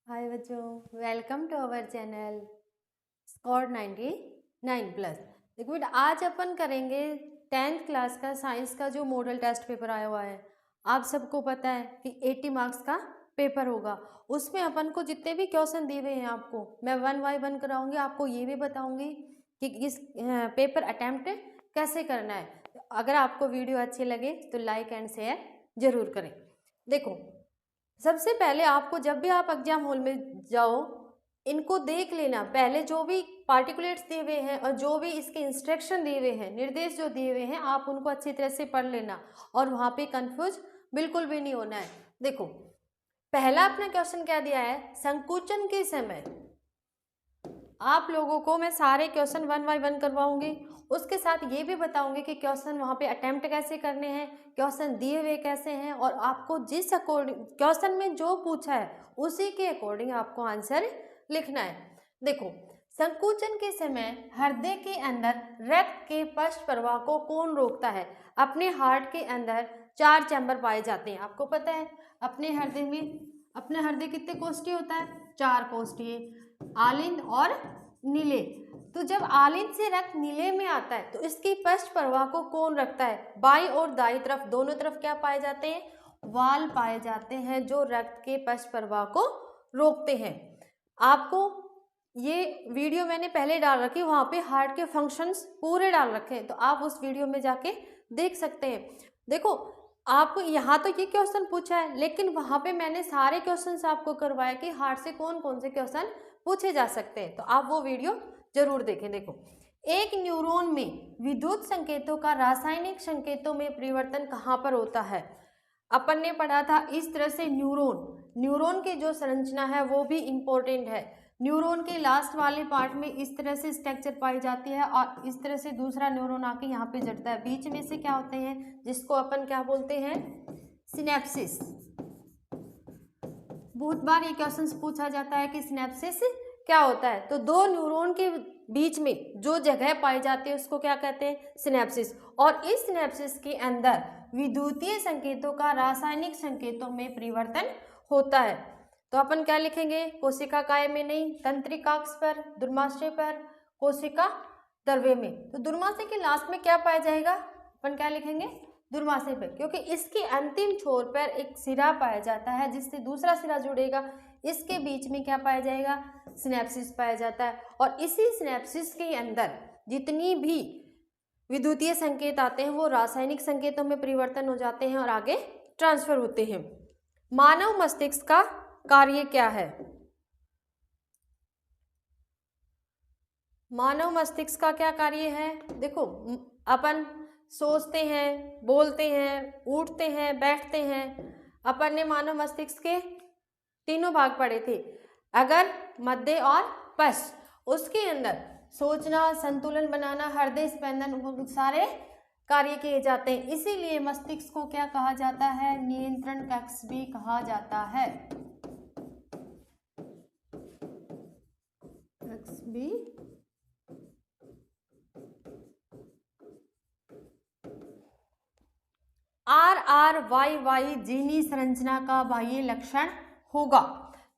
हाय बच्चों, welcome to our channel score 99 plus. देखो बेटा, आज अपन करेंगे 10th क्लास का साइंस का जो मॉडल टेस्ट पेपर आया हुआ है। आप सबको पता है कि 80 मार्क्स का पेपर होगा। उसमें अपन को जितने भी क्वेश्चन दिए हुए हैं आपको मैं 1 बाय 1 कराऊंगी। आपको ये भी बताऊंगी कि इस पेपर अटेम्प्ट कैसे करना है। अगर आपको वीडियो अच्छी लगे तो लाइक एंड शेयर जरूर करें। देखो, सबसे पहले आपको जब भी आप एग्जाम हॉल में जाओ, इनको देख लेना। पहले जो भी पार्टिकुलेट्स दिए हुए हैं और जो भी इसके इंस्ट्रक्शन दिए हुए हैं, निर्देश जो दिए हुए हैं, आप उनको अच्छी तरह से पढ़ लेना और वहाँ पे कंफ्यूज बिल्कुल भी नहीं होना है। देखो, पहला अपना क्वेश्चन क्या दिया है, संकुचन के समय। आप लोगों को मैं सारे क्वेश्चन 1 बाय 1 करवाऊंगी। उसके साथ ये भी बताऊंगी कि क्वेश्चन वहाँ पे अटेम्प्ट कैसे करने हैं, क्वेश्चन दिए हुए कैसे हैं, और आपको जिस अकॉर्डिंग क्वेश्चन में जो पूछा है उसी के अकॉर्डिंग आपको आंसर लिखना है। देखो, संकुचन के समय हृदय के अंदर रक्त के पश्च प्रवाह को कौन रोकता है। अपने हार्ट के अंदर 4 चैम्बर पाए जाते हैं। आपको पता है अपने हृदय कितने कोष्ठीय होता है, 4 कोष्ठीय, आलिंद और नीले। तो जब आलिंद से रक्त नीले में आता है तो इसकी पश्च प्रवाह को कौन रखता है। बाई और दाई तरफ दोनों तरफ क्या पाए जाते हैं, वाल पाए जाते हैं जो रक्त के पश्च प्रवाह को रोकते हैं। आपको ये वीडियो मैंने पहले डाल रखी, वहां पे हार्ट के फंक्शंस पूरे डाल रखे हैं, तो आप उस वीडियो में जाके देख सकते हैं। देखो, आपको यहाँ तो ये क्वेश्चन पूछा है, लेकिन वहां पे मैंने सारे क्वेश्चंस आपको करवाए कि हार्ट से कौन कौन से क्वेश्चन पूछे जा सकते हैं, तो आप वो वीडियो जरूर देखें। देखो, एक न्यूरॉन में विद्युत संकेतों का रासायनिक संकेतों में परिवर्तन कहाँ पर होता है। अपन ने पढ़ा था इस तरह से न्यूरॉन की जो संरचना है वो भी इम्पोर्टेंट है। न्यूरॉन के लास्ट वाले पार्ट में इस तरह से स्ट्रक्चर पाई जाती है और इस तरह से दूसरा न्यूरॉन आके यहाँ पे जड़ता है। बीच में से क्या होते हैं, जिसको अपन क्या बोलते हैं, सिनेप्सिस। बहुत बार ये क्वेश्चन पूछा जाता है कि सिनेप्सिस क्या होता है। तो दो न्यूरॉन के बीच में जो जगह पाई जाती है उसको क्या कहते हैं, सिनेप्सिस। और इस सिनेप्सिस के अंदर विद्युतीय संकेतों का रासायनिक संकेतों में परिवर्तन होता है। तो अपन क्या लिखेंगे, कोशिका काय में नहीं, तंत्रिकाक्ष पर, दुर्माशय पर, कोशिका द्रव्य में। तो दुर्माशय के लास्ट में क्या पाया जाएगा, अपन क्या लिखेंगे, दुर्माशय पर, क्योंकि इसके अंतिम छोर पर एक सिरा पाया जाता है जिससे दूसरा सिरा जुड़ेगा। इसके बीच में क्या पाया जाएगा, सिनेप्सिस पाया जाता है। और इसी सिनेप्सिस के अंदर जितनी भी विद्युतीय संकेत आते हैं वो रासायनिक संकेतों में परिवर्तन हो जाते हैं और आगे ट्रांसफर होते हैं। मानव मस्तिष्क का कार्य क्या है, मानव मस्तिष्क का क्या कार्य है। देखो, अपन सोचते हैं, बोलते हैं, उठते हैं, बैठते हैं। अपन ने मानव मस्तिष्क के 3 भाग पढ़े थे, अगर, मध्य और पश्च। उसके अंदर सोचना, संतुलन बनाना, हृदय स्पंदन, वो सारे कार्य किए जाते हैं। इसीलिए मस्तिष्क को क्या कहा जाता है, नियंत्रण कक्ष भी कहा जाता है। कक्ष भी RRYY जीनी संरचना का बाह्य लक्षण होगा।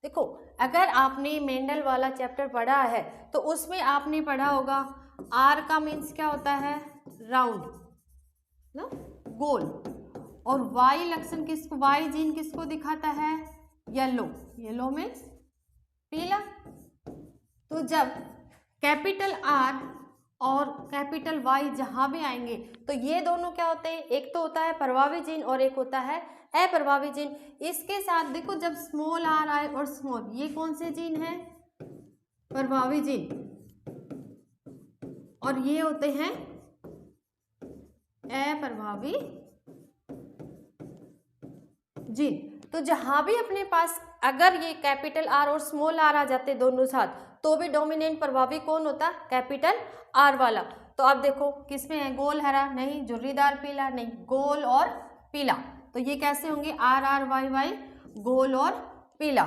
देखो, अगर आपने मेंडल वाला चैप्टर पढ़ा है तो उसमें आपने पढ़ा होगा R का मीन्स क्या होता है, राउंड ना, गोल। और Y लक्षण किसको, Y जीन किसको दिखाता है, येलो। येलो मीन्स पीला। तो जब कैपिटल R और कैपिटल Y जहां भी आएंगे तो ये दोनों क्या होते हैं, एक तो होता है प्रभावी जीन और एक होता है अप्रभावी जीन। इसके साथ देखो, जब स्मॉल r आए और स्मॉल, ये कौन से जीन है, प्रभावी जीन, और ये होते हैं अप्रभावी जीन। तो जहां भी अपने पास अगर ये कैपिटल R और स्मॉल r आ जाते दोनों साथ, तो भी डोमिनेंट प्रभावी कौन होता, कैपिटल R वाला। तो अब देखो किसमें है, गोल हरा नहीं, झुर्रीदार पीला नहीं, गोल और पीला। तो ये कैसे होंगे, RRYY, गोल और पीला।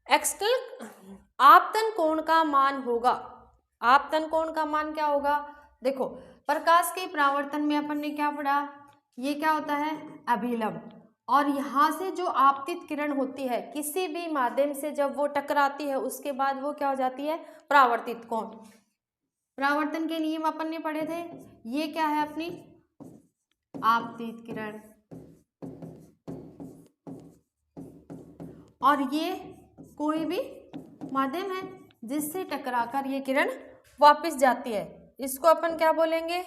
एक्सटर्नल आपतन कोण का मान होगा, आपतन कोण का मान क्या होगा। देखो, प्रकाश के परावर्तन में अपन ने क्या पढ़ा, ये क्या होता है, अभिलंब। और यहाँ से जो आपतित किरण होती है किसी भी माध्यम से जब वो टकराती है उसके बाद वो क्या हो जाती है, परावर्तित कोण। परावर्तन के नियम अपन ने पढ़े थे, ये क्या है अपनी आपतित किरण, और ये कोई भी माध्यम है जिससे टकराकर ये किरण वापस जाती है, इसको अपन क्या बोलेंगे,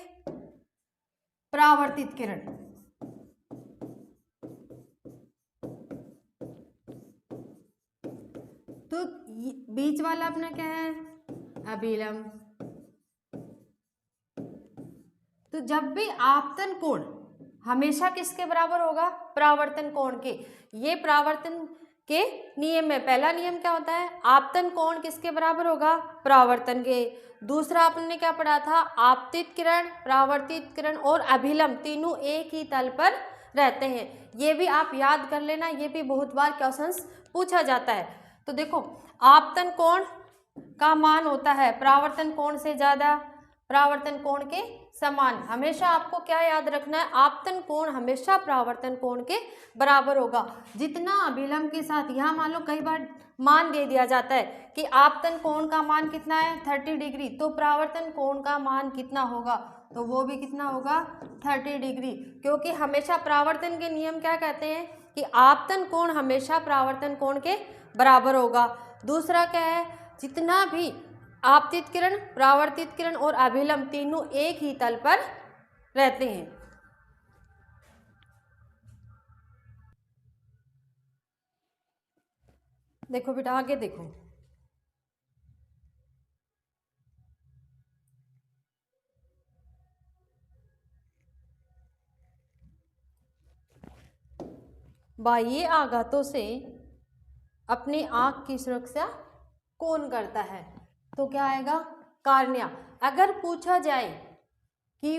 परावर्तित किरण। तो बीच वाला अपना क्या है, अभिलंब। तो जब भी आपतन कोण हमेशा किसके बराबर होगा, परावर्तन कोण के। ये परावर्तन के नियम में पहला नियम क्या होता है, आपतन कोण किसके बराबर होगा, परावर्तन के। दूसरा आपने क्या पढ़ा था, आपतित किरण, परावर्तित किरण और अभिलंब तीनों एक ही तल पर रहते हैं। ये भी आप याद कर लेना, ये भी बहुत बार क्वेश्चंस पूछा जाता है। तो देखो आपतन कोण का मान होता है परावर्तन कोण से ज्यादा, परावर्तन कोण के समान। हमेशा आपको क्या याद रखना है, आपतन कोण हमेशा परावर्तन कोण के बराबर होगा। जितना अभिलंब के साथ, यहाँ मान लो कई बार मान दे दिया जाता है कि आपतन कोण का मान कितना है 30 डिग्री, तो परावर्तन कोण का मान कितना होगा, तो वो भी कितना होगा 30 डिग्री। क्योंकि हमेशा परावर्तन के नियम क्या कहते हैं कि आपतन कोण हमेशा परावर्तन कोण के बराबर होगा। दूसरा क्या है, जितना भी आपतित किरण, परावर्तित किरण और अभिलंब तीनों एक ही तल पर रहते हैं। देखो बेटा आगे देखो, बाह्य आघातों से अपनी आंख की सुरक्षा कौन करता है, तो क्या आएगा, कार्निया। अगर पूछा जाए कि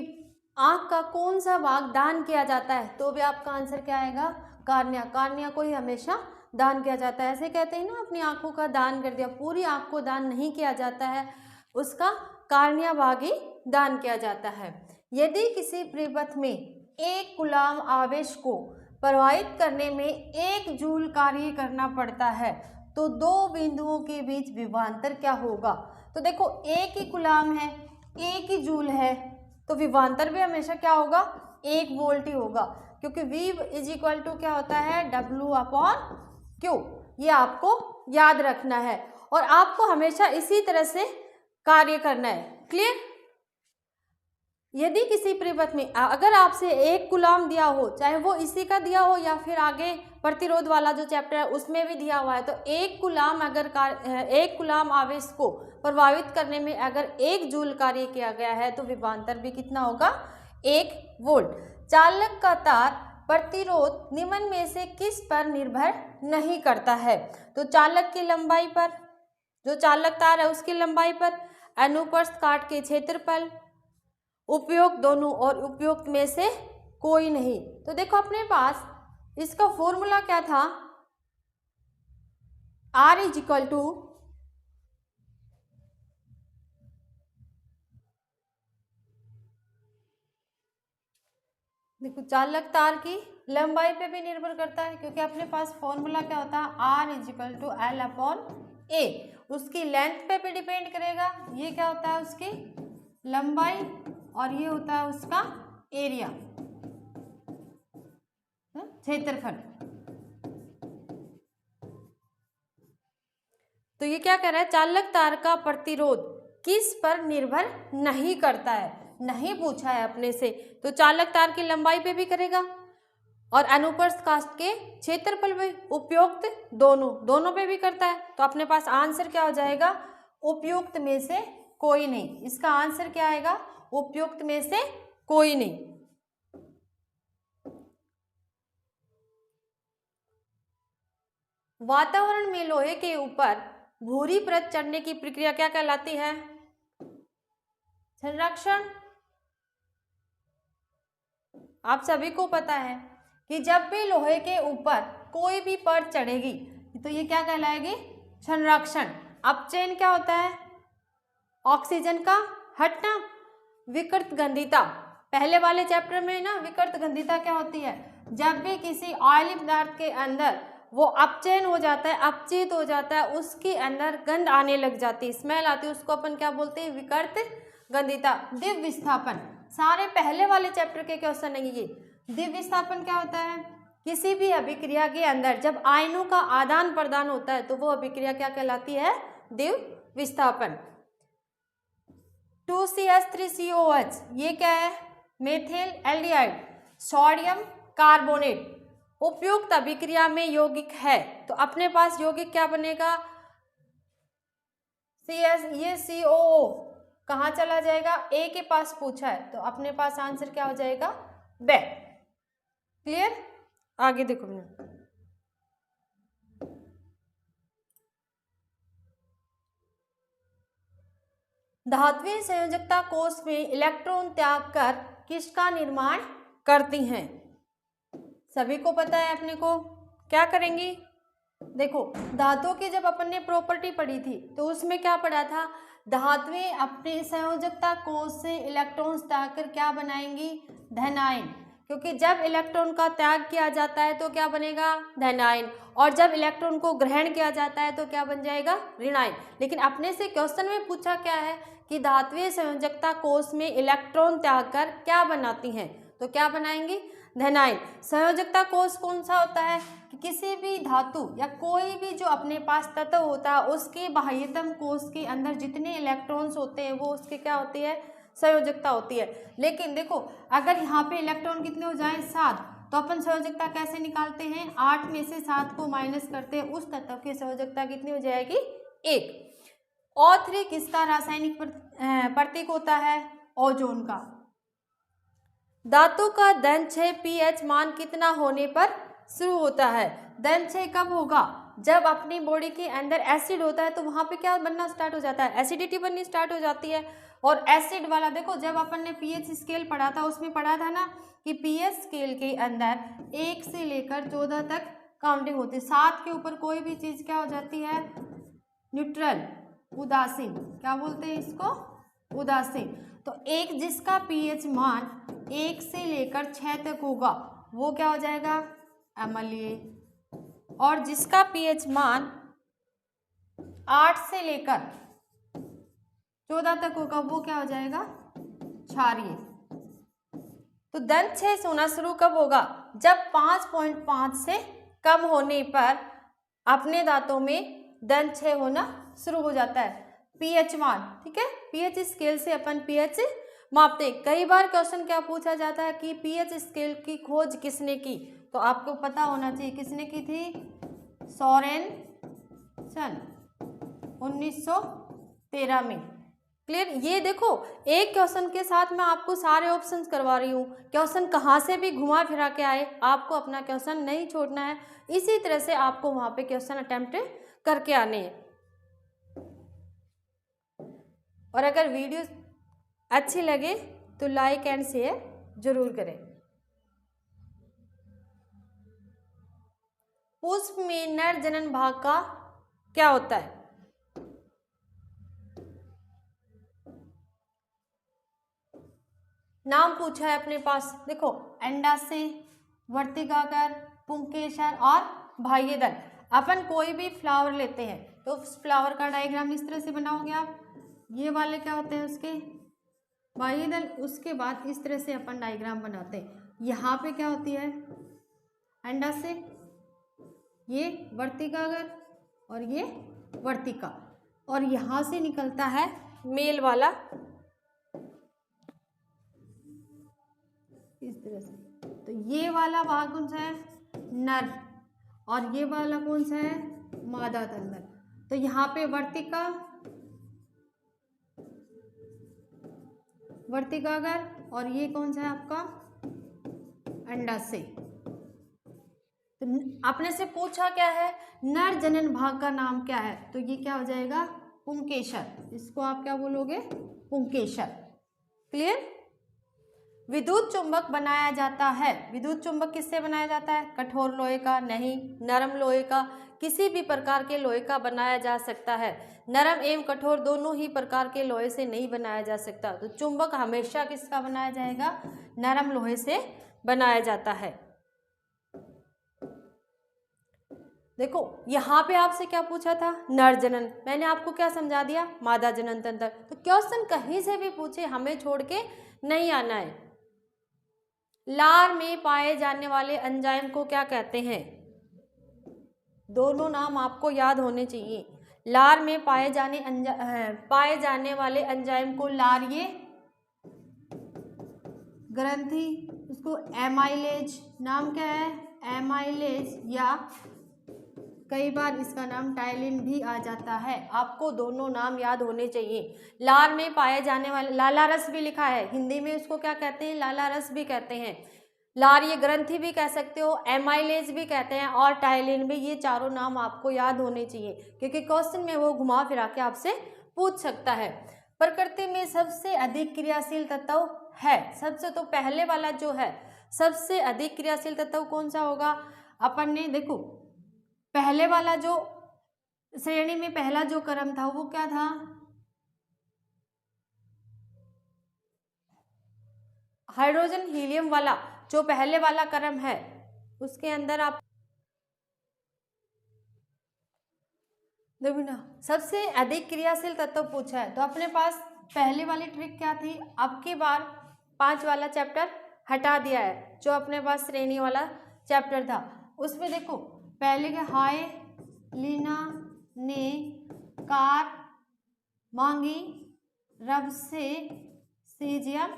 आंख का कौन सा भाग दान किया जाता है, तो भी आपका आंसर क्या आएगा, कार्निया। कार्निया को ही हमेशा दान किया जाता है। ऐसे कहते हैं ना, अपनी आंखों का दान कर दिया, पूरी आंख को दान नहीं किया जाता है, उसका कार्निया भाग ही दान किया जाता है। यदि किसी परिपथ में एक कूलाम आवेश को प्रवाहित करने में 1 जूल कार्य करना पड़ता है, तो दो बिंदुओं के बीच विभवांतर क्या होगा। तो देखो एक ही कूलाम है, एक ही जूल है, तो विभवांतर भी हमेशा क्या होगा, 1 वोल्ट ही होगा, क्योंकि V इज इक्वल टू क्या होता है, W/Q। ये आपको याद रखना है और आपको हमेशा इसी तरह से कार्य करना है। क्लियर। यदि किसी परिपथ में अगर आपसे 1 कूलाम दिया हो, चाहे वो इसी का दिया हो या फिर आगे प्रतिरोध वाला जो चैप्टर है उसमें भी दिया हुआ है, तो 1 कूलाम अगर 1 कूलाम आवेश को प्रभावित करने में अगर 1 जूल कार्य किया गया है, तो विभवांतर भी कितना होगा, 1 वोल्ट। चालक का तार प्रतिरोध निम्न में से किस पर निर्भर नहीं करता है, तो चालक की लंबाई पर, जो चालक तार है उसकी लंबाई पर, अनुप्रस्थ काट के क्षेत्रफल, उपयुक्त दोनों और उपयुक्त में से कोई नहीं। तो देखो अपने पास इसका फॉर्मूला क्या था, R इज इक्वल टू देखो चालक तार की लंबाई पे भी निर्भर करता है, क्योंकि अपने पास फॉर्मूला क्या होता है, R is equal to L/A। उसकी लेंथ पे भी डिपेंड करेगा, ये क्या होता है उसकी लंबाई और ये होता है उसका एरिया, क्षेत्रफल। तो ये क्या कह रहा है, चालक तार का प्रतिरोध किस पर निर्भर नहीं करता है, नहीं पूछा है अपने से, तो चालक तार की लंबाई पे भी करेगा और अनुप्रस्थ काट के क्षेत्रफल पे, उपयुक्त दोनों पे भी करता है। तो अपने पास आंसर क्या हो जाएगा, उपयुक्त में से कोई नहीं। इसका आंसर क्या आएगा, उपयुक्त में से कोई नहीं। वातावरण में लोहे के ऊपर भूरी परत चढ़ने की प्रक्रिया क्या कहलाती है, संरक्षण। आप सभी को पता है कि जब भी लोहे के ऊपर कोई भी परत चढ़ेगी तो ये क्या कहलाएगी, संरक्षण। अपचयन क्या होता है, ऑक्सीजन का हटना। विकृत गंधिता, पहले वाले चैप्टर में ना विकृत गंधिता क्या होती है, जब भी किसी ऑयली पदार्थ के अंदर वो अपचयन हो जाता है, अपचित हो जाता है, उसके अंदर गंध आने लग जाती है, स्मेल आती है, उसको अपन क्या बोलते हैं? विकृत गंधिता। दिव्य विस्थापन, सारे पहले वाले चैप्टर के क्वेश्चन है ये। दिव्य विस्थापन क्या होता है? किसी भी अभिक्रिया के अंदर जब आयनों का आदान प्रदान होता है तो वो अभिक्रिया क्या कहलाती है? दिव्य विस्थापन। 2CH3COH ये क्या है? मेथिल एल्डिहाइड, सोडियम कार्बोनेट उपयुक्त अभिक्रिया में यौगिक है, तो अपने पास यौगिक क्या बनेगा? CS, ये COO कहाँ चला जाएगा? ए के पास पूछा है, तो अपने पास आंसर क्या हो जाएगा? बे। क्लियर? आगे देखो मैंने धात्विक संयोजकता कोष में इलेक्ट्रॉन त्याग कर किसका निर्माण करती हैं? सभी को पता है अपने को क्या करेंगी? देखो धातुओं की जब अपन ने प्रॉपर्टी पढ़ी थी तो उसमें क्या पढ़ा था? धातुएं अपने संयोजकता कोष से इलेक्ट्रॉन्स त्याग कर क्या बनाएंगी? धन आयन। क्योंकि जब इलेक्ट्रॉन का त्याग किया जाता है तो क्या बनेगा? धन आयन, और जब इलेक्ट्रॉन को ग्रहण किया जाता है तो क्या बन जाएगा? ऋण आयन। लेकिन अपने से क्वेश्चन में पूछा क्या है कि धात्विक संयोजकता कोष में इलेक्ट्रॉन त्याग कर क्या बनाती हैं? तो क्या बनाएंगी? धन आयन। संयोजकता कोष कौन सा होता है? कि किसी भी धातु या कोई भी जो अपने पास तत्व होता है उसके बाह्यतम कोष के अंदर जितने इलेक्ट्रॉन्स होते हैं वो उसके क्या होती है? संयोजकता होती है। लेकिन देखो अगर यहाँ पे इलेक्ट्रॉन कितने हो जाए? 7, तो अपन संयोजकता कैसे निकालते हैं? 8 में से 7 को माइनस करते हैं, उस तत्व की संयोजकता कितनी हो जाएगी? 1। O3 किसका रासायनिक प्रतीक होता है? ओजोन का। धातु का दहनक्षय pH मान कितना होने पर शुरू होता है? दहनक्षय कब होगा? जब अपनी बॉडी के अंदर एसिड होता है तो वहां पे क्या बनना स्टार्ट हो जाता है? एसिडिटी बननी स्टार्ट हो जाती है। और एसिड वाला देखो जब अपन ने pH स्केल पढ़ा था उसमें पढ़ा था ना कि pH स्केल के अंदर 1 से लेकर 14 तक काउंटिंग होती है। 7 के ऊपर कोई भी चीज क्या हो जाती है? न्यूट्रल, उदासीन। क्या बोलते हैं इसको? उदासीन। तो एक जिसका pH मान 1 से लेकर 6 तक होगा वो क्या हो जाएगा? अम्लीय। और जिसका pH मान 8 से लेकर 14 तक होगा वो क्या हो जाएगा? क्षारीय। तो दहनक्षय होना शुरू कब होगा? जब 5.5 से कम होने पर अपने दांतों में दहनक्षय होना शुरू हो जाता है। pH मान, ठीक है, pH स्केल से अपन pH मापते हैं। कई बार क्वेश्चन क्या पूछा जाता है कि pH स्केल की खोज किसने की? तो आपको पता होना चाहिए किसने की थी? सोरेनसन 1913 में। क्लियर? ये देखो एक क्वेश्चन के साथ मैं आपको सारे ऑप्शंस करवा रही हूँ। क्वेश्चन कहाँ से भी घुमा फिरा के आए आपको अपना क्वेश्चन नहीं छोड़ना है। इसी तरह से आपको वहाँ पे क्वेश्चन अटेम्प्ट करके आने हैं। और अगर वीडियो अच्छी लगे तो लाइक एंड शेयर जरूर करें। पुष्प में नर जनन भाग का क्या होता है? नाम पूछा है अपने पास, देखो अंडाशय, वर्तिकाकार, पुंकेसर और बाह्यदल। अपन कोई भी फ्लावर लेते हैं तो उस फ्लावर का डायग्राम इस तरह से बनाओगे आप। ये वाले क्या होते हैं उसके? बाह्यदल। उसके बाद इस तरह से अपन डायग्राम बनाते हैं। यहाँ पे क्या होती है? अंडाशय, ये वर्तिकाकार और ये वर्तिका, और यहाँ से निकलता है मेल वाला इस तरह से। तो ये वाला भाग कौन सा है? नर, और ये वाला कौन सा है? मादा तंत्र। तो यहाँ पे वर्तिका, वर्तिकाकार, और ये कौन सा है आपका? अंडाशय। तो आपने से पूछा क्या है? नर जनन भाग का नाम क्या है? तो ये क्या हो जाएगा? पुंकेसर। इसको आप क्या बोलोगे? पुंकेसर। क्लियर? विद्युत चुंबक बनाया जाता है। विद्युत चुंबक किससे बनाया जाता है? कठोर लोहे का नहीं, नरम लोहे का, किसी भी प्रकार के लोहे का बनाया जा सकता है। नरम एवं कठोर दोनों ही प्रकार के लोहे से नहीं बनाया जा सकता। तो चुंबक हमेशा किसका बनाया जाएगा? नरम लोहे से बनाया जाता है। देखो यहाँ पे आपसे क्या पूछा था, नर जनन, मैंने आपको क्या समझा दिया, मादा जनन तंत्र। तो क्वेश्चन कहीं से भी पूछे हमें छोड़ के नहीं आना है। लार में पाए जाने वाले एंजाइम को क्या कहते हैं, दोनों नाम आपको याद होने चाहिए। लार में पाए जाने वाले एंजाइम को लारिये ग्रंथि, उसको एमाइलेज, नाम क्या है, एमाइलेज, या कई बार इसका नाम टाइलिन भी आ जाता है। आपको दोनों नाम याद होने चाहिए। लार में पाए जाने वाले, लाला रस भी लिखा है, हिंदी में उसको क्या कहते हैं, लाला रस भी कहते हैं, लारिय ग्रंथि भी कह सकते हो, एमाइलेज भी कहते हैं, और टाइलिन भी। ये चारों नाम आपको याद होने चाहिए, क्योंकि क्वेश्चन में वो घुमा फिरा के आपसे पूछ सकता है। प्रकृति में सबसे अधिक क्रियाशील तत्व है, सबसे तो पहले वाला जो है सबसे अधिक क्रियाशील तत्व कौन सा होगा, अपन ने देखो पहले वाला जो श्रेणी में पहला जो क्रम था वो क्या था, हाइड्रोजन हीलियम वाला जो पहले वाला क्रम है, उसके अंदर आप देखो ना सबसे अधिक क्रियाशील तत्व पूछा है। तो अपने पास पहले वाली ट्रिक क्या थी, अब की बार 5 वाला चैप्टर हटा दिया है, जो अपने पास श्रेणी वाला चैप्टर था उसमें देखो पहले के हाय लीना ने कार मांगी रब से सीजियम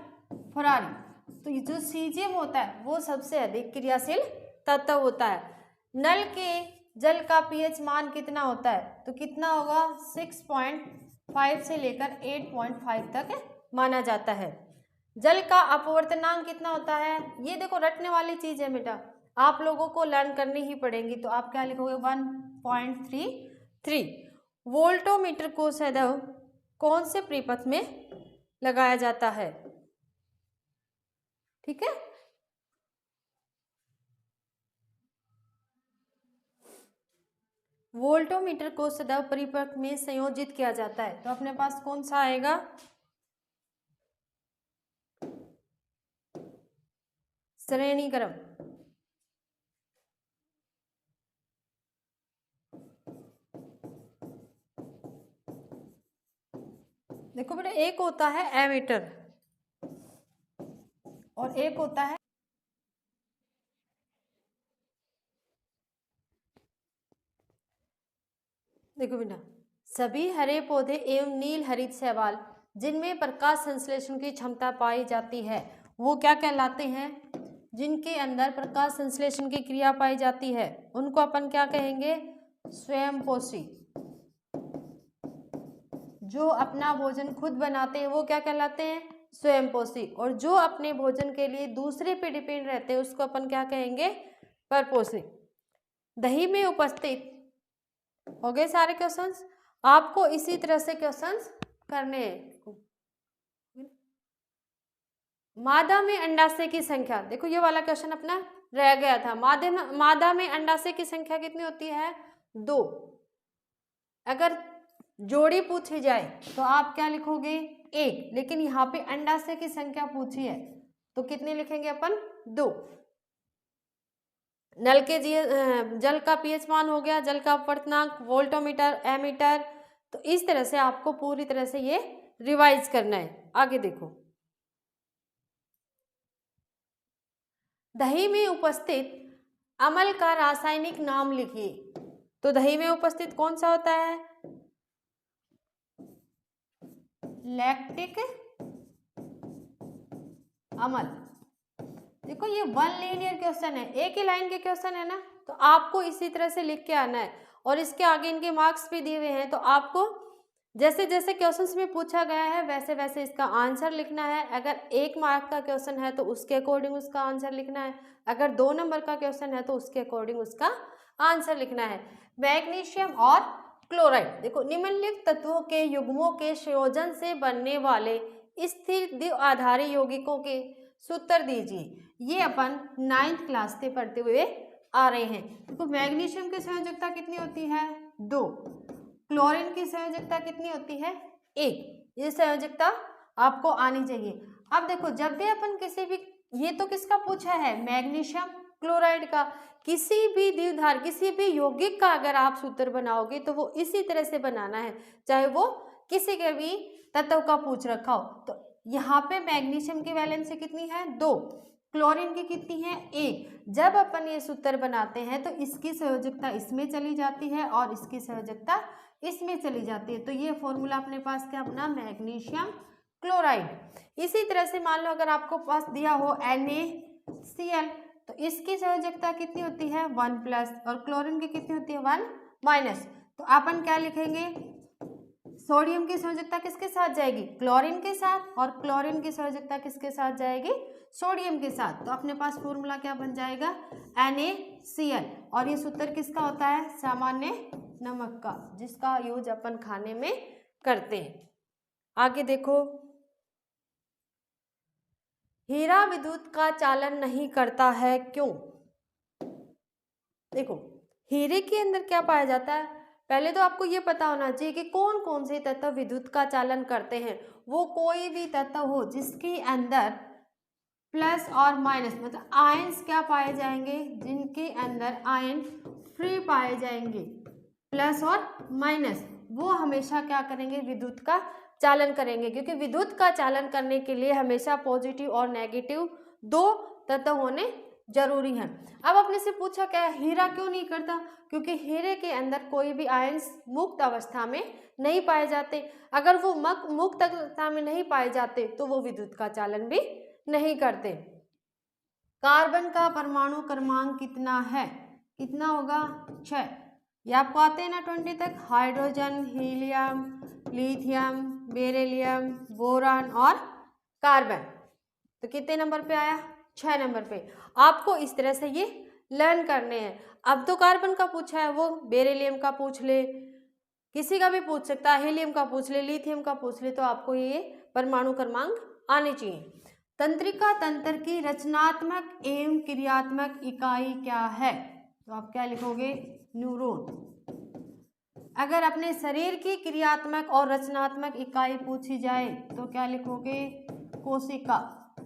फरारी। तो ये जो सीजियम होता है वो सबसे अधिक क्रियाशील तत्व होता है। नल के जल का पीएच मान कितना होता है, तो कितना होगा, 6.5 से लेकर 8.5 तक माना जाता है। जल का अपवर्तनांक कितना होता है, ये देखो रटने वाली चीज है बेटा, आप लोगों को लर्न करनी ही पड़ेगी। तो आप क्या लिखोगे, 1.33। वोल्टोमीटर को सदैव कौन से परिपथ में लगाया जाता है, ठीक है। वोल्टोमीटर को सदैव परिपथ में संयोजित किया जाता है, तो अपने पास कौन सा आएगा, श्रेणी क्रम। देखो बेटा एक होता है एमीटर और एक होता है, देखो बेटा सभी हरे पौधे एवं नील हरित शैवाल जिनमें प्रकाश संश्लेषण की क्षमता पाई जाती है वो क्या कहलाते हैं, जिनके अंदर प्रकाश संश्लेषण की क्रिया पाई जाती है उनको अपन क्या कहेंगे, स्वयंपोषी। जो अपना भोजन खुद बनाते हैं वो क्या कहलाते हैं, स्वयंपोषी। और जो अपने भोजन के लिए दूसरे पे डिपेंड रहते हैं उसको अपन क्या कहेंगे, परपोषी। दही में उपस्थित, हो गए सारे क्वेश्चंस। आपको इसी तरह से क्वेश्चंस करने हैं। मादा में अंडाशय की संख्या, देखो ये वाला क्वेश्चन अपना रह गया था। मादा में अंडाशय की संख्या कितनी होती है, 2। अगर जोड़ी पूछी जाए तो आप क्या लिखोगे, 1। लेकिन यहाँ पे अंडाशय की संख्या पूछी है तो कितने लिखेंगे अपन, 2। नल के जल का पीएच मान हो गया, जल का अपवर्तनांक, वोल्टोमीटर, एमीटर। तो इस तरह से आपको पूरी तरह से ये रिवाइज करना है। आगे देखो, दही में उपस्थित अम्ल का रासायनिक नाम लिखिए। तो दही में उपस्थित कौन सा होता है, लैक्टिक अम्ल। देखो ये 1 लीनियर क्वेश्चन है, एक ही लाइन के क्वेश्चन है ना, तो आपको इसी तरह से लिख के आना है। और इसके आगे इनके मार्क्स भी दिए हुए हैं, तो आपको जैसे जैसे क्वेश्चंस में पूछा गया है वैसे वैसे इसका आंसर लिखना है। अगर 1 मार्क का क्वेश्चन है तो उसके अकॉर्डिंग उसका आंसर लिखना है, अगर 2 नंबर का क्वेश्चन है तो उसके अकॉर्डिंग उसका आंसर लिखना है। मैग्नीशियम और क्लोराइड, देखो निम्नलिखित तत्वों के युग्मों के संयोजन से बनने वाले स्थिर द्विआधारी यौगिकों के सूत्र दीजिए। ये अपन 9th क्लास से पढ़ते हुए आ रहे हैं। देखो मैग्नीशियम की संयोजकता कितनी होती है, 2। क्लोरीन की संयोजकता कितनी होती है, 1। ये संयोजकता आपको आनी चाहिए। अब देखो जब भी अपन किसी भी, ये तो किसका पूछा है, मैग्नीशियम क्लोराइड का। किसी भी द्विधार, किसी भी यौगिक का अगर आप सूत्र बनाओगे तो वो इसी तरह से बनाना है, चाहे वो किसी के भी तत्व का पूछ रखा हो। तो यहाँ पे मैग्नीशियम की वैलेंसी कितनी है 2, क्लोरीन की कितनी है 1। जब अपन ये सूत्र बनाते हैं तो इसकी संयोजकता इसमें चली जाती है और इसकी संयोजकता इसमें चली जाती है। तो ये फॉर्मूला अपने पास क्या बना, मैग्नीशियम क्लोराइड। इसी तरह से मान लो अगर आपको पास दिया हो NaCl, तो इसकी संयोजकता कितनी होती है 1+ और क्लोरीन की कितनी होती है 1-। तो अपन क्या लिखेंगे, सोडियम की संयोजकता किसके साथ जाएगी, क्लोरीन के साथ, और क्लोरीन की संयोजकता किसके साथ जाएगी, सोडियम के साथ। तो अपने पास फॉर्मूला क्या बन जाएगा NaCl। और ये सूत्र किसका होता है, सामान्य नमक का, जिसका यूज अपन खाने में करते हैं। आगे देखो, हीरा विद्युत का चालन नहीं करता है, क्यों? देखो हीरे के अंदर क्या पाया जाता है, पहले तो आपको ये पता होना चाहिए कि कौन कौन से तत्व विद्युत का चालन करते हैं। वो कोई भी तत्व हो जिसके अंदर प्लस और माइनस मतलब आयंस क्या पाए जाएंगे, जिनके अंदर आयन फ्री पाए जाएंगे, प्लस और माइनस, वो हमेशा क्या करेंगे, विद्युत का चालन करेंगे। क्योंकि विद्युत का चालन करने के लिए हमेशा पॉजिटिव और नेगेटिव 2 तत्व होने जरूरी है। अब अपने से पूछा क्या है, हीरा क्यों नहीं करता, क्योंकि हीरे के अंदर कोई भी आयंस मुक्त अवस्था में नहीं पाए जाते। अगर वो मुक्त अवस्था में नहीं पाए जाते तो वो विद्युत का चालन भी नहीं करते। कार्बन का परमाणु क्रमांक कितना है, कितना होगा 6। ये आपको आते हैं ना 20 तक, hydrogen, helium, lithium, beryllium, boron और कार्बन। तो कितने नंबर पे आया, 6 नंबर पे। आपको इस तरह से ये लर्न करने हैं। अब तो कार्बन का पूछा है, वो बेरिलियम का पूछ ले, किसी का भी पूछ सकता है, हीलियम का पूछ ले, लिथियम का पूछ ले, तो आपको ये परमाणु क्रमांक आने चाहिए। तंत्रिका तंत्र की रचनात्मक एवं क्रियात्मक इकाई क्या है, तो आप क्या लिखोगे, न्यूरॉन। अगर अपने शरीर की क्रियात्मक और रचनात्मक इकाई पूछी जाए तो क्या लिखोगे, कोशिका,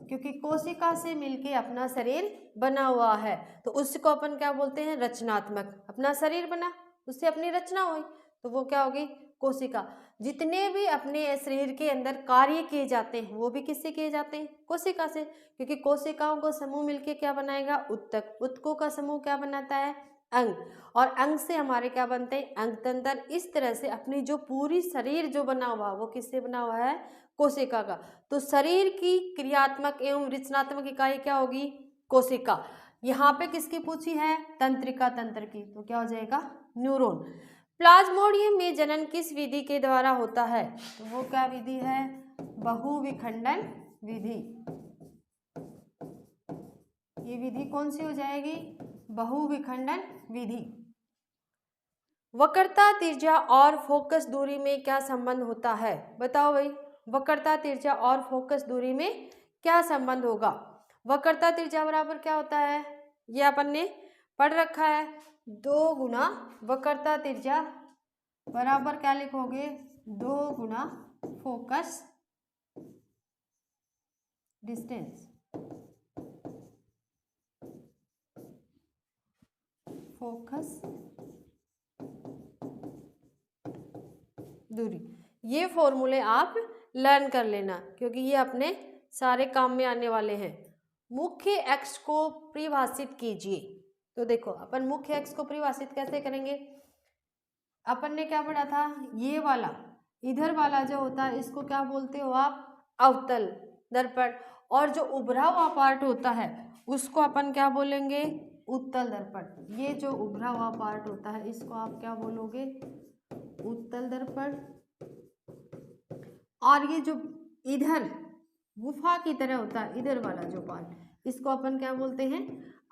क्योंकि कोशिका से मिलके अपना शरीर बना हुआ है। तो उसको अपन क्या बोलते हैं, रचनात्मक। अपना शरीर बना, उससे अपनी रचना हुई, तो वो क्या होगी, कोशिका। जितने भी अपने शरीर के अंदर कार्य किए जाते हैं वो भी किससे किए जाते हैं, कोशिका से। क्योंकि कोशिकाओं को समूह मिलके क्या बनाएगा, उत्तक। उत्तकों का समूह क्या बनाता है, अंग। और अंग से हमारे क्या बनते हैं, अंगतंत्र। इस तरह से अपनी जो पूरी शरीर जो बना हुआ वो किससे बना हुआ है, कोशिका का। तो शरीर की क्रियात्मक एवं रचनात्मक इकाई क्या होगी, कोशिका। यहाँ पे किसकी पूछी है, तंत्रिका तंत्र की, तो क्या हो जाएगा, न्यूरॉन। प्लाज्मोडियम में जनन किस विधि के द्वारा होता है, तो वो क्या विधि है, बहुविखंडन विधि। ये विधि कौन सी हो जाएगी, बहुविखंडन विधि। वक्रता, त्रिज्या और फोकस दूरी में क्या संबंध होता है, बताओ भाई। वक्रता, त्रिज्या और फोकस दूरी में क्या संबंध होगा। वक्रता त्रिज्या बराबर क्या होता है, ये अपन ने पढ़ रखा है, 2 गुना वक्रता त्रिज्या बराबर क्या लिखोगे, 2 गुना फोकस डिस्टेंस। फोकस दूरी। ये फॉर्मूले आप लर्न कर लेना, क्योंकि ये अपने सारे काम में आने वाले हैं। मुख्य अक्ष को परिभाषित कीजिए। तो देखो अपन मुख्य अक्ष को परिभाषित कैसे करेंगे, अपन ने क्या पढ़ा था, ये वाला इधर वाला जो होता है इसको क्या बोलते हो आप, अवतल दर्पण। और जो उभरा हुआ पार्ट होता है उसको अपन क्या बोलेंगे, उत्तल दर्पण। ये जो उभरा हुआ पार्ट होता है इसको आप क्या बोलोगे, उत्तल दर्पण। और ये जो इधर गुफा की तरह होता है इधर वाला जो पार्ट, इसको अपन क्या बोलते हैं,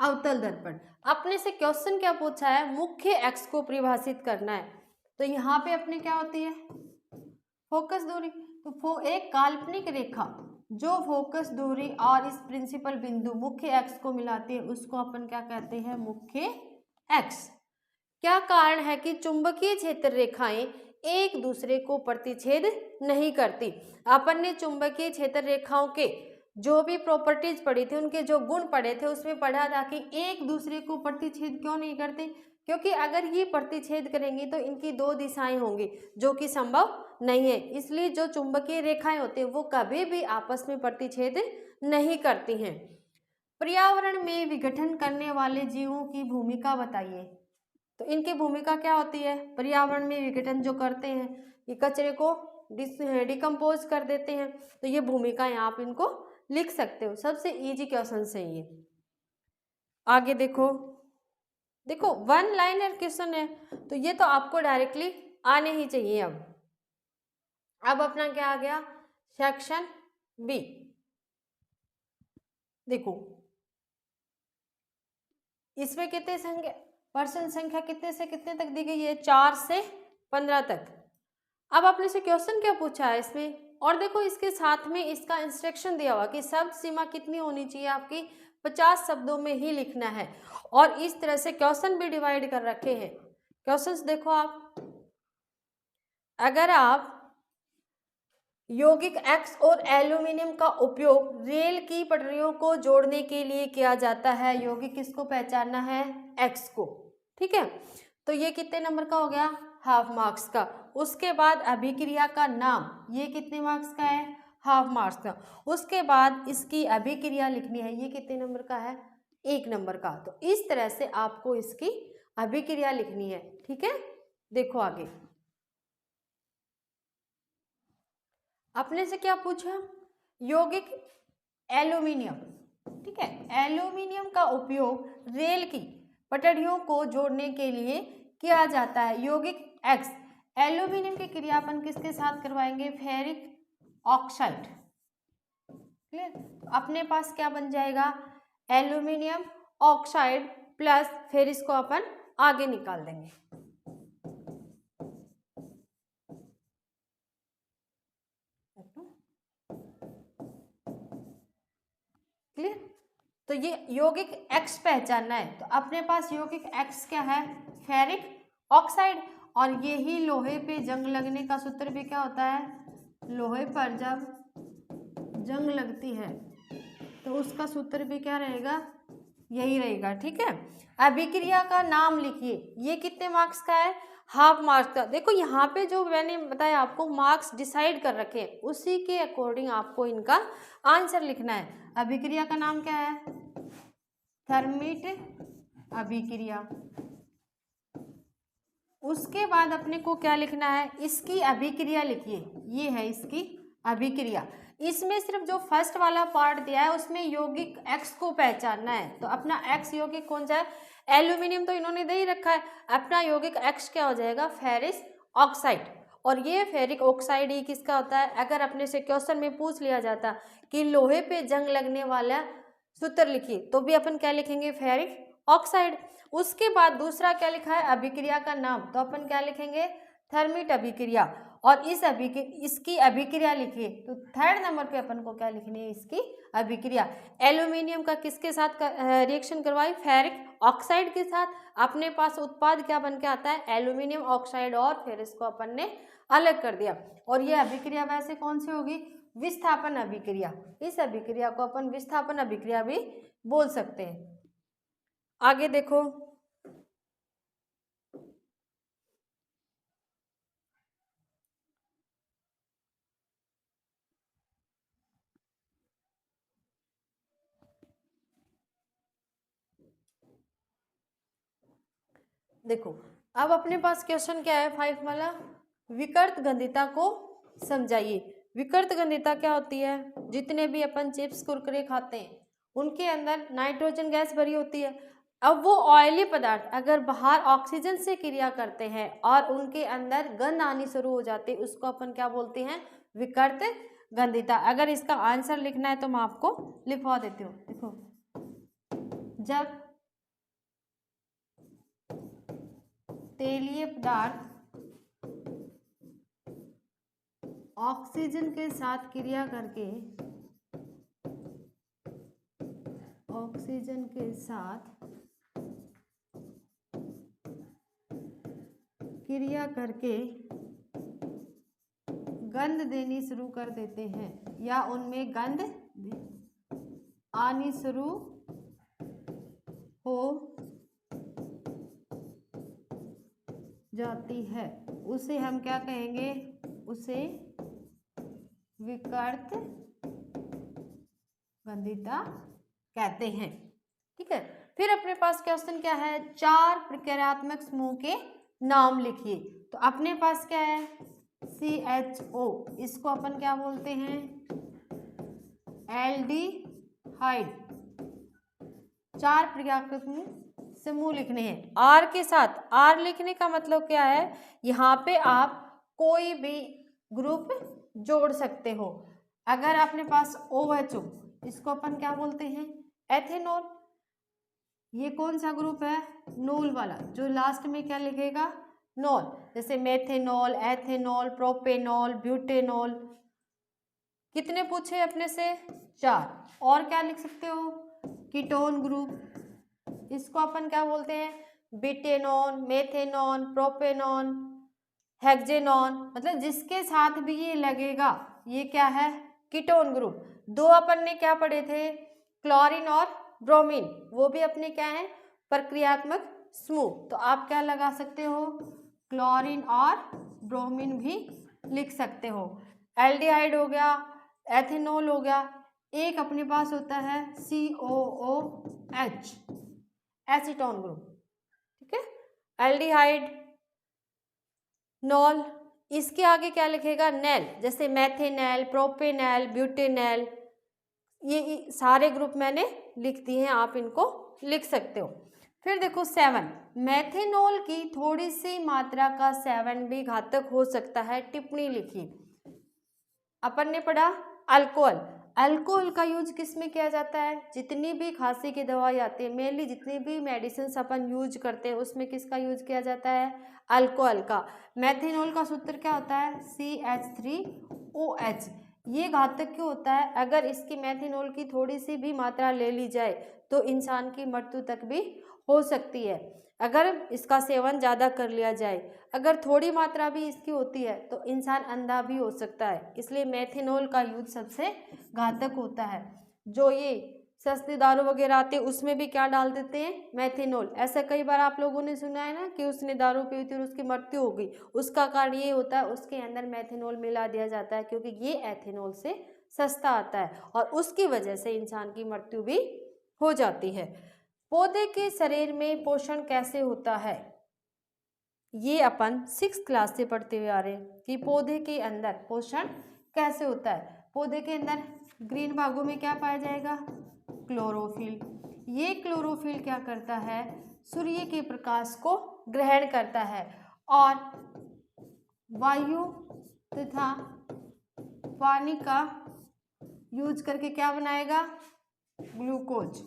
अवतल दर्पण। अपने से क्वेश्चन क्या पूछा है, मुख्य अक्ष को परिभाषित करना है। तो यहाँ पे अपने क्या होती है, फोकस दूरी। तो एक काल्पनिक रेखा जो फोकस दूरी और इस प्रिंसिपल बिंदु मुख्य अक्ष को मिलाती है उसको अपन क्या कहते हैं, मुख्य अक्ष। क्या कारण है कि चुंबकीय क्षेत्र रेखाएं एक दूसरे को प्रतिच्छेद नहीं करती। अपन ने चुंबकीय क्षेत्र रेखाओं के जो भी प्रॉपर्टीज पढ़ी थी, उनके जो गुण पढ़े थे, उसमें पढ़ा था कि एक दूसरे को प्रतिच्छेद क्यों नहीं करते, क्योंकि अगर ये प्रतिच्छेद करेंगी तो इनकी दो दिशाएं होंगी जो कि संभव नहीं है। इसलिए जो चुंबकीय रेखाएं होती हैं वो कभी भी आपस में प्रतिच्छेद नहीं करती हैं। पर्यावरण में विघटन करने वाले जीवों की भूमिका बताइए। तो इनकी भूमिका क्या होती है? पर्यावरण में विघटन जो करते हैं, ये कचरे को डिकम्पोज कर देते हैं, तो ये भूमिकाएं आप इनको लिख सकते हो। सबसे इजी क्वेश्चन है ये। आगे देखो, देखो वन लाइनर क्वेश्चन है, तो ये तो आपको डायरेक्टली आने ही चाहिए। अब अपना क्या आ गया? Section B. देखो इसमें कितने संख्या, पर्सन संख्या कितने से कितने तक दी गई है? 4 से 15 तक। अब आपने से क्वेश्चन क्या पूछा है इसमें, और देखो इसके साथ में इसका इंस्ट्रक्शन दिया हुआ कि शब्द सीमा कितनी होनी चाहिए आपकी, 50 शब्दों में ही लिखना है। और इस तरह से क्वेश्चन भी डिवाइड कर रखे हैं। क्वेश्चंस देखो आप, अगर आप यौगिक एक्स और एल्यूमिनियम का उपयोग रेल की पटरियों को जोड़ने के लिए किया जाता है, यौगिक किसको पहचानना है? एक्स को। ठीक है, तो ये कितने नंबर का हो गया? हाफ मार्क्स का। उसके बाद अभिक्रिया का नाम, ये कितने मार्क्स का है? हाफ मार्क्स का। उसके बाद इसकी अभिक्रिया लिखनी है, ये कितने नंबर का है? 1 नंबर का। तो इस तरह से आपको इसकी अभिक्रिया लिखनी है। ठीक है, देखो आगे अपने से क्या पूछा? यौगिक एल्यूमिनियम। ठीक है, एल्यूमिनियम का उपयोग रेल की पटरियों को जोड़ने के लिए किया जाता है। यौगिक एक्स, एल्यूमिनियम की क्रियापन किसके साथ करवाएंगे? Ferric oxide. क्लियर? तो अपने पास क्या बन जाएगा? एल्यूमिनियम ऑक्साइड प्लस, फिर इसको अपन आगे निकाल देंगे। क्लियर? तो ये यौगिक एक्स पहचानना है, तो अपने पास यौगिक एक्स क्या है? Ferric oxide. और यही लोहे पे जंग लगने का सूत्र भी क्या होता है? लोहे पर जब जंग लगती है तो उसका सूत्र भी क्या रहेगा? यही रहेगा। ठीक है, अभिक्रिया का नाम लिखिए, ये कितने मार्क्स का है? हाफ मार्क्स का। देखो यहाँ पे जो मैंने बताया आपको मार्क्स डिसाइड कर रखे हैं, उसी के अकॉर्डिंग आपको इनका आंसर लिखना है। अभिक्रिया का नाम क्या है? थर्मिट अभिक्रिया। उसके बाद अपने को क्या लिखना है? इसकी अभिक्रिया लिखिए, ये है इसकी अभिक्रिया। इसमें सिर्फ जो फर्स्ट वाला पार्ट दिया है उसमें यौगिक एक्स को पहचानना है, तो अपना एक्स यौगिक कौन सा है? एल्यूमिनियम तो इन्होंने दे ही रखा है, अपना यौगिक एक्स क्या हो जाएगा? Ferrous oxide. और ये फेरिक ऑक्साइड ही किसका होता है? अगर अपने से क्वेश्चन में पूछ लिया जाता कि लोहे पे जंग लगने वाला सूत्र लिखिए, तो भी अपन क्या लिखेंगे? Ferric oxide. उसके बाद दूसरा क्या लिखा है? अभिक्रिया का नाम, तो अपन क्या लिखेंगे? थर्मिट अभिक्रिया। और इसकी अभिक्रिया लिखिए, तो 3rd नंबर पे अपन को क्या लिखनी है? इसकी अभिक्रिया। एल्यूमिनियम का किसके साथ रिएक्शन करवाई? फेरिक ऑक्साइड के साथ। अपने पास उत्पाद क्या बन के आता है? एल्यूमिनियम ऑक्साइड, और फिर इसको अपन ने अलग कर दिया। और ये अभिक्रिया वैसे कौन सी होगी? विस्थापन अभिक्रिया। इस अभिक्रिया को अपन विस्थापन अभिक्रिया भी बोल सकते हैं। आगे देखो, देखो अब अपने पास क्वेश्चन क्या है? 5 वाला, विकृत गंधिता को समझाइए। विकृत गंधिता क्या होती है? जितने भी अपन चिप्स कुरकुरे खाते हैं उनके अंदर नाइट्रोजन गैस भरी होती है। अब वो ऑयली पदार्थ अगर बाहर ऑक्सीजन से क्रिया करते हैं और उनके अंदर गंध आनी शुरू हो जाती है, उसको अपन क्या बोलते हैं? विकृत गंधिता। अगर इसका आंसर लिखना है तो मैं आपको लिखवा देती हूँ। देखो, जब तेलीय पदार्थ ऑक्सीजन के साथ क्रिया करके गंध देनी शुरू कर देते हैं या उनमें गंध आनी शुरू हो जाती है उसे हम क्या कहेंगे, उसे विकर्त गंधिता कहते हैं। ठीक है, फिर अपने पास क्वेश्चन क्या है, 4 प्रक्रियात्मक समूह के नाम लिखिए। तो अपने पास क्या है, CHO, इसको अपन क्या बोलते हैं, एल्डिहाइड। 4 प्रक्रियात्मक समूह लिखने हैं आर के साथ। आर लिखने का मतलब क्या है, यहाँ पे आप कोई भी ग्रुप जोड़ सकते हो। अगर अपने पास OHO, इसको अपन क्या बोलते हैं, एथेनॉल। ये कौन सा ग्रुप है, नोल वाला, जो लास्ट में क्या लिखेगा, नॉल। जैसे मेथेनॉल, एथेनॉल, प्रोपेनॉल, ब्यूटेनॉल। कितने पूछे अपने से, 4। और क्या लिख सकते हो, कीटोन ग्रुप, इसको अपन क्या बोलते हैं, बिटेनॉन, मेथेनॉन, प्रोपेनॉन, हेक्सेनॉन। मतलब जिसके साथ भी ये लगेगा ये क्या है, कीटोन ग्रुप। 2 अपन ने क्या पढ़े थे, क्लोरीन और ब्रोमीन, वो भी अपने क्या है, प्रक्रियात्मक समूह। तो आप क्या लगा सकते हो, क्लोरीन और ब्रोमीन भी लिख सकते हो। एल्डिहाइड हो गया, एथेनॉल हो गया। एक अपने पास होता है COOH, एसीटोन ग्रुप। ठीक है, एल्डिहाइड, नॉल, इसके आगे क्या लिखेगा, नेल। जैसे मैथेनॉल, प्रोपेनॉल, ब्यूटेनॉल, ये सारे ग्रुप मैंने लिख दिए हैं, आप इनको लिख सकते हो। फिर देखो 7, मेथेनॉल की थोड़ी सी मात्रा का सेवन भी घातक हो सकता है, टिप्पणी लिखी। अपन ने पढ़ा अल्कोहल। अल्कोहल का यूज किस में किया जाता है, जितनी भी खांसी की दवाई आती है, मेनली जितनी भी मेडिसिन अपन यूज करते हैं उसमें किसका यूज किया जाता है, अल्कोहल का। मेथेनॉल का सूत्र क्या होता है, CH3OH। ये घातक क्यों होता है, अगर इसकी मेथेनॉल की थोड़ी सी भी मात्रा ले ली जाए तो इंसान की मृत्यु तक भी हो सकती है, अगर इसका सेवन ज़्यादा कर लिया जाए। अगर थोड़ी मात्रा भी इसकी होती है तो इंसान अंधा भी हो सकता है, इसलिए मेथेनॉल का यूज सबसे घातक होता है। जो ये सस्ते दारू वगैरह आते हैं उसमें भी क्या डाल देते हैं, मेथेनॉल। ऐसा कई बार आप लोगों ने सुना है ना कि उसने दारू पी थी और उसकी मृत्यु हो गई, उसका कारण ये होता है उसके अंदर मेथेनॉल मिला दिया जाता है, क्योंकि ये एथेनॉल से सस्ता आता है और उसकी वजह से इंसान की मृत्यु भी हो जाती है। पौधे के शरीर में पोषण कैसे होता है, ये अपन 6th क्लास से पढ़ते हुए आ रहे हैं कि पौधे के अंदर पोषण कैसे होता है। पौधे के अंदर ग्रीन भागों में क्या पाया जाएगा, क्लोरोफिल। ये क्लोरोफिल क्या करता है, सूर्य के प्रकाश को ग्रहण करता है और वायु तथा पानी का यूज करके क्या बनाएगा, ग्लूकोज।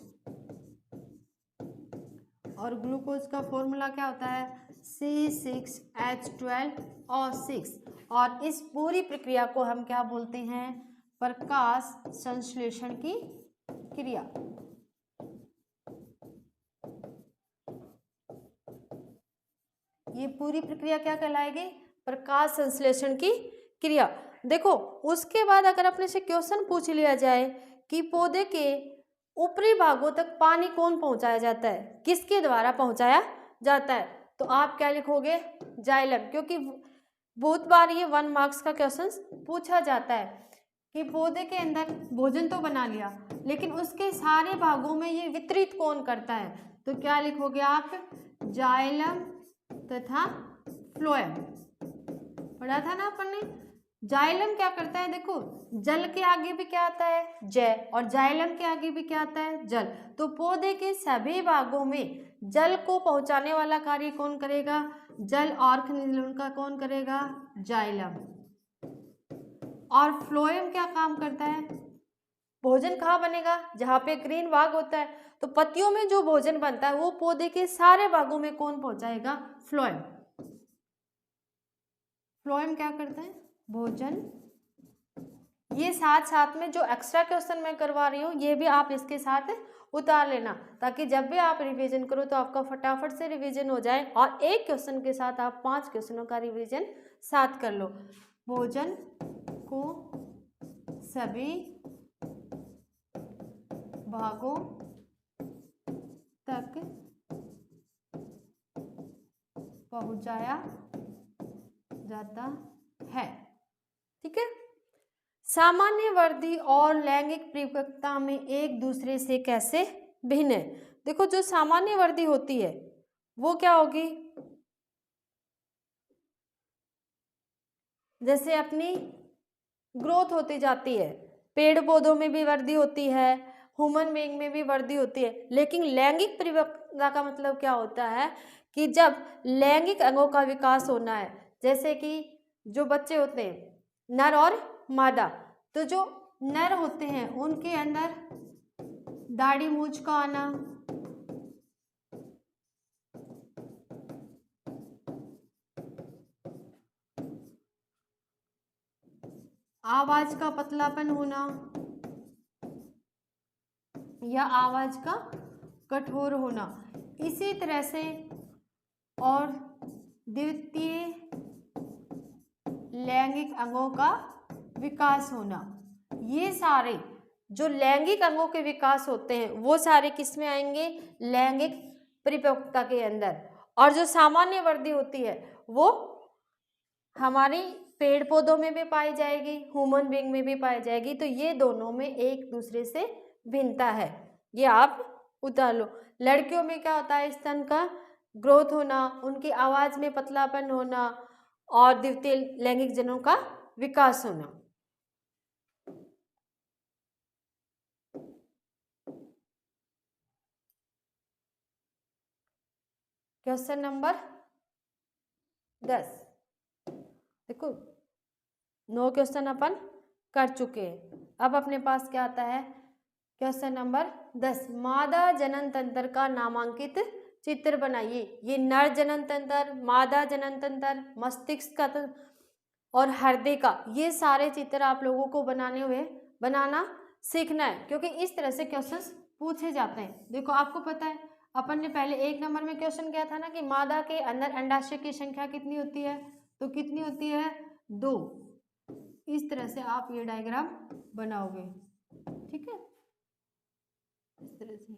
और ग्लूकोज का फॉर्मूला क्या होता है, C6H12O6। और इस पूरी प्रक्रिया को हम क्या बोलते हैं, प्रकाश संश्लेषण की क्रिया। ये पूरी प्रक्रिया क्या कहलाएगी, प्रकाश संश्लेषण की क्रिया। देखो उसके बाद अगर अपने से क्वेश्चन पूछ लिया जाए कि पौधे के ऊपरी भागों तक पानी कौन पहुंचाया जाता है, किसके द्वारा पहुंचाया जाता है, तो आप क्या लिखोगे, जाइलम। क्योंकि बहुत बार ये 1 मार्क्स का क्वेश्चन पूछा जाता है कि पौधे के अंदर भोजन तो बना लिया लेकिन उसके सारे भागों में ये वितरित कौन करता है, तो क्या लिखोगे आप, जाइलम तथा फ्लोएम। पढ़ा था ना अपन ने। जाइलम क्या करता है, देखो जल के आगे भी क्या आता है, जय, और जाइलम के आगे भी क्या आता है, जल। तो पौधे के सभी भागों में जल को पहुंचाने वाला कार्य कौन करेगा, जल और खनिज लवण का कौन करेगा, जाइलम। और फ्लोएम क्या काम करता है, भोजन कहाँ बनेगा, जहाँ पे ग्रीन भाग होता है, तो पत्तियों में जो भोजन बनता है वो पौधे के सारे भागों में कौन पहुंचाएगा, फ्लोएम। फ्लोएम क्या करता है, भोजन। ये साथ साथ में जो एक्स्ट्रा क्वेश्चन मैं करवा रही हूँ ये भी आप इसके साथ उतार लेना, ताकि जब भी आप रिवीजन करो तो आपका फटाफट से रिवीजन हो जाए और एक क्वेश्चन के साथ आप 5 क्वेश्चनों का रिवीजन साथ कर लो। भोजन को सभी भागों तक पहुंचाया जाता है। ठीक है। सामान्य वर्दी और लैंगिक परिपक्वता में एक दूसरे से कैसे भिन्न है? देखो, जो सामान्य वर्दी होती है वो क्या होगी, जैसे अपनी ग्रोथ होती जाती है, पेड़ पौधों में भी वर्दी होती है, ह्यूमन बीइंग में भी वर्दी होती है। लेकिन लैंगिक परिपक्वता का मतलब क्या होता है कि जब लैंगिक अंगों का विकास होना है, जैसे कि जो बच्चे होते हैं नर और मादा, तो जो नर होते हैं उनके अंदर दाढ़ी मूंछ का आना, आवाज का पतलापन होना या आवाज का कठोर होना, इसी तरह से और द्वितीय लैंगिक अंगों का विकास होना, ये सारे जो लैंगिक अंगों के विकास होते हैं वो सारे किस में आएंगे, लैंगिक परिपक्वता के अंदर। और जो सामान्य वर्दी होती है वो हमारी पेड़ पौधों में भी पाई जाएगी, ह्यूमन बीइंग में भी पाई जाएगी। तो ये दोनों में एक दूसरे से भिन्नता है, ये आप उतार लो। लड़कियों में क्या होता है, स्तन का ग्रोथ होना, उनकी आवाज में पतलापन होना और द्वितीय लैंगिक जनों का विकास होना। Question number 10। देखो 9 क्वेश्चन अपन कर चुके हैं। अब अपने पास क्या आता है, क्वेश्चन नंबर 10, मादा जनन तंत्र का नामांकित चित्र बनाइए। ये नर जनन तंत्र, मादा जनन तंत्र, मस्तिष्क का और हृदय का, ये सारे चित्र आप लोगों को बनाना सीखना है, क्योंकि इस तरह से क्वेश्चंस पूछे जाते हैं। देखो आपको पता है अपन ने पहले 1 नंबर में क्वेश्चन किया था ना कि मादा के अंदर अंडाशय की संख्या कितनी होती है, तो कितनी होती है, 2। इस तरह से आप ये डायग्राम बनाओगे। ठीक है, इस तरह से।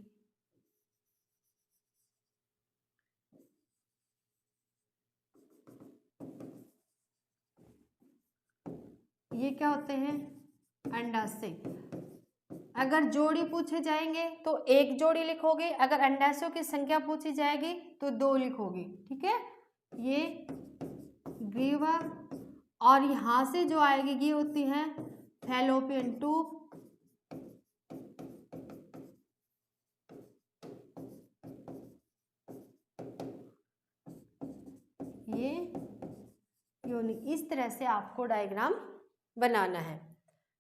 ये क्या होते हैं, अंडाशय। अगर जोड़ी पूछे जाएंगे तो 1 जोड़ी लिखोगे, अगर अंडाशयों की संख्या पूछी जाएगी तो 2 लिखोगे। ठीक है, ये ग्रीवा, और यहां से जो आएगी ये होती है फैलोपियन ट्यूब, ये योनि। इस तरह से आपको डायग्राम बनाना है।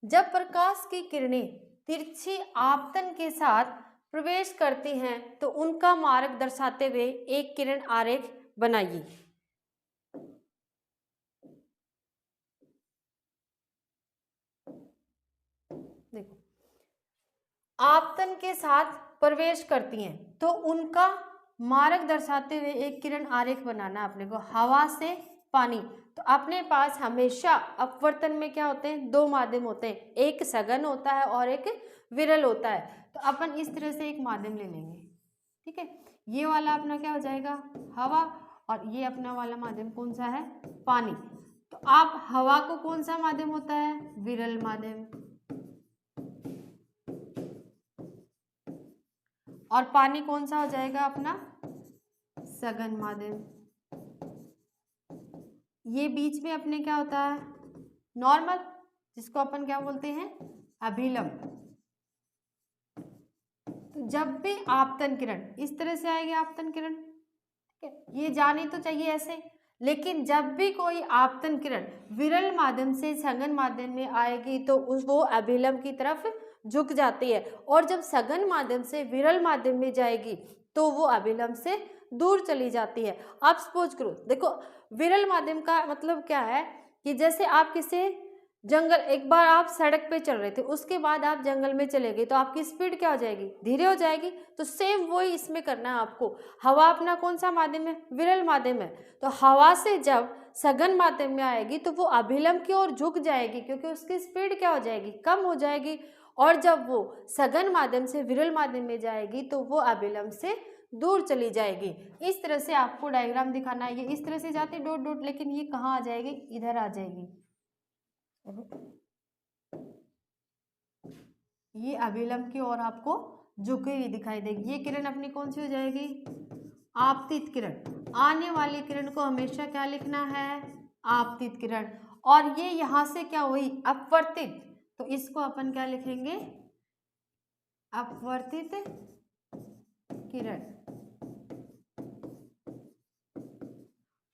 जब प्रकाश की किरणें तिरछी आपतन के साथ प्रवेश करती हैं तो उनका मार्ग दर्शाते हुए एक किरण आरेख बनाइए। देखो, आपतन के साथ प्रवेश करती हैं तो उनका मार्ग दर्शाते हुए एक किरण आरेख बनाना अपने को। हवा से पानी, तो अपने पास हमेशा अपवर्तन में क्या होते हैं, 2 माध्यम होते हैं, एक सघन होता है और एक विरल होता है। तो अपन इस तरह से एक माध्यम ले लेंगे। ठीक है, ये वाला अपना क्या हो जाएगा, हवा, और ये अपना वाला माध्यम कौन सा है, पानी। तो आप हवा को कौन सा माध्यम होता है, विरल माध्यम, और पानी कौन सा हो जाएगा अपना, सघन माध्यम। ये बीच में अपने क्या होता है, नॉर्मल, जिसको अपन क्या बोलते हैं, अभिलंब। तो जब भी आपतन किरण इस तरह से आएगी, आपतन किरण, ठीक है, ये जानी तो चाहिए ऐसे, लेकिन जब भी कोई आपतन किरण विरल माध्यम से सघन माध्यम में आएगी तो वो अभिलंब की तरफ झुक जाती है, और जब सघन माध्यम से विरल माध्यम में जाएगी तो वो अभिलंब से दूर चली जाती है। आप सपोज करो, देखो विरल माध्यम का मतलब क्या है कि जैसे आप किसी जंगल, एक बार आप सड़क पे चल रहे थे, उसके बाद आप जंगल में चले गए तो आपकी स्पीड क्या हो जाएगी, धीरे हो जाएगी। तो सेम वही इसमें करना है आपको। हवा अपना कौन सा माध्यम है, विरल माध्यम है। तो हवा से जब सघन माध्यम में आएगी तो वो अभिलंब की ओर झुक जाएगी, क्योंकि उसकी स्पीड क्या हो जाएगी, कम हो जाएगी। और जब वो सघन माध्यम से विरल माध्यम में जाएगी तो वो अभिलंब से दूर चली जाएगी। इस तरह से आपको डायग्राम दिखाना है। ये इस तरह से जाती डॉट डॉट, लेकिन ये कहाँ आ जाएगी, इधर आ जाएगी। ये अभिलंब की ओर आपको झुकी हुई दिखाई देगी। ये किरण अपनी कौन सी हो जाएगी, आपतित किरण। आने वाली किरण को हमेशा क्या लिखना है, आपतित किरण। और ये यहाँ से क्या हुई, अपवर्तित, तो इसको अपन क्या लिखेंगे, अपवर्तित किरण।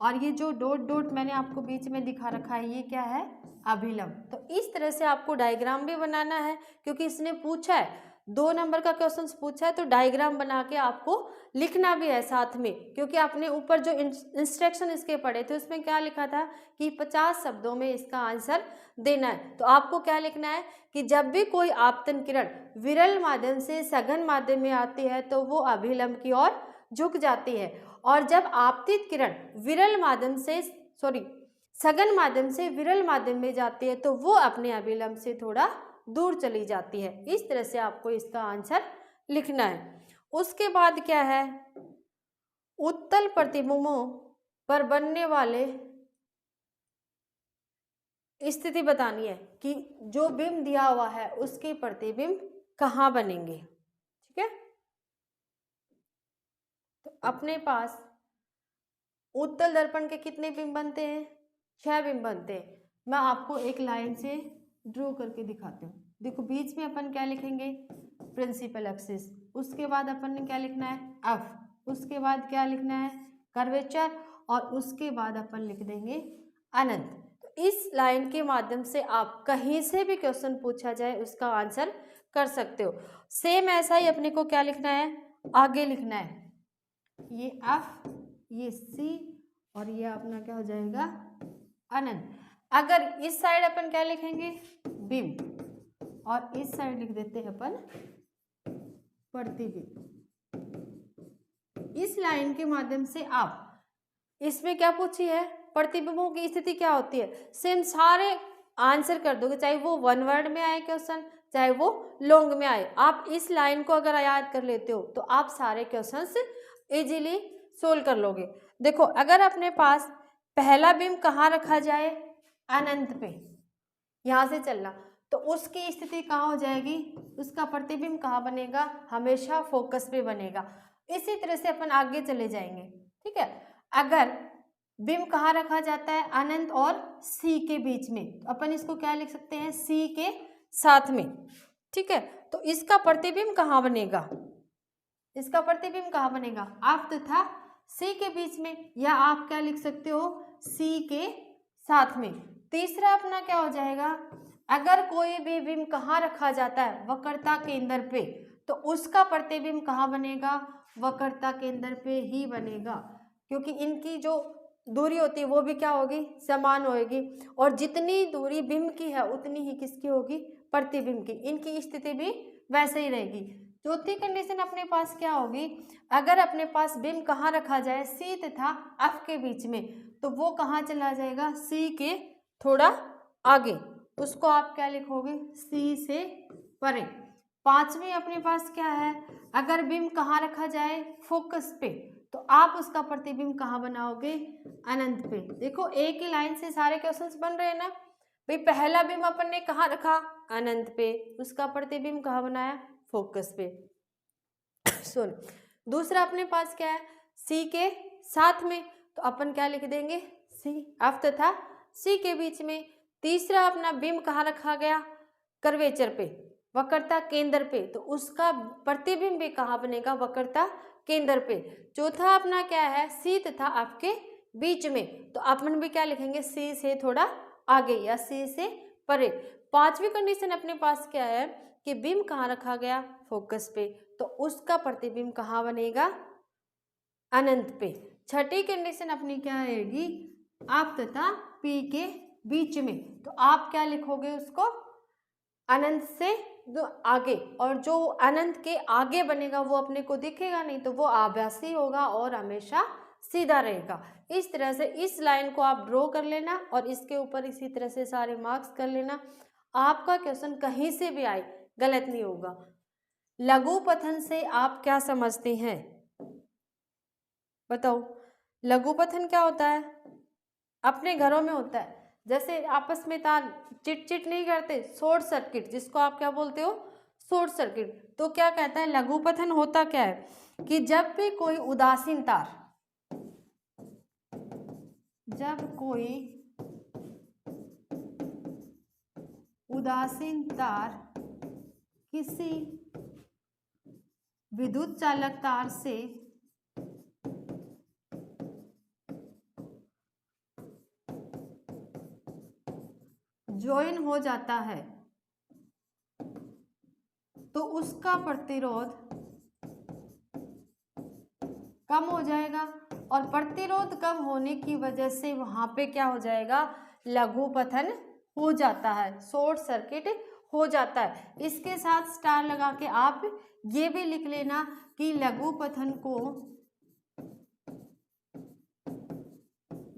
और ये जो डॉट डॉट मैंने आपको बीच में दिखा रखा है, ये क्या है, अभिलंब। तो इस तरह से आपको डायग्राम भी बनाना है, क्योंकि इसने पूछा है 2 नंबर का क्वेश्चन पूछा है, तो डायग्राम बना के आपको लिखना भी है साथ में। क्योंकि आपने ऊपर जो इंस्ट्रक्शन इसके पढ़े थे उसमें क्या लिखा था कि 50 शब्दों में इसका आंसर देना है। तो आपको क्या लिखना है कि जब भी कोई आपतन किरण विरल माध्यम से सघन माध्यम में आती है तो वो अभिलंब की ओर झुक जाती है, और जब आपतित किरण विरल माध्यम से सघन माध्यम से विरल माध्यम में जाती है तो वो अपने अभिलंब से थोड़ा दूर चली जाती है। इस तरह से आपको इसका आंसर लिखना है। उसके बाद क्या है, उत्तल प्रतिबिंबों पर बनने वाले स्थिति बतानी है कि जो बिंब दिया हुआ है उसके प्रतिबिंब कहाँ बनेंगे। ठीक है, तो अपने पास उत्तल दर्पण के कितने बिंब बनते हैं, 6 बिंब बनते हैं। मैं आपको एक लाइन से ड्रॉ करके दिखाती हूँ। देखो बीच में अपन क्या लिखेंगे, प्रिंसिपल एक्सिस। उसके बाद अपन ने क्या लिखना है, एफ। उसके बाद क्या लिखना है, कर्वेचर। और उसके बाद अपन लिख देंगे अनंत। तो इस लाइन के माध्यम से आप कहीं से भी क्वेश्चन पूछा जाए उसका आंसर कर सकते हो। सेम ऐसा ही अपने को क्या लिखना है, आगे लिखना है, ये एफ, ये सी, और ये अपना क्या हो जाएगा, अनंत। अगर इस साइड अपन क्या लिखेंगे, बिंब, और इस साइड लिख देते हैं अपन प्रतिबिंब। इस लाइन के माध्यम से आप, इसमें क्या पूछी है, प्रतिबिंबों की स्थिति क्या होती है, सेम सारे आंसर कर दोगे, चाहे वो 1 वर्ड में आए क्वेश्चन, चाहे वो लॉन्ग में आए। आप इस लाइन को अगर याद कर लेते हो तो आप सारे क्वेश्चंस इजीली सोल्व कर लोगे। देखो अगर अपने पास पहला बिंब कहाँ रखा जाए, अनंत पे, यहाँ से चलना, तो उसकी स्थिति कहाँ हो जाएगी, उसका प्रतिबिंब कहाँ बनेगा, हमेशा फोकस पे बनेगा। इसी तरह से अपन आगे चले जाएंगे। ठीक है, अगर बिंब कहाँ रखा जाता है, अनंत और सी के बीच में, तो अपन इसको क्या लिख सकते हैं, सी के साथ में। ठीक है, तो इसका प्रतिबिंब कहाँ बनेगा, इसका प्रतिबिंब कहाँ बनेगा, आप तथा सी के बीच में, या आप क्या लिख सकते हो, सी के साथ में। तीसरा अपना क्या हो जाएगा, अगर कोई भी बिंब कहाँ रखा जाता है, वक्रता केंद्र पे, तो उसका प्रतिबिंब कहाँ बनेगा, वक्रता केंद्र पे ही बनेगा। क्योंकि इनकी जो दूरी होती है वो भी क्या होगी, समान होगी, और जितनी दूरी बिंब की है उतनी ही किसकी होगी, प्रतिबिंब की। इनकी स्थिति भी वैसे ही रहेगी। चौथी कंडीशन अपने पास क्या होगी, अगर अपने पास बिंब कहाँ रखा जाए, सी तथा एफ के बीच में, तो वो कहाँ चला जाएगा, सी के थोड़ा आगे, उसको आप क्या लिखोगे, सी से परे। पांचवी अपने पास क्या है, अगर बिंब कहाँ रखा जाए, फोकस पे, तो आप उसका प्रतिबिंब कहाँ बनाओगे, अनंत पे। देखो एक ही लाइन से सारे क्वेश्चंस बन रहे हैं ना भाई। पहला बिंब अपन ने कहाँ रखा, अनंत पे, उसका प्रतिबिंब कहाँ बनाया, फोकस पे। सुन, दूसरा अपने पास क्या है, सी के साथ में, तो अपन क्या लिख देंगे, सी एफ तथा सी के बीच में। तीसरा अपना बिंब कहाँ रखा गया, कर्वेचर पे, वक्रता केंद्र पे, तो उसका प्रतिबिंब भी कहाँ बनेगा, वक्रता केंद्र पे। चौथा अपना क्या है, सी तथा एफ के बीच में, तो अपन भी क्या लिखेंगे, सी से थोड़ा आगे या सी से परे। पांचवी कंडीशन अपने पास क्या है कि बिंब कहाँ रखा गया, फोकस पे, तो उसका प्रतिबिंब कहाँ बनेगा, अनंत पे। छठी कंडीशन अपनी क्या रहेगी, आप तथा पी के बीच में, तो आप क्या लिखोगे उसको, अनंत से आगे, और जो अनंत के आगे बनेगा वो अपने को दिखेगा नहीं, तो वो आभासी होगा और हमेशा सीधा रहेगा। इस तरह से इस लाइन को आप ड्रॉ कर लेना और इसके ऊपर इसी तरह से सारे मार्क्स कर लेना। आपका क्वेश्चन कहीं से भी आए, गलत नहीं होगा। लघु पठन से आप क्या समझते हैं, बताओ। लघु पठन क्या होता है? अपने घरों में होता है, जैसे आपस में तार चिट चिट नहीं करते, शॉर्ट सर्किट, जिसको आप क्या बोलते हो, शॉर्ट सर्किट। तो क्या कहता है लघु पठन होता क्या है कि जब भी कोई उदासीन तार, जब कोई उदासीन तार किसी विद्युत चालक तार से ज्वाइन हो जाता है तो उसका प्रतिरोध कम हो जाएगा, और प्रतिरोध कम होने की वजह से वहां पे क्या हो जाएगा, लघु पठन हो जाता है, शॉर्ट सर्किट हो जाता है। इसके साथ स्टार लगा के आप ये भी लिख लेना कि लघु पठन को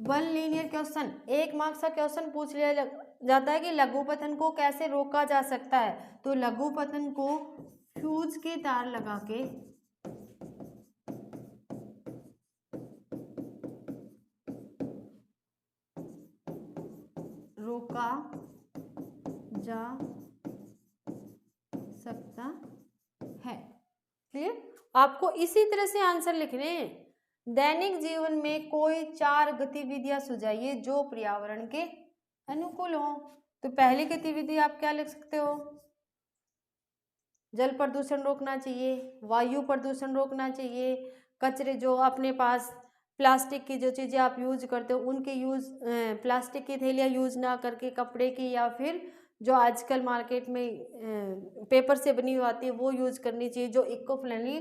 वन लीनियर क्वेश्चन, 1 मार्क्स का क्वेश्चन पूछ लिया जाता है कि लघु पठन को कैसे रोका जा सकता है। तो लघु पठन को फ्यूज के तार लगा के रोका जा सकता है। क्लियर? आपको इसी तरह से आंसर लिखने हैं। दैनिक जीवन में कोई 4 गतिविधियां सुझाइए जो पर्यावरण के अनुकूल हो। तो पहली गतिविधि आप क्या लिख सकते हो, जल प्रदूषण रोकना चाहिए, वायु प्रदूषण रोकना चाहिए, कचरे जो अपने पास प्लास्टिक की जो चीज़ें आप यूज करते हो उनके प्लास्टिक की थैलियाँ यूज ना करके कपड़े की, या फिर जो आजकल मार्केट में पेपर से बनी हुई आती है वो यूज करनी चाहिए, जो इको फ्रेंडली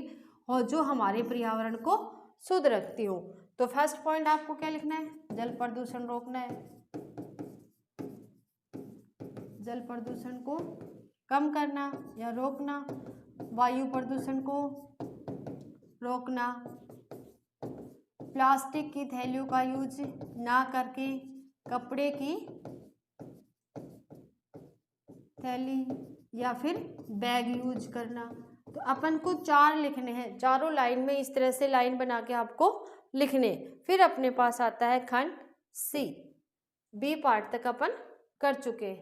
हो, जो हमारे पर्यावरण को शुद्ध रखती हो। तो फर्स्ट पॉइंट आपको क्या लिखना है, जल प्रदूषण रोकना है, जल प्रदूषण को कम करना या रोकना, वायु प्रदूषण को रोकना, प्लास्टिक की थैलियों का यूज ना करके कपड़े की थैली या फिर बैग यूज करना। तो अपन को 4 लिखने हैं, चारों लाइन में इस तरह से लाइन बना के आपको लिखने। फिर अपने पास आता है खंड सी, बी पार्ट तक अपन कर चुके।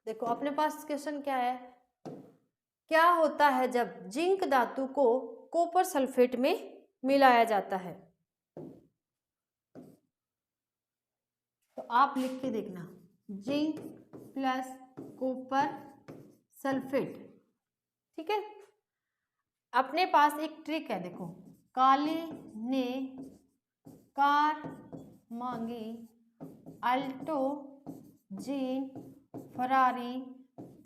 देखो अपने पास क्वेश्चन क्या है, क्या होता है जब जिंक धातु को कॉपर सल्फेट में मिलाया जाता है। तो आप लिख के देखना, जिंक प्लस कॉपर सल्फेट, ठीक है। अपने पास एक ट्रिक है, देखो, काले ने कार मांगी, अल्टो जीन फरारी,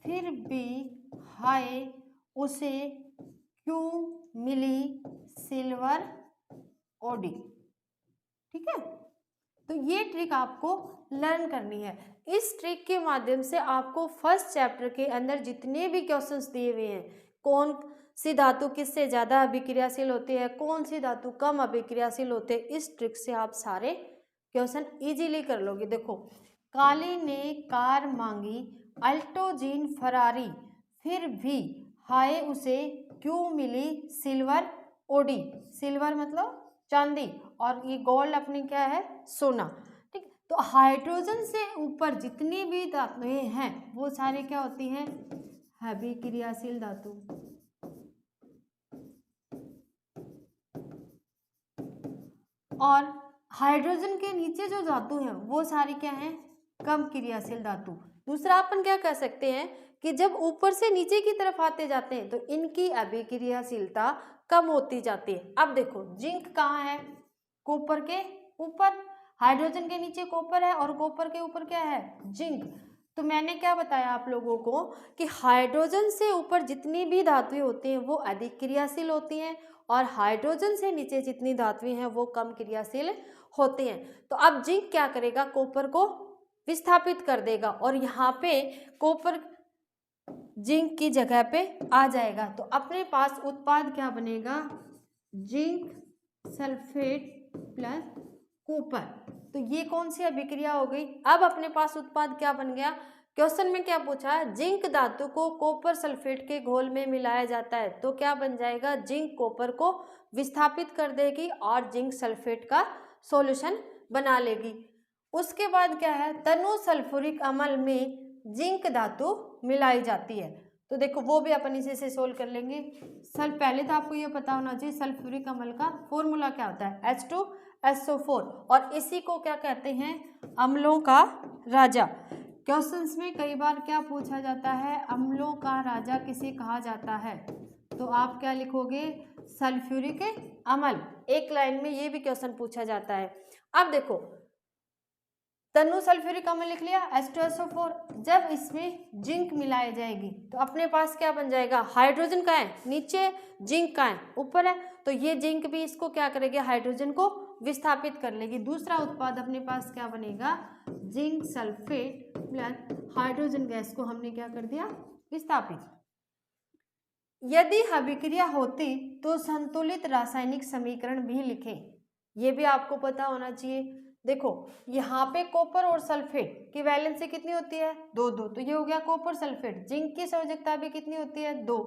फिर भी हाय उसे क्यों मिली सिल्वर ऑडी। ठीक है, तो ये ट्रिक आपको लर्न करनी है। इस ट्रिक के माध्यम से आपको फर्स्ट चैप्टर के अंदर जितने भी क्वेश्चंस दिए हुए हैं, कौन सी धातु किससे ज़्यादा अभिक्रियाशील होती है, कौन सी धातु कम अभिक्रियाशील होते हैं, इस ट्रिक से आप सारे क्वेश्चन इजीली कर लोगे। देखो, काले ने कार मांगी, अल्टो जीन फरारी, फिर भी हाय उसे क्यों मिली सिल्वर ओडी। सिल्वर मतलब चांदी, और ये गोल्ड अपनी क्या है, सोना। ठीक, तो हाइड्रोजन से ऊपर जितनी भी धातुएं हैं वो सारी क्या होती हैं, अभिक्रियाशील धातु। और हाइड्रोजन के नीचे जो धातु है वो सारी क्या है, कम क्रियाशील धातु। दूसरा अपन क्या कह सकते हैं कि जब ऊपर से नीचे की तरफ आते जाते हैं तो इनकी अभिक्रियाशीलता कम होती जाती है। अब देखो, जिंक कहाँ है, कॉपर के ऊपर, हाइड्रोजन के नीचे कॉपर है और कॉपर के ऊपर क्या है, जिंक। तो मैंने क्या बताया आप लोगों को कि हाइड्रोजन से ऊपर जितनी भी धातुएं होती हैं वो अधिक क्रियाशील होती हैं, और हाइड्रोजन से नीचे जितनी धातुएं हैं वो कम क्रियाशील होती हैं। तो अब जिंक क्या करेगा, कॉपर को विस्थापित कर देगा, और यहाँ पे कॉपर जिंक की जगह पे आ जाएगा। तो अपने पास उत्पाद क्या बनेगा, जिंक सल्फेट प्लस कॉपर। तो ये कौन सी अभिक्रिया हो गई। अब अपने पास उत्पाद क्या बन गया, क्वेश्चन में क्या पूछा है, जिंक धातु को कॉपर सल्फेट के घोल में मिलाया जाता है तो क्या बन जाएगा, जिंक कॉपर को विस्थापित कर देगी और जिंक सल्फेट का सॉल्यूशन बना लेगी। उसके बाद क्या है, तनु सल्फ्यूरिक अम्ल में जिंक धातु मिलाई जाती है। तो देखो वो भी अपन इसी से सोल्व कर लेंगे। पहले तो आपको ये पता होना चाहिए सल्फ्यूरिक अम्ल का फॉर्मूला क्या होता है, H2SO4, और इसी को क्या कहते हैं, अम्लों का राजा। क्वेश्चंस में कई बार क्या पूछा जाता है, अम्लों का राजा किसे कहा जाता है, तो आप क्या लिखोगे, सल्फ्यूरिक अम्ल। एक लाइन में ये भी क्वेश्चन पूछा जाता है। अब देखो तनु सल्फ्यूरिक अम्ल लिख लिया, H2SO4, जब इसमें जिंक मिलाई जाएगी तो अपने पास क्या बन जाएगा, हाइड्रोजन का है नीचे, जिंक का है ऊपर है, तो ये जिंक भी इसको क्या करेगी, हाइड्रोजन को विस्थापित कर लेगी। दूसरा उत्पाद अपने पास क्या बनेगा, zinc sulphate plus hydrogen gas को हमने क्या कर दिया, विस्थापित। यदि अभिक्रिया होती तो संतुलित रासायनिक समीकरण भी लिखें, ये भी आपको पता होना चाहिए। देखो यहाँ पे कॉपर और सल्फेट की वैलेंसी कितनी होती है, 2-2, तो ये हो गया कॉपर सल्फेट। जिंक की संयोजकता भी कितनी होती है, 2,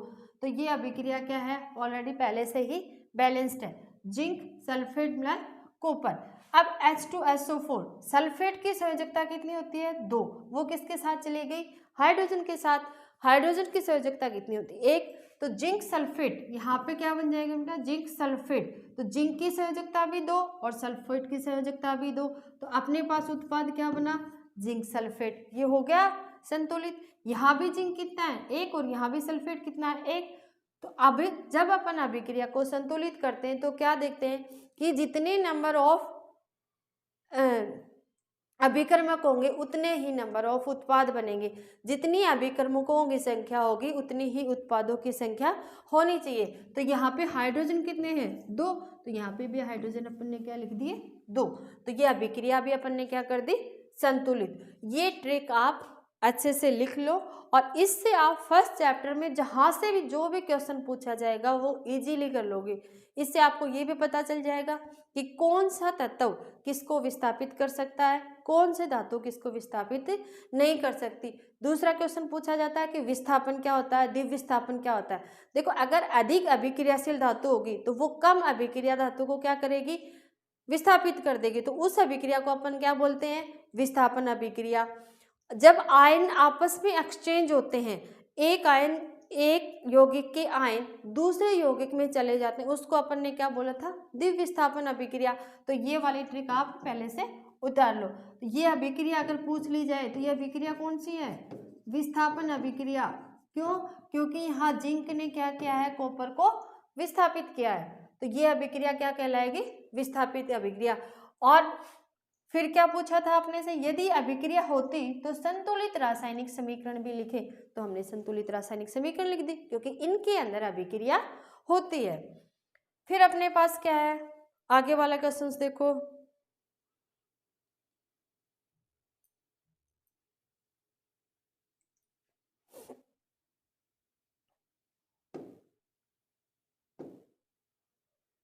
तो ये अभिक्रिया क्या है, ऑलरेडी पहले से ही बैलेंस्ड है, जिंक सल्फेट प्लस कॉपर। अब H2SO4 सल्फेट की संयोजकता कितनी होती है, 2, वो किसके साथ चली गई, हाइड्रोजन के साथ। हाइड्रोजन की संयोजकता कितनी होती है, 1, तो जिंक सल्फेट यहाँ पे क्या बन जाएगा बेटा, जिंक सल्फेट, तो जिंक की संयोजकता भी 2 और सल्फेट की संयोजकता भी 2, तो अपने पास उत्पाद क्या बना, जिंक सल्फेट। ये हो गया संतुलित। यहाँ भी जिंक कितना है, 1, और यहाँ भी सल्फेट कितना है, 1। तो अब जब अपन अभिक्रिया को संतुलित करते हैं तो क्या देखते हैं कि जितने नंबर ऑफ अभिकर्मक होंगे उतने ही नंबर ऑफ उत्पाद बनेंगे। जितनी अभिकर्मकों की संख्या होगी उतनी ही उत्पादों की संख्या होनी चाहिए। तो यहाँ पे हाइड्रोजन कितने हैं, 2, तो यहाँ पे भी हाइड्रोजन अपन ने क्या लिख दिए, 2, तो ये अभिक्रिया भी अपन ने क्या कर दी, संतुलित। ये ट्रिक आप अच्छे से लिख लो और इससे आप फर्स्ट चैप्टर में जहाँ से भी जो भी क्वेश्चन पूछा जाएगा वो इजीली कर लोगे। इससे आपको ये भी पता चल जाएगा कि कौन सा तत्व किसको विस्थापित कर सकता है, कौन से धातु किसको विस्थापित नहीं कर सकती। दूसरा क्वेश्चन पूछा जाता है कि विस्थापन क्या होता है, दिव्य विस्थापन क्या होता है। देखो अगर अधिक अभिक्रियाशील धातु होगी तो वो कम अभिक्रिया धातु को क्या करेगी, विस्थापित कर देगी, तो उस अभिक्रिया को अपन क्या बोलते हैं, विस्थापन अभिक्रिया। जब आयन आपस में एक्सचेंज होते हैं, एक आयन एक यौगिक के आयन दूसरे यौगिक में चले जाते हैं, उसको अपन ने क्या बोला था, दिव्य विस्थापन अभिक्रिया। तो ये वाली ट्रिक आप पहले से उतार लो। तो ये अभिक्रिया अगर पूछ ली जाए तो ये अभिक्रिया कौन सी है, विस्थापन अभिक्रिया। क्यों, क्योंकि यहाँ जिंक ने क्या किया है, कॉपर को विस्थापित किया है, तो ये अभिक्रिया क्या कहलाएगी, विस्थापित अभिक्रिया। और फिर क्या पूछा था आपने से, यदि अभिक्रिया होती तो संतुलित रासायनिक समीकरण भी लिखे, तो हमने संतुलित रासायनिक समीकरण लिख दी क्योंकि इनके अंदर अभिक्रिया होती है। फिर अपने पास क्या है, आगे वाला क्वेश्चन देखो,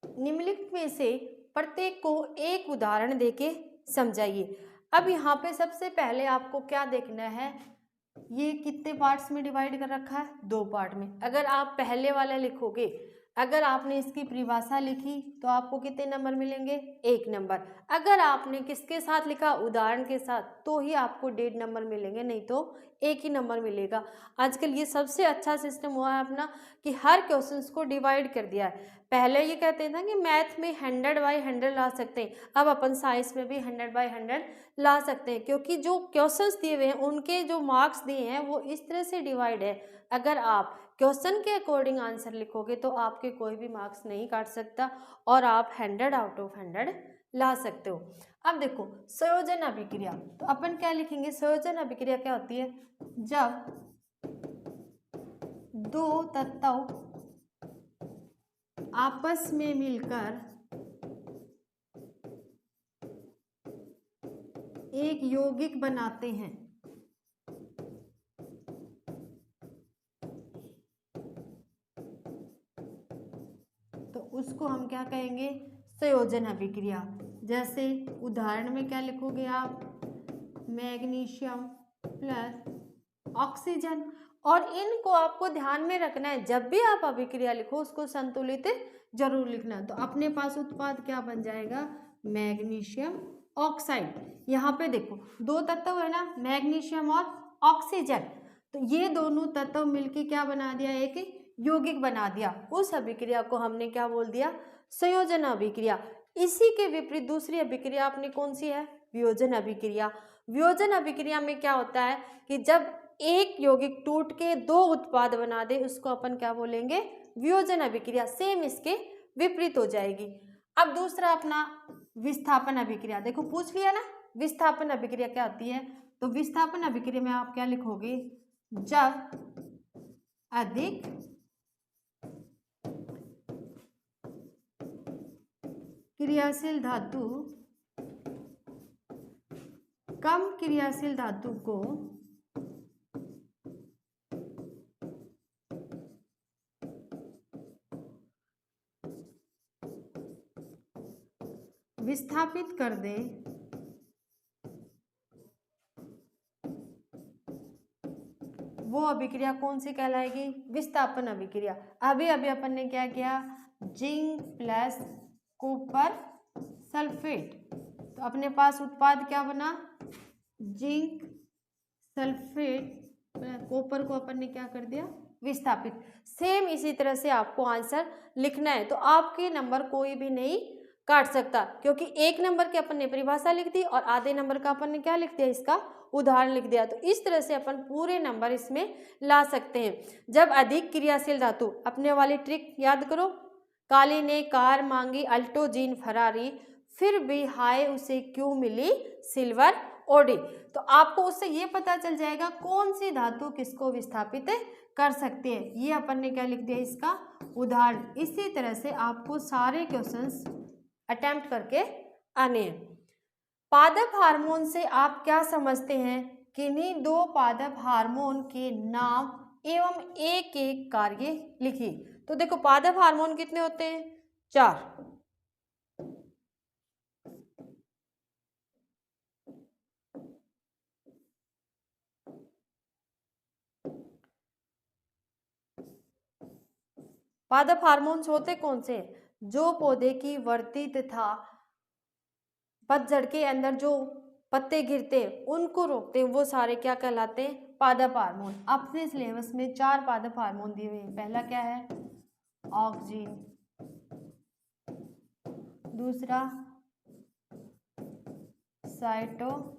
निम्नलिखित में से प्रत्येक को एक उदाहरण देके समझाइए। अब यहाँ पे सबसे पहले आपको क्या देखना है, ये कितने पार्ट्स में डिवाइड कर रखा है, 2 पार्ट में। अगर आप पहले वाला लिखोगे, अगर आपने इसकी परिभाषा लिखी तो आपको कितने नंबर मिलेंगे, 1 नंबर। अगर आपने किसके साथ लिखा, उदाहरण के साथ, तो ही आपको 1.5 नंबर मिलेंगे, नहीं तो 1 ही नंबर मिलेगा। आजकल ये सबसे अच्छा सिस्टम हुआ है अपना कि हर क्वेश्चंस को डिवाइड कर दिया है। पहले ये कहते थे कि मैथ में 100/100 ला सकते हैं, अब अपन साइंस में भी 100/100 ला सकते हैं, क्योंकि जो क्वेश्चंस दिए हुए हैं उनके जो मार्क्स दिए हैं वो इस तरह से डिवाइड है। अगर आप क्वेश्चन के अकॉर्डिंग आंसर लिखोगे तो आपके कोई भी मार्क्स नहीं काट सकता और आप 100/100 ला सकते हो। अब देखो संयोजन अभिक्रिया, तो अपन क्या लिखेंगे, संयोजन अभिक्रिया क्या होती है, जब 2 तत्व आपस में मिलकर एक यौगिक बनाते हैं, तो उसको हम क्या कहेंगे, संयोजन अभिक्रिया। जैसे उदाहरण में क्या लिखोगे आप, मैग्नीशियम प्लस ऑक्सीजन। और इनको आपको ध्यान में रखना है, जब भी आप अभिक्रिया लिखो उसको संतुलित जरूर लिखना। तो अपने पास उत्पाद क्या बन जाएगा, मैग्नीशियम ऑक्साइड। यहाँ पे देखो दो तत्व है ना, मैग्नीशियम और ऑक्सीजन, तो ये दोनों तत्व मिलके क्या बना दिया, एक यौगिक बना दिया। उस अभिक्रिया को हमने क्या बोल दिया, संयोजन अभिक्रिया। इसी के विपरीत दूसरी अभिक्रिया अपनी कौन सी है, वियोजन अभिक्रिया। वियोजन अभिक्रिया में क्या होता है कि जब एक यौगिक टूट के दो उत्पाद बना दे, उसको अपन क्या बोलेंगे, वियोजन अभिक्रिया। सेम इसके विपरीत हो जाएगी। अब दूसरा अपना विस्थापन अभिक्रिया, देखो पूछ लिया ना, विस्थापन अभिक्रिया क्या होती है। तो विस्थापन अभिक्रिया में आप क्या लिखोगे, जब अधिक क्रियाशील धातु कम क्रियाशील धातु को विस्थापित कर दे, वो अभिक्रिया कौन सी कहलाएगी, विस्थापन अभिक्रिया। अभी अपन ने क्या किया, जिंक प्लस कॉपर सल्फेट, तो अपने पास उत्पाद क्या बना, जिंक सल्फेट। कॉपर को अपन ने क्या कर दिया, विस्थापित। सेम इसी तरह से आपको आंसर लिखना है। तो आपके नंबर कोई भी नहीं काट सकता, क्योंकि एक नंबर की अपन ने परिभाषा लिख दी और आधे नंबर का अपन ने क्या लिख दिया, इसका उदाहरण लिख दिया। तो इस तरह से अपन पूरे नंबर इसमें ला सकते हैं। जब अधिक क्रियाशील धातु, अपने वाली ट्रिक याद करो, काली ने कार मांगी अल्टो जीन फरारी, फिर भी हाय उसे क्यों मिली सिल्वर ओडी। तो आपको उससे ये पता चल जाएगा कौन सी धातु किसको विस्थापित कर सकती है। ये अपन ने क्या लिख दिया, इसका उदाहरण। इसी तरह से आपको सारे क्वेश्चंस अटेम्प्ट करके आने हैं। पादप हार्मोन से आप क्या समझते हैं, किन्हीं दो पादप हार्मोन के नाम एवं एक एक कार्य लिखिए। तो देखो पादप हार्मोन कितने होते हैं, 4। पादप हार्मोन्स होते कौन से, जो पौधे की वृद्धि तथा पतझड़ के अंदर जो पत्ते गिरते हैं उनको रोकते हैं, वो सारे क्या कहलाते हैं, पादप हार्मोन। अपने सिलेबस में 4 पादप हार्मोन दिए हुए हैं। पहला क्या है, ऑक्सिन, दूसरा साइटोकाइनिन,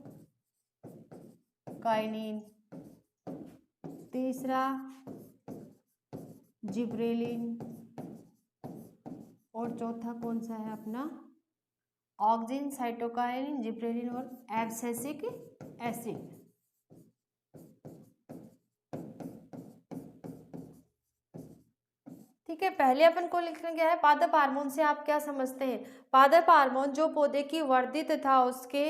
तीसरा जिब्रेलिन, और चौथा कौन सा है अपना, ऑक्सिन, साइटोकाइनिन, जिब्रेलिन और एब्सिसिक एसिड। ठीक है, पहले अपन को लिखना क्या है, पादप हार्मोन से आप क्या समझते हैं। पादप हार्मोन जो पौधे की वृद्धि तथा उसके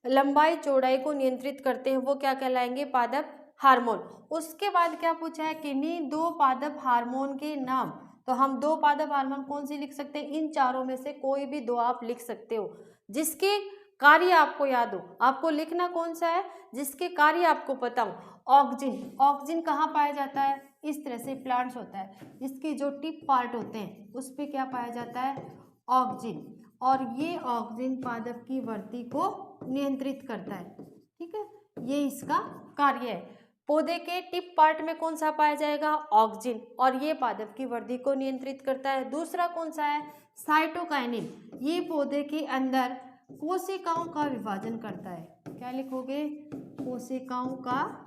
लंबाई चौड़ाई को नियंत्रित करते हैं, वो क्या कहलाएंगे, पादप हार्मोन। उसके बाद क्या पूछा है, किन्हीं दो पादप हार्मोन के नाम। तो हम 2 पादप हार्मोन कौन सी लिख सकते हैं, इन चारों में से कोई भी 2 आप लिख सकते हो, जिसके कार्य आपको याद हो। आपको लिखना कौन सा है, जिसके कार्य आपको पता हो। ऑक्सिन, ऑक्सिन कहाँ पाया जाता है, इस तरह से प्लांट्स होता है, इसके जो टिप पार्ट होते हैं उस पे क्या पाया जाता है, ऑक्सिन। और ये ऑक्सिन पादप की वृद्धि को नियंत्रित करता है। ठीक है, ये इसका कार्य है। पौधे के टिप पार्ट में कौन सा पाया जाएगा, ऑक्सिन, और ये पादप की वृद्धि को नियंत्रित करता है। दूसरा कौन सा है, साइटोकाइनिन, ये पौधे के अंदर कोशिकाओं का विभाजन करता है। क्या लिखोगे, कोशिकाओं का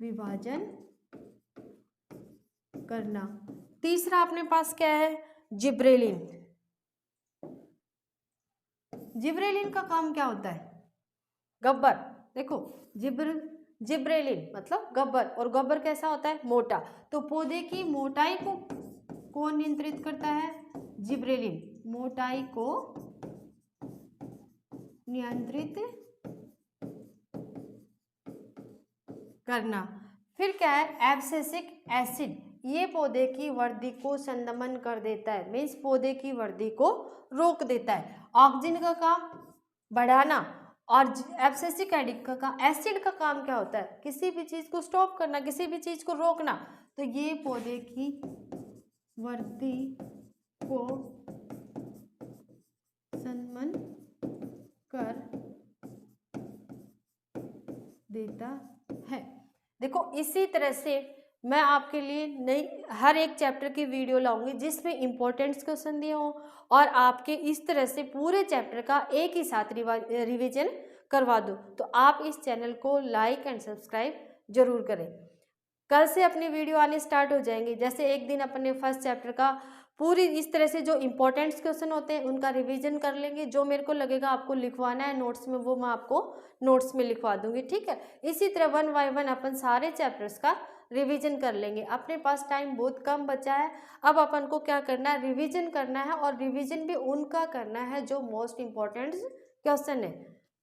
विभाजन करना। तीसरा अपने पास क्या है, जिब्रेलिन। जिब्रेलिन का काम क्या होता है, गब्बर। देखो जिब्रेलिन मतलब गब्बर, और गब्बर कैसा होता है, मोटा। तो पौधे की मोटाई को कौन नियंत्रित करता है, जिब्रेलिन, मोटाई को नियंत्रित करना। फिर क्या है, एब्सिसिक एसिड, ये पौधे की वृद्धि को संदमन कर देता है, मीन्स पौधे की वृद्धि को रोक देता है। ऑक्सीजन का काम बढ़ाना और एब्सिसिक एसिड का काम क्या होता है, किसी भी चीज को स्टॉप करना, किसी भी चीज को रोकना। तो ये पौधे की वृद्धि को संदमन कर देता है। देखो इसी तरह से मैं आपके लिए नई हर एक चैप्टर की वीडियो लाऊंगी जिसमें इंपॉर्टेंट क्वेश्चन दिए हों और आपके इस तरह से पूरे चैप्टर का एक ही साथ रिवीजन करवा दूँ। तो आप इस चैनल को लाइक एंड सब्सक्राइब जरूर करें। कल से अपनी वीडियो आने स्टार्ट हो जाएंगी। जैसे एक दिन अपने फर्स्ट चैप्टर का पूरी इस तरह से जो इंपॉर्टेंट क्वेश्चन होते हैं उनका रिवीजन कर लेंगे। जो मेरे को लगेगा आपको लिखवाना है नोट्स में वो मैं आपको नोट्स में लिखवा दूंगी, ठीक है। इसी तरह 1 बाय 1 अपन सारे चैप्टर्स का रिवीजन कर लेंगे। अपने पास टाइम बहुत कम बचा है, अब अपन को क्या करना है, रिवीजन करना है और रिवीजन भी उनका करना है जो मोस्ट इम्पॉर्टेंट क्वेश्चन है,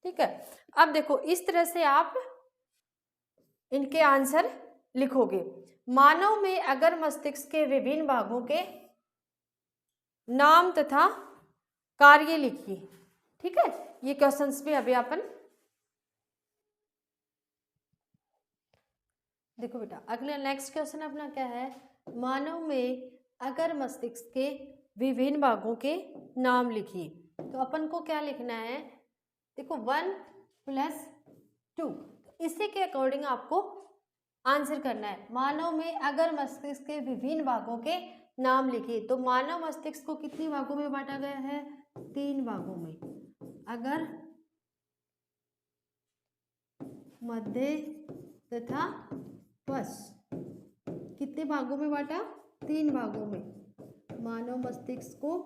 ठीक है। अब देखो इस तरह से आप इनके आंसर लिखोगे। मानव में अगर मस्तिष्क के विभिन्न भागों के नाम तथा कार्य लिखिए, ठीक है। ये क्वेश्चंस भी अभी अपन देखो बेटा। अगला नेक्स्ट क्वेश्चन अपना क्या है, मानव में अगर मस्तिष्क के विभिन्न भागों के नाम लिखिए। तो अपन को क्या लिखना है, देखो 1 + 2, इसी के अकॉर्डिंग आपको आंसर करना है। मानव में अगर मस्तिष्क के विभिन्न भागों के नाम लिखिए। तो मानव मस्तिष्क को कितनी भागों में बांटा गया है, 3 भागों में। अगर मध्य तथा पश कितने भागों में बांटा, 3 भागों में। मानव मस्तिष्क को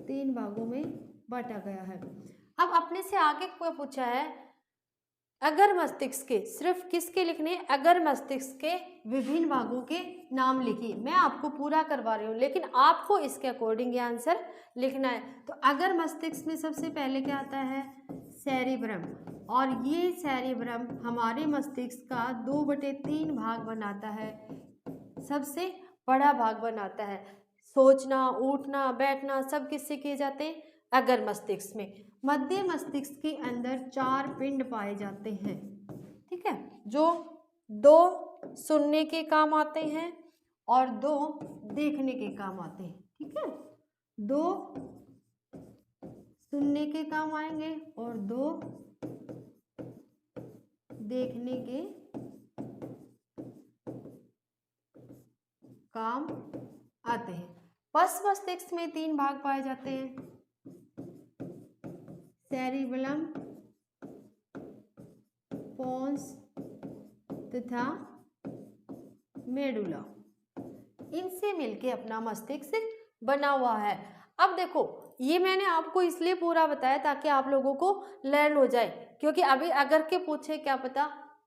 3 भागों में बांटा गया है। अब अपने से आगे कोई पूछा है अगर मस्तिष्क के, सिर्फ किसके लिखने, अगर मस्तिष्क के विभिन्न भागों के नाम लिखिए। मैं आपको पूरा करवा रही हूँ लेकिन आपको इसके अकॉर्डिंग ये आंसर लिखना है। तो अगर मस्तिष्क में सबसे पहले क्या आता है, सेरिब्रम, और ये सेरिब्रम हमारे मस्तिष्क का 2/3 भाग बनाता है, सबसे बड़ा भाग बनाता है। सोचना, उठना, बैठना सब किससे किए जाते हैं, अगर मस्तिष्क में। मध्य मस्तिष्क के अंदर 4 पिंड पाए जाते हैं, ठीक है, जो 2 सुनने के काम आते हैं और 2 देखने के काम आते हैं, ठीक है। 2 सुनने के काम आएंगे और 2 देखने के काम आते हैं। पश मस्तिष्क में 3 भाग पाए जाते हैं, सेरिबेलम, पोन्स तथा मेडुला। इनसे मिलके अपना मस्तिष्क बना हुआ है। अब देखो ये मैंने आपको इसलिए पूरा बताया ताकि आप लोगों को लर्न हो जाए, क्योंकि अभी अगर के पूछे क्या पता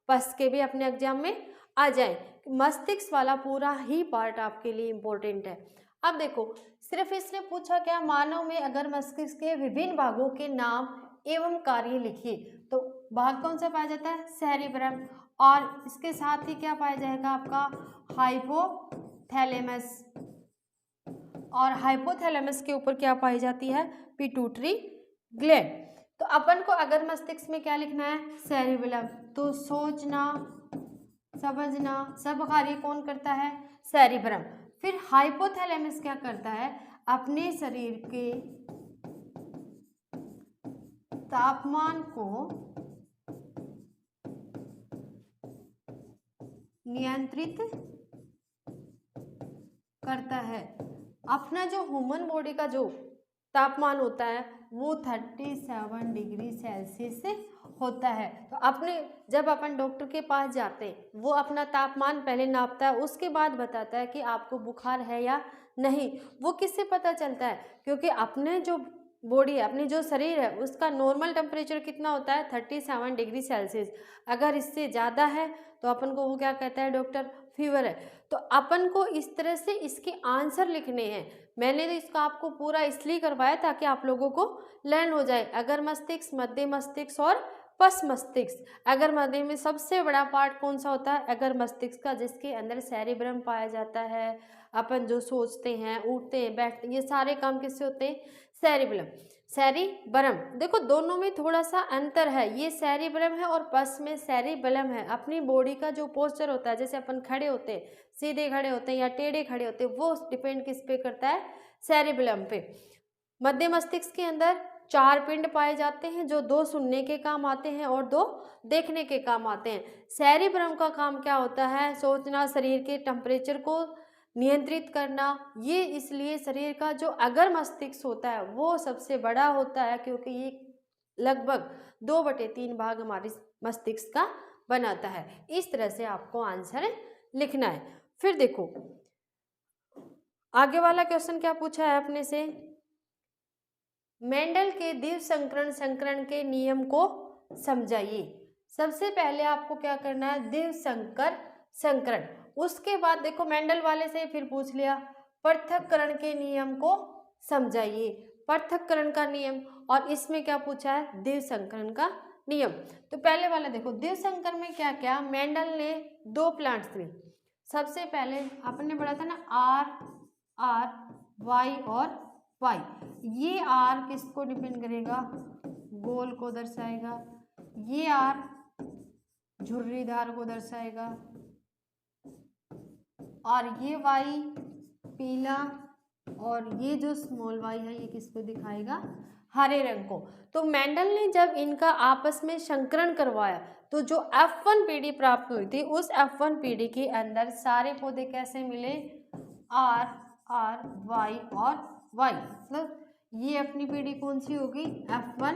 पस के भी अपने एग्जाम में आ जाए। मस्तिष्क वाला पूरा ही पार्ट आपके लिए इम्पोर्टेंट है। अब देखो सिर्फ इसने पूछा क्या, मानव में अगर मस्तिष्क के विभिन्न भागों के नाम एवं कार्य लिखिए। तो भाग कौन सा पाया जाता है, सेरिब्रम, और इसके साथ ही क्या पाया जाएगा आपका हाइपोथैलेमस, और हाइपोथैलेमस के ऊपर क्या पाई जाती है, पिट्यूटरी ग्लैंड। तो अपन को अगर मस्तिष्क में क्या लिखना है, सेरिबेलम, तो सोचना, समझना सब कार्य कौन करता है, सेरिब्रम। फिर हाइपोथैलेमस क्या करता है, अपने शरीर के तापमान को नियंत्रित करता है। अपना जो ह्यूमन बॉडी का जो तापमान होता है वो 37 डिग्री सेल्सियस होता है। तो अपने जब अपन डॉक्टर के पास जाते हैं वो अपना तापमान पहले नापता है, उसके बाद बताता है कि आपको बुखार है या नहीं। वो किससे पता चलता है, क्योंकि अपने जो बॉडी है, अपनी जो शरीर है उसका नॉर्मल टेम्परेचर कितना होता है, 37 डिग्री सेल्सियस। अगर इससे ज़्यादा है तो अपन को वो क्या कहता है डॉक्टर, फीवर है। तो अपन को इस तरह से इसके आंसर लिखने हैं। मैंने तो इसका आपको पूरा इसलिए करवाया ताकि आप लोगों को लर्न हो जाए। अगर मस्तिष्क, मध्य मस्तिष्क और पस मस्तिष्क। अगर मध्य में सबसे बड़ा पार्ट कौन सा होता है? अगर मस्तिष्क का, जिसके अंदर सेरिब्रम पाया जाता है। अपन जो सोचते हैं, उठते हैं, बैठते हैं, ये सारे काम किससे होते हैं? Cerebrum, cerebrum. देखो दोनों में थोड़ा सा अंतर है, ये सेरिब्रम है और पस में सेरिबेलम है। अपनी बॉडी का जो पोस्चर होता है, जैसे अपन खड़े होते हैं, सीधे खड़े होते हैं या टेढ़े खड़े होते हैं, वो डिपेंड किस पे करता है? सेरिबेलम पे। मध्य मस्तिष्क के अंदर 4 पिंड पाए जाते हैं, जो 2 सुनने के काम आते हैं और 2 देखने के काम आते हैं। सेरिब्रम का काम क्या होता है? सोचना, शरीर के टेम्परेचर को नियंत्रित करना। ये इसलिए शरीर का जो अगर मस्तिष्क होता है वो सबसे बड़ा होता है, क्योंकि ये लगभग 2/3 भाग हमारे मस्तिष्क का बनाता है। इस तरह से आपको आंसर लिखना है। फिर देखो आगे वाला क्वेश्चन क्या पूछा है अपने से? मेंडल के द्विसंकरण संकरण के नियम को समझाइए। सबसे पहले आपको क्या करना है? द्विसंकर संकरण। उसके बाद देखो मेंडल वाले से फिर पूछ लिया पृथक्करण के नियम को समझाइए। पृथक्करण का नियम, और इसमें क्या पूछा है? द्विसंकरण का नियम। तो पहले वाला देखो, द्विसंकर में क्या क्या? मेंडल ने 2 प्लांट्स लिए। सबसे पहले आपने पढ़ा था ना आर वाई और वाई। ये आर किसको डिपेंड करेगा? गोल को दर्शाएगा। ये आर झुर्रीदार को दर्शाएगा और ये वाई पीला, और ये जो स्मॉल वाई है ये किसको दिखाएगा? हरे रंग को। तो मेंडल ने जब इनका आपस में संकरण करवाया तो जो F1 पीढ़ी प्राप्त हुई थी, उस F1 पीढ़ी के अंदर सारे पौधे कैसे मिले? आर वाई और वाई। मतलब ये अपनी पीढ़ी कौन सी होगी? F1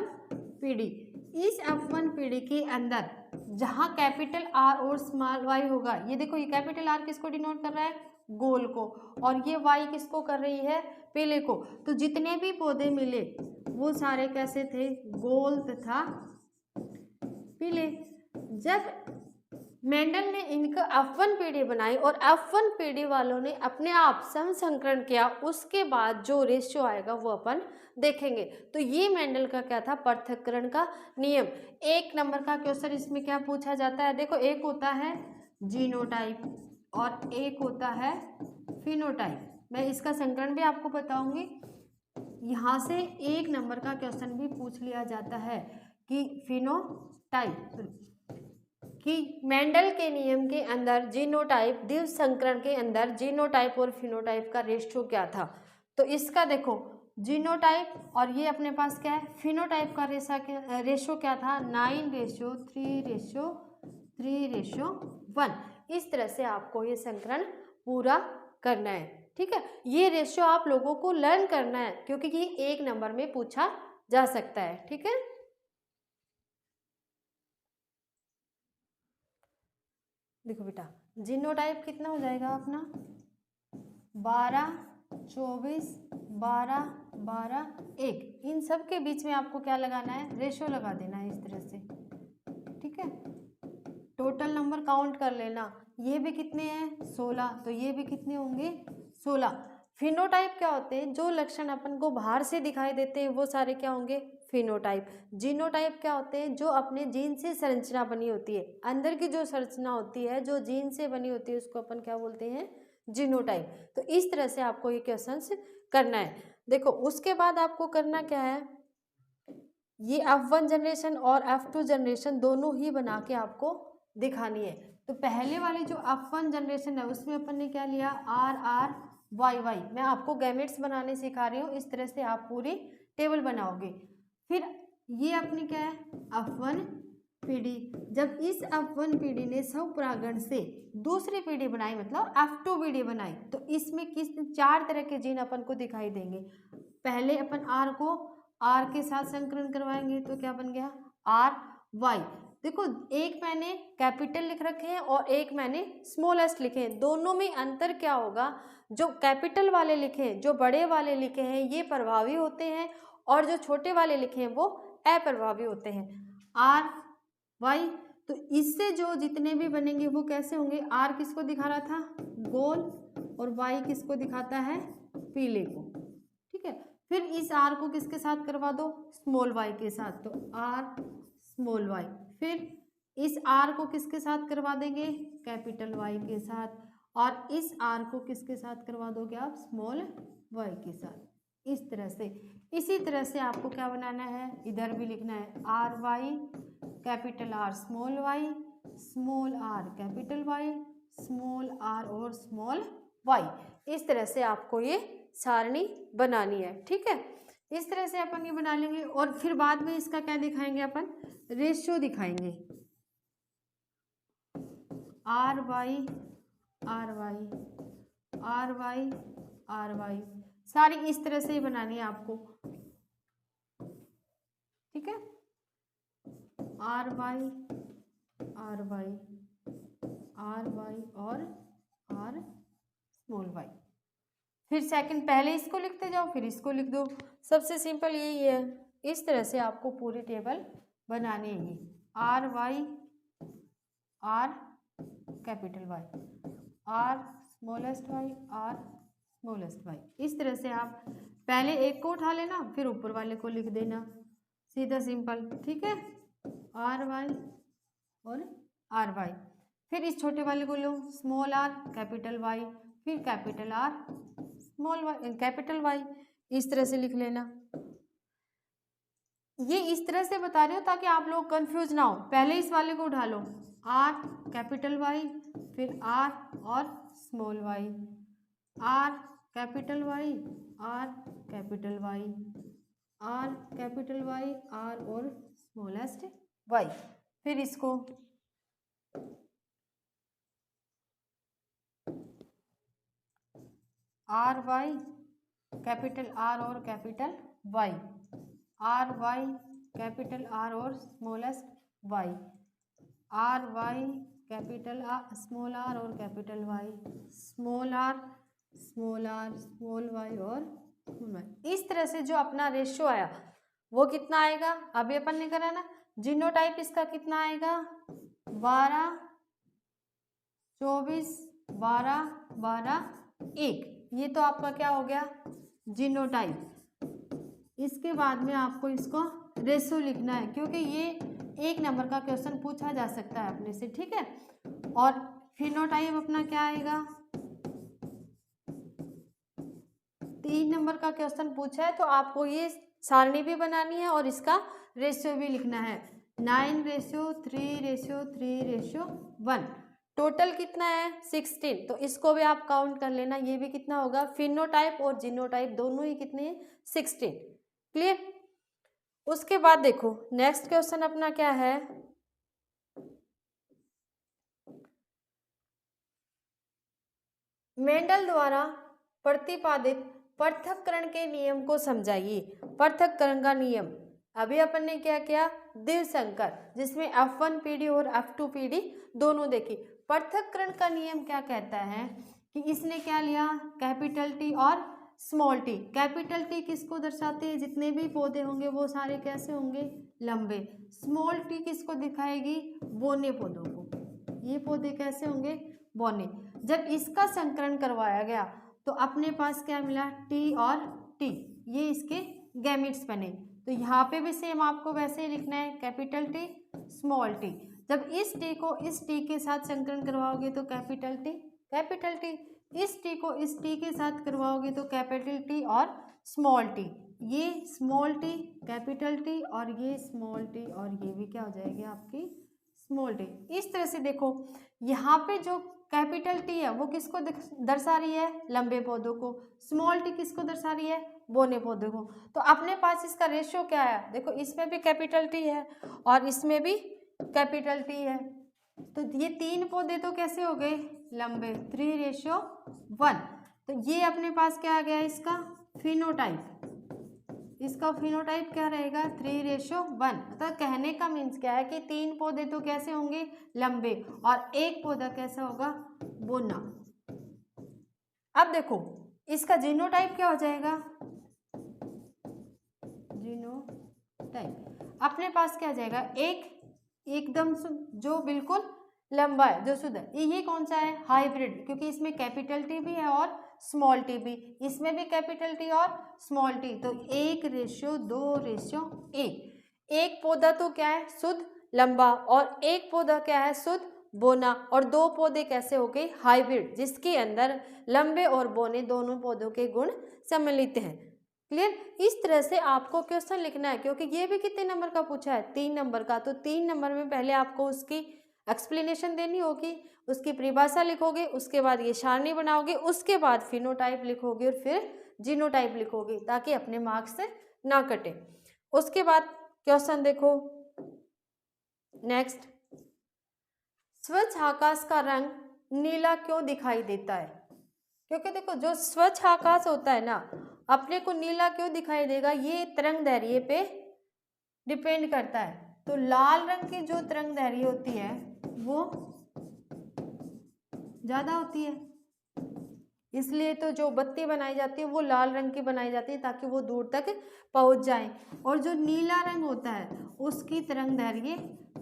पीढ़ी। इस F1 पीढ़ी के अंदर जहाँ कैपिटल आर और स्मॉल वाई होगा, ये देखो ये कैपिटल आर किसको डिनोट कर रहा है? गोल को, और ये वाई किसको कर रही है? पीले को। तो जितने भी पौधे मिले वो सारे कैसे थे? गोल तथा पीले। जब मेंडल ने इनका F1 पीढ़ी बनाई और F1 पीढ़ी वालों ने अपने आप समसंकरण किया, उसके बाद जो रेशियो आएगा वो अपन देखेंगे। तो ये मेंडल का क्या था? पृथक्करण का नियम। 1 नंबर का क्वेश्चन इसमें क्या पूछा जाता है? देखो एक होता है जीनोटाइप और एक होता है फिनोटाइप। मैं इसका संकरण भी आपको बताऊंगी। यहाँ से 1 नंबर का क्वेश्चन भी पूछ लिया जाता है कि फिनोटाइप, कि मेंडल के नियम के अंदर जीनोटाइप, द्विसंकरण के अंदर जीनोटाइप और फिनोटाइप का रेशियो क्या था। तो इसका देखो जीनोटाइप और ये अपने पास क्या है? फिनोटाइप का रेशियो क्या था? 9:3:3:1। इस तरह से आपको ये संकरण पूरा करना है। ठीक है, ये रेशियो आप लोगों को लर्न करना है, क्योंकि ये 1 नंबर में पूछा जा सकता है। ठीक है, देखो बेटा जीनोटाइप कितना हो जाएगा अपना? 12, 24, 12, 12, 1। इन सब के बीच में आपको क्या लगाना है? रेशियो लगा देना है इस तरह से। ठीक है, टोटल नंबर काउंट कर लेना। ये भी कितने हैं? 16। तो ये भी कितने होंगे? 16। फिनोटाइप क्या होते हैं? जो लक्षण अपन को बाहर से दिखाई देते हैं वो सारे क्या होंगे? फिनोटाइप। जीनोटाइप क्या होते हैं? जो अपने जीन से संरचना बनी होती है, अंदर की जो संरचना होती है जो जीन से बनी होती है उसको अपन क्या बोलते हैं? जीनोटाइप। तो इस तरह से आपको ये क्वेश्चंस करना है। देखो उसके बाद आपको करना क्या है? ये F1 जनरेशन और F2 जनरेशन दोनों ही बना के आपको दिखानी है। तो पहले वाली जो F1 जनरेशन है उसमें अपन ने क्या लिया? RR YY। मैं आपको गैमेट्स बनाने सिखा रही हूँ, इस तरह से आप पूरी टेबल बनाओगे। फिर ये अपनी क्या है? F1 पीढ़ी। जब इस F1 पीढ़ी ने स्वपरागण से दूसरी पीढ़ी बनाई, मतलब F2 पीढ़ी बनाई, तो इसमें किस 4 तरह के जीन अपन को दिखाई देंगे। पहले अपन R को R के साथ संकरण करवाएंगे तो क्या बन गया? RY। देखो एक मैंने कैपिटल लिख रखे हैं और एक मैंने स्मॉलेस्ट लिखे हैं, दोनों में अंतर क्या होगा? जो कैपिटल वाले लिखे हैं, जो बड़े वाले लिखे हैं, ये प्रभावी होते हैं, और जो छोटे वाले लिखे हैं वो अप्रभावी होते हैं। RY। तो इससे जो जितने भी बनेंगे वो कैसे होंगे? R किसको दिखा रहा था? गोल, और Y किसको दिखाता है? पीले को। ठीक है, फिर इस R को किसके साथ करवा दो? स्मॉल y के साथ। तो R स्मॉल वाई। फिर इस आर को किसके साथ करवा देंगे, कैपिटल वाई के साथ, और इस आर को किसके साथ करवा दोगे आप, स्मॉल वाई के साथ। इस तरह से, इसी तरह से आपको क्या बनाना है, इधर भी लिखना है R Y, capital R small Y, small R capital Y, small R और स्मॉल वाई। इस तरह से आपको ये सारणी बनानी है, ठीक है। इस तरह से अपन ये बना लेंगे और फिर बाद में इसका क्या दिखाएंगे, अपन रेशियो दिखाएंगे, R Y R Y R Y R Y, सारी इस तरह से ही बनानी है आपको, ठीक है। R Y R Y R Y और आर स्मॉल वाई। फिर सेकंड, पहले इसको लिखते जाओ फिर इसको लिख दो, सबसे सिंपल यही है। इस तरह से आपको पूरी टेबल बनानी है, R Y R capital Y, R smallest Y, R smallest Y. इस तरह से आप पहले एक को उठा लेना, फिर ऊपर वाले को लिख देना, सीधा सिंपल, ठीक है। आर वाई और आर वाई, फिर इस छोटे वाले को लो, स्मॉल आर कैपिटल वाई, फिर capital R small Y capital Y. इस तरह से लिख लेना। ये इस तरह से बता रही हूँ ताकि आप लोग कंफ्यूज ना हो। पहले इस वाले को उठा लो, आर कैपिटल वाई, फिर आर और small Y, R capital Y, R capital Y, R capital Y, R और स्मॉलेस्ट वाई। फिर इसको आर वाई कैपिटल आर और capital Y, R Y capital R और smallest Y, R Y capital R small R और capital Y, small R small R small Y और small Y. इस तरह से जो अपना रेशियो आया वो कितना आएगा, अभी अपन ने करा ना, जीनोटाइप इसका कितना आएगा, 12 24 12 12 1। ये तो आपका क्या हो गया, जीनोटाइप। इसके बाद में आपको इसको रेशियो लिखना है क्योंकि ये 1 नंबर का क्वेश्चन पूछा जा सकता है अपने से, ठीक है। और फिनोटाइप अपना क्या आएगा, 3 नंबर का क्वेश्चन पूछा है तो आपको ये सारणी भी बनानी है और इसका रेशियो भी लिखना है, 9:3:3:1। टोटल कितना है 16, तो इसको भी आप काउंट कर लेना, ये भी कितना होगा, फिनोटाइप और जीनोटाइप दोनों ही कितने हैं 16। क्लियर। उसके बाद देखो नेक्स्ट क्वेश्चन अपना क्या है, मेंडल द्वारा प्रतिपादित पृथक्करण के नियम को समझाइए। पृथक्करण का नियम अभी अपन ने क्या किया, द्विसंकर, जिसमें F1 पीढ़ी और F2 पीढ़ी दोनों देखी। पृथक्करण का नियम क्या कहता है कि इसने क्या लिया, कैपिटल टी और स्मॉल टी। कैपिटल टी किसको दर्शाते हैं, जितने भी पौधे होंगे वो सारे कैसे होंगे, लंबे। स्मॉल टी किसको दिखाएगी, बौने पौधों को। ये पौधे कैसे होंगे, बौने। जब इसका संकरण करवाया गया तो अपने पास क्या मिला, टी और टी, ये इसके गैमिट्स बने। तो यहाँ पे भी सेम आपको वैसे ही लिखना है, कैपिटल टी स्मॉल टी। जब इस टी को इस टी के साथ संकरण करवाओगे तो कैपिटल टी, इस टी को इस टी के साथ करवाओगे तो कैपिटल टी और स्मॉल टी। ये स्मॉल टी कैपिटल टी और ये स्मॉल टी और ये भी क्या हो जाएगी आपकी स्मॉल टी। इस तरह से देखो यहाँ पे जो कैपिटल टी है वो किसको दर्शा रही है, लंबे पौधों को। स्मॉल टी किसको दर्शा रही है, बौने पौधों को। तो अपने पास इसका रेशियो क्या है, देखो इसमें भी कैपिटल टी है और इसमें भी कैपिटल टी है, तो ये 3 पौधे तो कैसे हो गए, लंबे, 3:1। तो ये अपने पास क्या आ गया, इसका फिनोटाइप। इसका फिनोटाइप क्या रहेगा, 3:1। मतलब कहने का मीन्स क्या है कि 3 पौधे तो कैसे होंगे, लंबे, और 1 पौधा कैसा होगा, बोना। अब देखो इसका जीनोटाइप क्या हो जाएगा, जीनोटाइप अपने पास क्या आ जाएगा, एकदम जो बिल्कुल लंबा है, जो शुद्ध है। ये कौन सा है, हाइब्रिड, क्योंकि इसमें कैपिटल टी भी है और स्मॉल टी भी, इसमें भी कैपिटल टी और स्मॉल टी। तो 1:2:1। एक पौधा तो क्या है शुद्ध लंबा, और एक पौधा क्या है शुद्ध बोना, और दो पौधे कैसे हो गए हाइब्रिड, जिसके अंदर लंबे और बोने दोनों पौधों के गुण सम्मिलित हैं। क्लियर। इस तरह से आपको क्वेश्चन लिखना है, क्योंकि ये भी कितने नंबर का पूछा है 3 नंबर का, तो 3 नंबर में पहले आपको उसकी एक्सप्लेनेशन देनी होगी, उसकी परिभाषा लिखोगे, उसके बाद ये सारणी बनाओगे, उसके बाद फिनोटाइप लिखोगे और फिर जीनोटाइप लिखोगे, ताकि अपने मार्क्स ना कटे। उसके बाद क्वेश्चन देखो नेक्स्ट, स्वच्छ आकाश का रंग नीला क्यों दिखाई देता है? क्योंकि देखो जो स्वच्छ आकाश होता है ना, अपने को नीला क्यों दिखाई देगा, ये तरंग दैर्घ्य पे डिपेंड करता है। तो लाल रंग की जो तरंग दैर्घ्य होती है वो ज्यादा होती है, इसलिए तो जो बत्ती बनाई जाती है वो लाल रंग की बनाई जाती है, ताकि वो दूर तक पहुंच जाए। और जो नीला रंग होता है उसकी तरंग दैर्घ्य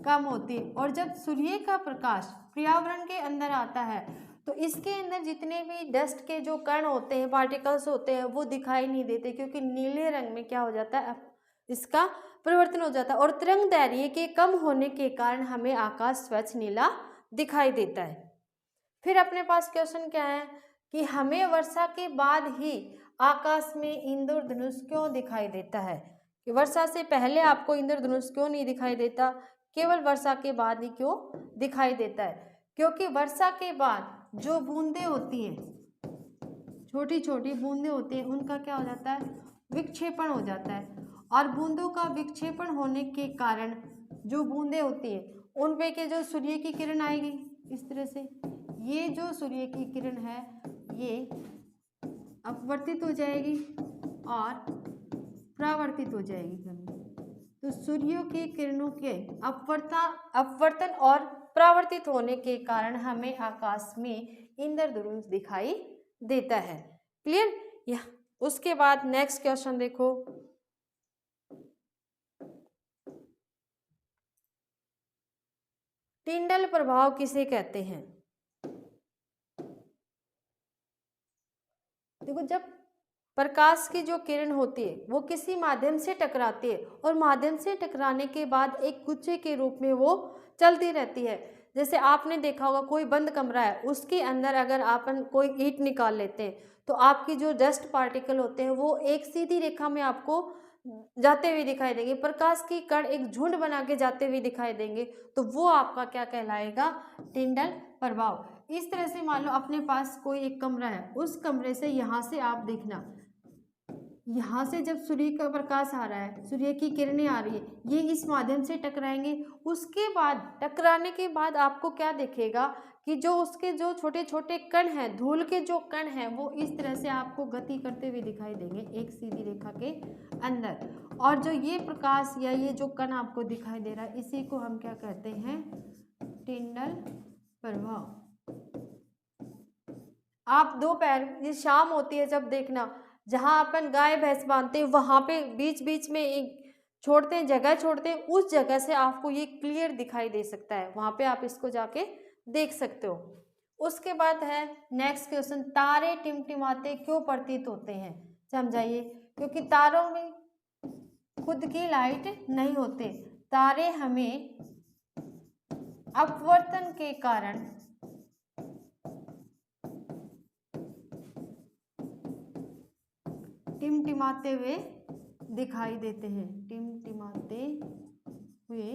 कम होती है। और जब सूर्य का प्रकाश पर्यावरण के अंदर आता है तो इसके अंदर जितने भी डस्ट के जो कण होते हैं, पार्टिकल्स होते हैं, वो दिखाई नहीं देते, क्योंकि नीले रंग में क्या हो जाता है, इसका परिवर्तन हो जाता है। और तरंग दैर्घ्य के कम होने के कारण हमें आकाश स्वच्छ नीला दिखाई देता है। फिर अपने पास क्वेश्चन क्या है कि हमें वर्षा के बाद ही आकाश में इंद्रधनुष क्यों दिखाई देता है, कि वर्षा से पहले आपको इंद्रधनुष क्यों नहीं दिखाई देता, केवल वर्षा के बाद ही क्यों दिखाई देता है? क्योंकि वर्षा के बाद जो बूंदें होती हैं, छोटी छोटी बूंदें होती हैं, उनका क्या हो जाता है, विक्षेपण हो जाता है। और बूंदों का विक्षेपण होने के कारण जो बूंदें होती हैं उन पे के जो सूर्य की किरण आएगी इस तरह से, ये जो सूर्य की किरण है ये अपवर्तित हो जाएगी और परावर्तित हो जाएगी कभी। तो सूर्य की किरणों के अपवर्तन और परावर्तित होने के कारण हमें आकाश में इंद्रधनुष दिखाई देता है। क्लियर। या उसके बाद नेक्स्ट क्वेश्चन देखो, टिंडल प्रभाव किसे कहते हैं? देखो जब प्रकाश की जो किरण होती है वो किसी माध्यम से टकराती है, और माध्यम से टकराने के बाद एक गुच्छे के रूप में वो चलती रहती है। जैसे आपने देखा होगा कोई बंद कमरा है, उसके अंदर अगर अपन कोई ईंट निकाल लेते हैं तो आपकी जो डस्ट पार्टिकल होते हैं वो एक सीधी रेखा में आपको जाते हुए दिखाई देंगे, प्रकाश की कण एक झुंड बना के जाते हुए दिखाई देंगे, तो वो आपका क्या कहलाएगा, टिंडल प्रभाव। इस तरह से मान लो अपने पास कोई एक कमरा है, उस कमरे से यहाँ से आप देखना, यहाँ से जब सूर्य का प्रकाश आ रहा है, सूर्य की किरणें आ रही है, ये इस माध्यम से टकराएंगे। उसके बाद टकराने के बाद आपको क्या दिखेगा कि जो उसके जो छोटे छोटे कण हैं, धूल के जो कण हैं, वो इस तरह से आपको गति करते हुए दिखाई देंगे एक सीधी रेखा के अंदर। और जो ये प्रकाश या ये जो कण आपको दिखाई दे रहा है, इसी को हम क्या कहते हैं, टिंडल प्रभाव। आप दोपहर ये शाम होती है जब देखना, जहाँ अपन गाय भैंस बांधते हैं वहाँ पे बीच बीच में एक छोड़ते हैं, जगह छोड़ते हैं, उस जगह से आपको ये क्लियर दिखाई दे सकता है, वहाँ पे आप इसको जाके देख सकते हो। उसके बाद है नेक्स्ट क्वेश्चन, तारे टिमटिमाते क्यों प्रतीत होते हैं? समझाइए। क्योंकि तारों में खुद की लाइट नहीं होते, तारे हमें अपवर्तन के कारण टिमटिमाते हुए दिखाई देते हैं, टिमटिमाते हुए।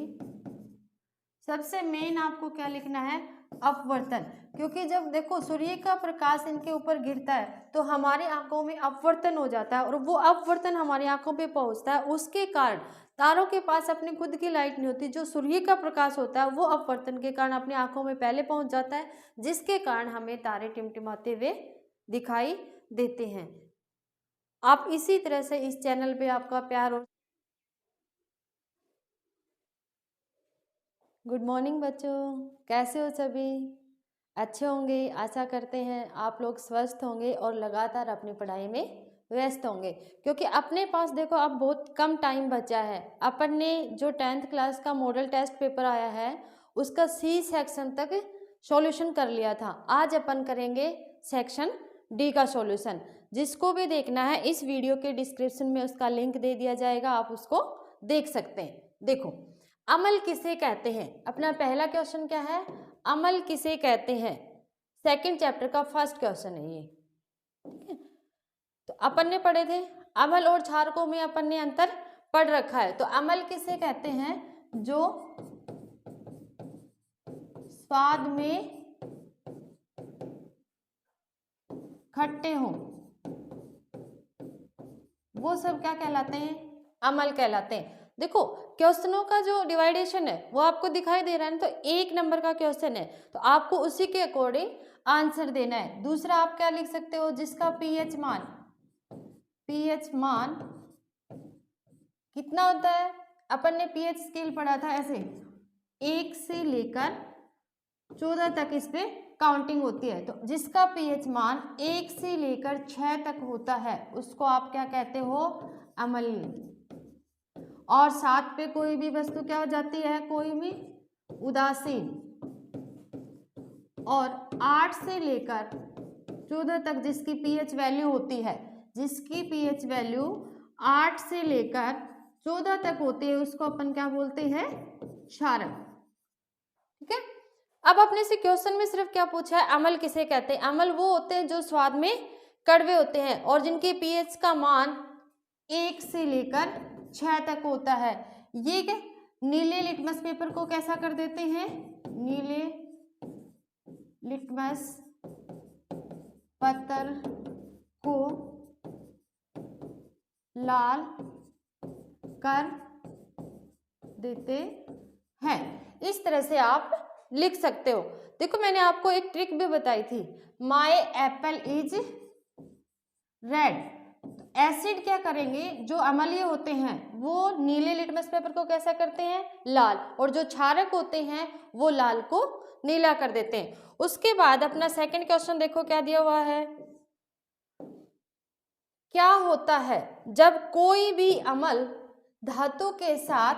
सबसे मेन आपको क्या लिखना है, अपवर्तन। क्योंकि जब देखो सूर्य का प्रकाश इनके ऊपर गिरता है तो हमारी आंखों में अपवर्तन हो जाता है, और वो अपवर्तन हमारी आंखों पे पहुंचता है, उसके कारण तारों के पास अपनी खुद की लाइट नहीं होती, जो सूर्य का प्रकाश होता है वो अपवर्तन के कारण अपनी आंखों में पहले पहुंच जाता है, जिसके कारण हमें तारे टिमटिमाते हुए दिखाई देते हैं। आप इसी तरह से इस चैनल पे आपका प्यार हो। गुड मॉर्निंग बच्चों, कैसे हो सभी? अच्छे होंगे, आशा करते हैं आप लोग स्वस्थ होंगे और लगातार अपनी पढ़ाई में व्यस्त होंगे, क्योंकि अपने पास देखो अब बहुत कम टाइम बचा है। अपन ने जो 10th क्लास का मॉडल टेस्ट पेपर आया है उसका सी सेक्शन तक सॉल्यूशन कर लिया था। आज अपन करेंगे सेक्शन डी का सॉल्यूशन। जिसको भी देखना है इस वीडियो के डिस्क्रिप्शन में उसका लिंक दे दिया जाएगा, आप उसको देख सकते हैं। देखो, अम्ल किसे कहते हैं, अपना पहला क्वेश्चन क्या है, अम्ल किसे कहते हैं, सेकंड चैप्टर का फर्स्ट क्वेश्चन है ये, ठीक है। तो अपन ने पढ़े थे अम्ल और क्षारकों में, अपन ने अंतर पढ़ रखा है। तो अम्ल किसे कहते हैं, जो स्वाद में खट्टे हों, वो सब क्या कहलाते हैं, अम्ल कहलाते हैं। देखो क्वेश्चनों का जो डिवाइडेशन है वो आपको दिखाई दे रहा है ना, तो 1 नंबर का क्वेश्चन है तो आपको उसी के अकॉर्डिंग आंसर देना है। दूसरा आप क्या लिख सकते हो, जिसका पीएच मान कितना होता है, अपन ने पीएच स्केल पढ़ा था ऐसे 1 से लेकर 14 तक इस पे काउंटिंग होती है। तो जिसका पीएच मान 1 से लेकर 6 तक होता है उसको आप क्या कहते हो, अम्लीय। और 7 पे कोई भी वस्तु क्या हो जाती है, कोई भी उदासीन। और 8 से लेकर 14 तक जिसकी पीएच वैल्यू होती है, जिसकी पीएच वैल्यू 8 से लेकर 14 तक होती है उसको अपन क्या बोलते हैं, क्षारक। ठीक है। अब अपने से क्वेश्चन में सिर्फ क्या पूछा है, अम्ल किसे कहते हैं। अम्ल वो होते हैं जो स्वाद में कड़वे होते हैं और जिनके पीएच का मान 1 से लेकर 6 तक होता है। ये क्या, नीले लिटमस पेपर को कैसा कर देते हैं, नीले लिटमस पत्थर को लाल कर देते हैं। इस तरह से आप लिख सकते हो। देखो मैंने आपको एक ट्रिक भी बताई थी, my Apple is red. Acid क्या करेंगे, जो अम्लीय होते हैं वो नीले लिटमस पेपर को कैसा करते हैं, लाल, और जो क्षारक होते हैं वो लाल को नीला कर देते हैं। उसके बाद अपना सेकंड क्वेश्चन देखो क्या दिया हुआ है, क्या होता है जब कोई भी अम्ल धातु के साथ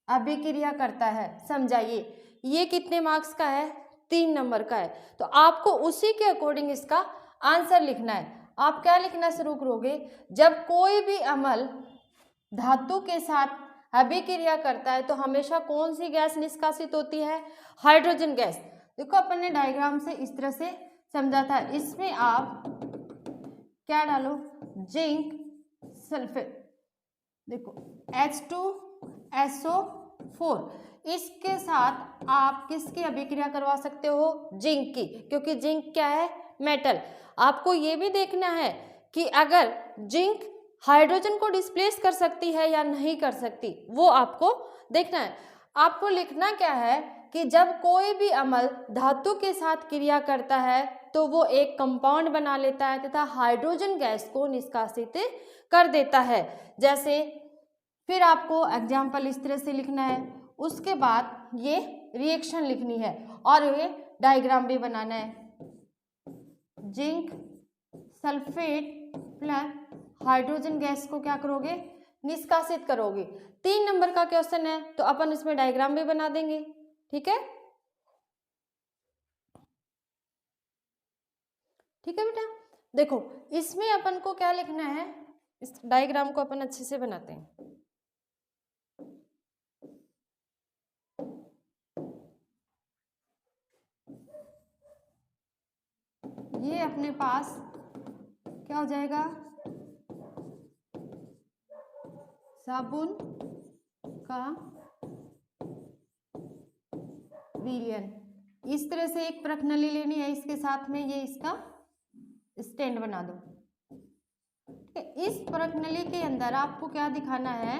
अभिक्रिया करता है। समझाइए, ये कितने मार्क्स का है, 3 नंबर का है। तो आपको उसी के अकॉर्डिंग इसका आंसर लिखना है। आप क्या लिखना शुरू करोगे, जब कोई भी अम्ल धातु के साथ अभिक्रिया करता है तो हमेशा कौन सी गैस निष्कासित होती है, हाइड्रोजन गैस। देखो अपन ने डायग्राम से इस तरह से समझा था, इसमें आप क्या डालो, जिंक सल्फेट, देखो H2SO4, इसके साथ आप किसकी अभिक्रिया करवा सकते हो, जिंक की, क्योंकि जिंक क्या है, मेटल। आपको ये भी देखना है कि अगर जिंक हाइड्रोजन को डिस्प्लेस कर सकती है या नहीं कर सकती, वो आपको देखना है। आपको लिखना क्या है कि जब कोई भी अम्ल धातु के साथ क्रिया करता है तो वो एक कंपाउंड बना लेता है तथा हाइड्रोजन गैस को निष्कासित कर देता है। जैसे फिर आपको एग्जाम्पल इस तरह से लिखना है, उसके बाद ये रिएक्शन लिखनी है और ये डायग्राम भी बनाना है। Zinc sulphate plus hydrogen gas को क्या करोगे, निष्कासित करोगे। 3 नंबर का क्वेश्चन है तो अपन इसमें डायग्राम भी बना देंगे। ठीक है, ठीक है बेटा। देखो इसमें अपन को क्या लिखना है, इस डायग्राम को अपन अच्छे से बनाते हैं। ये अपने पास क्या हो जाएगा, साबुन का विलयन। इस तरह से एक प्रश्नावली लेनी है, इसके साथ में ये इसका स्टैंड बना दो। इस प्रश्नावली के अंदर आपको क्या दिखाना है,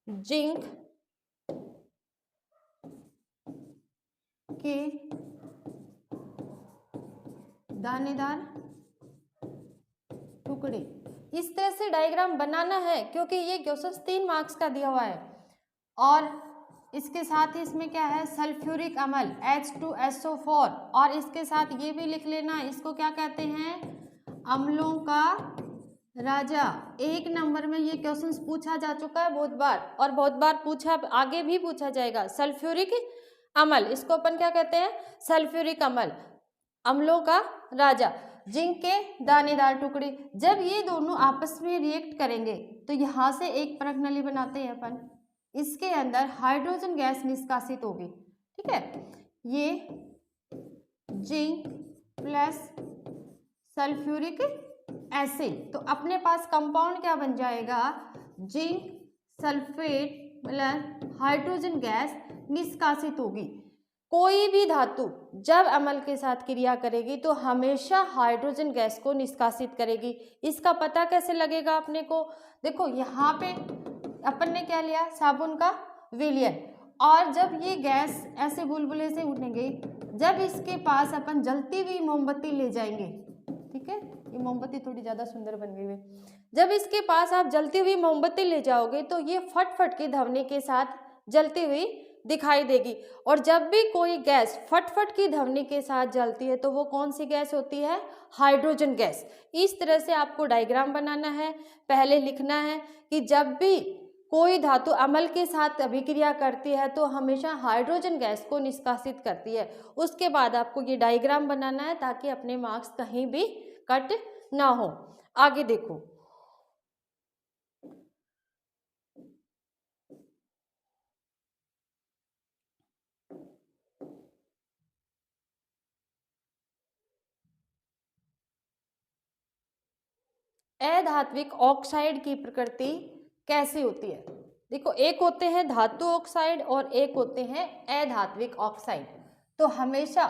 जिंक के दानेदार टुकड़े। इस तरह से डायग्राम बनाना है क्योंकि ये क्वेश्चन 3 मार्क्स का दिया हुआ है। और इसके साथ ही इसमें क्या है, सल्फ्यूरिक अम्ल H2SO4, और इसके साथ ये भी लिख लेना, इसको क्या कहते हैं, अम्लों का राजा। 1 नंबर में ये क्वेश्चन पूछा जा चुका है बहुत बार, और बहुत बार पूछा, आगे भी पूछा जाएगा। सल्फ्यूरिक अम्ल, इसको अपन क्या कहते हैं, सल्फ्यूरिक अम्ल, अम्लों का राजा। जिंक के दानेदार टुकड़े, जब ये दोनों आपस में रिएक्ट करेंगे तो यहाँ से एक प्रश्नावली बनाते हैं अपन, इसके अंदर हाइड्रोजन गैस निष्कासित होगी। ठीक है, ये जिंक प्लस सल्फ्यूरिक एसिड, तो अपने पास कंपाउंड क्या बन जाएगा, zinc sulphate plus hydrogen gas निष्कासित होगी। कोई भी धातु जब अम्ल के साथ क्रिया करेगी तो हमेशा हाइड्रोजन गैस को निष्कासित करेगी। इसका पता कैसे लगेगा अपने को, देखो यहाँ पे अपन ने क्या लिया, साबुन का विलयन, और जब ये गैस ऐसे बुलबुले से उठेंगे, जब इसके पास अपन जलती हुई मोमबत्ती ले जाएंगे, ठीक है, ये मोमबत्ती थोड़ी ज़्यादा सुंदर बन गई है, जब इसके पास आप जलती हुई मोमबत्ती ले जाओगे तो ये फट फट की ध्वनि के साथ जलती हुई दिखाई देगी। और जब भी कोई गैस फट फट की ध्वनि के साथ जलती है तो वो कौन सी गैस होती है, हाइड्रोजन गैस। इस तरह से आपको डायग्राम बनाना है, पहले लिखना है कि जब भी कोई धातु अम्ल के साथ अभिक्रिया करती है तो हमेशा हाइड्रोजन गैस को निष्कासित करती है। उसके बाद आपको ये डायग्राम बनाना है ताकि अपने मार्क्स कहीं भी कट ना हो। आगे देखो, अधात्विक ऑक्साइड की प्रकृति कैसी होती है। देखो, एक होते हैं धातु ऑक्साइड और एक होते हैं अधात्विक ऑक्साइड। तो हमेशा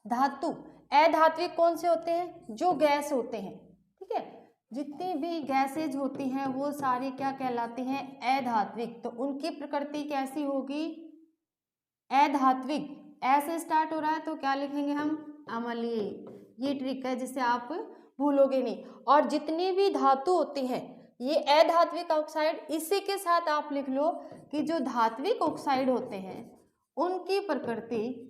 धातु अधात्विक कौन से होते हैं, जो गैस होते हैं, ठीक है, जितनी भी गैसेज होती हैं वो सारी क्या कहलाती हैं, अधात्विक। तो उनकी प्रकृति कैसी होगी, अधात्विक। ऐसे स्टार्ट हो रहा है तो क्या लिखेंगे हम, अम्लीय। ये ट्रिक है जिसे आप भूलोगे नहीं। और जितनी भी धातु होती हैं ये अधात्विक ऑक्साइड, इसी के साथ आप लिख लो कि जो धात्विक ऑक्साइड होते हैं उनकी प्रकृति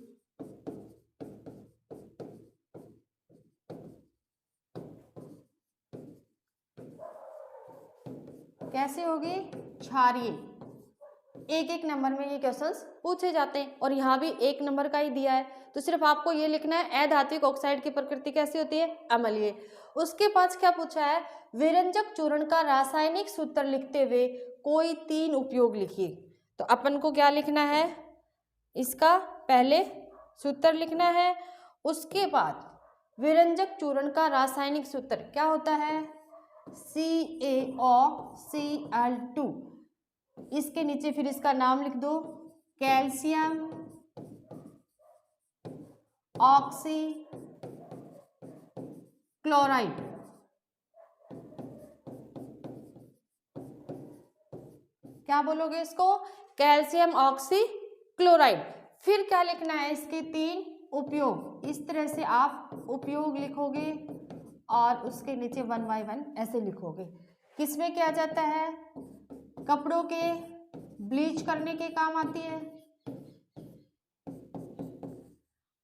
कैसे होगी, क्षारीय। एक एक नंबर में ये क्वेश्चंस पूछे जाते हैं और यहाँ भी एक नंबर का ही दिया है, तो सिर्फ आपको ये लिखना है अधात्विक ऑक्साइड की प्रकृति कैसी होती है, अम्लीय। उसके पास क्या पूछा है, विरंजक चूर्ण का रासायनिक सूत्र लिखते हुए कोई 3 उपयोग लिखिए। तो अपन को क्या लिखना है, इसका पहले सूत्र लिखना है, उसके बाद विरंजक चूर्ण का रासायनिक सूत्र क्या होता है, CaOCl2। इसके नीचे फिर इसका नाम लिख दो, कैल्शियम ऑक्सी क्लोराइड। क्या बोलोगे इसको, कैल्शियम ऑक्सी क्लोराइड। फिर क्या लिखना है, इसके 3 उपयोग। इस तरह से आप उपयोग लिखोगे और उसके नीचे 1 by 1 ऐसे लिखोगे। किसमें क्या जाता है, कपड़ों के ब्लीच करने के काम आती है,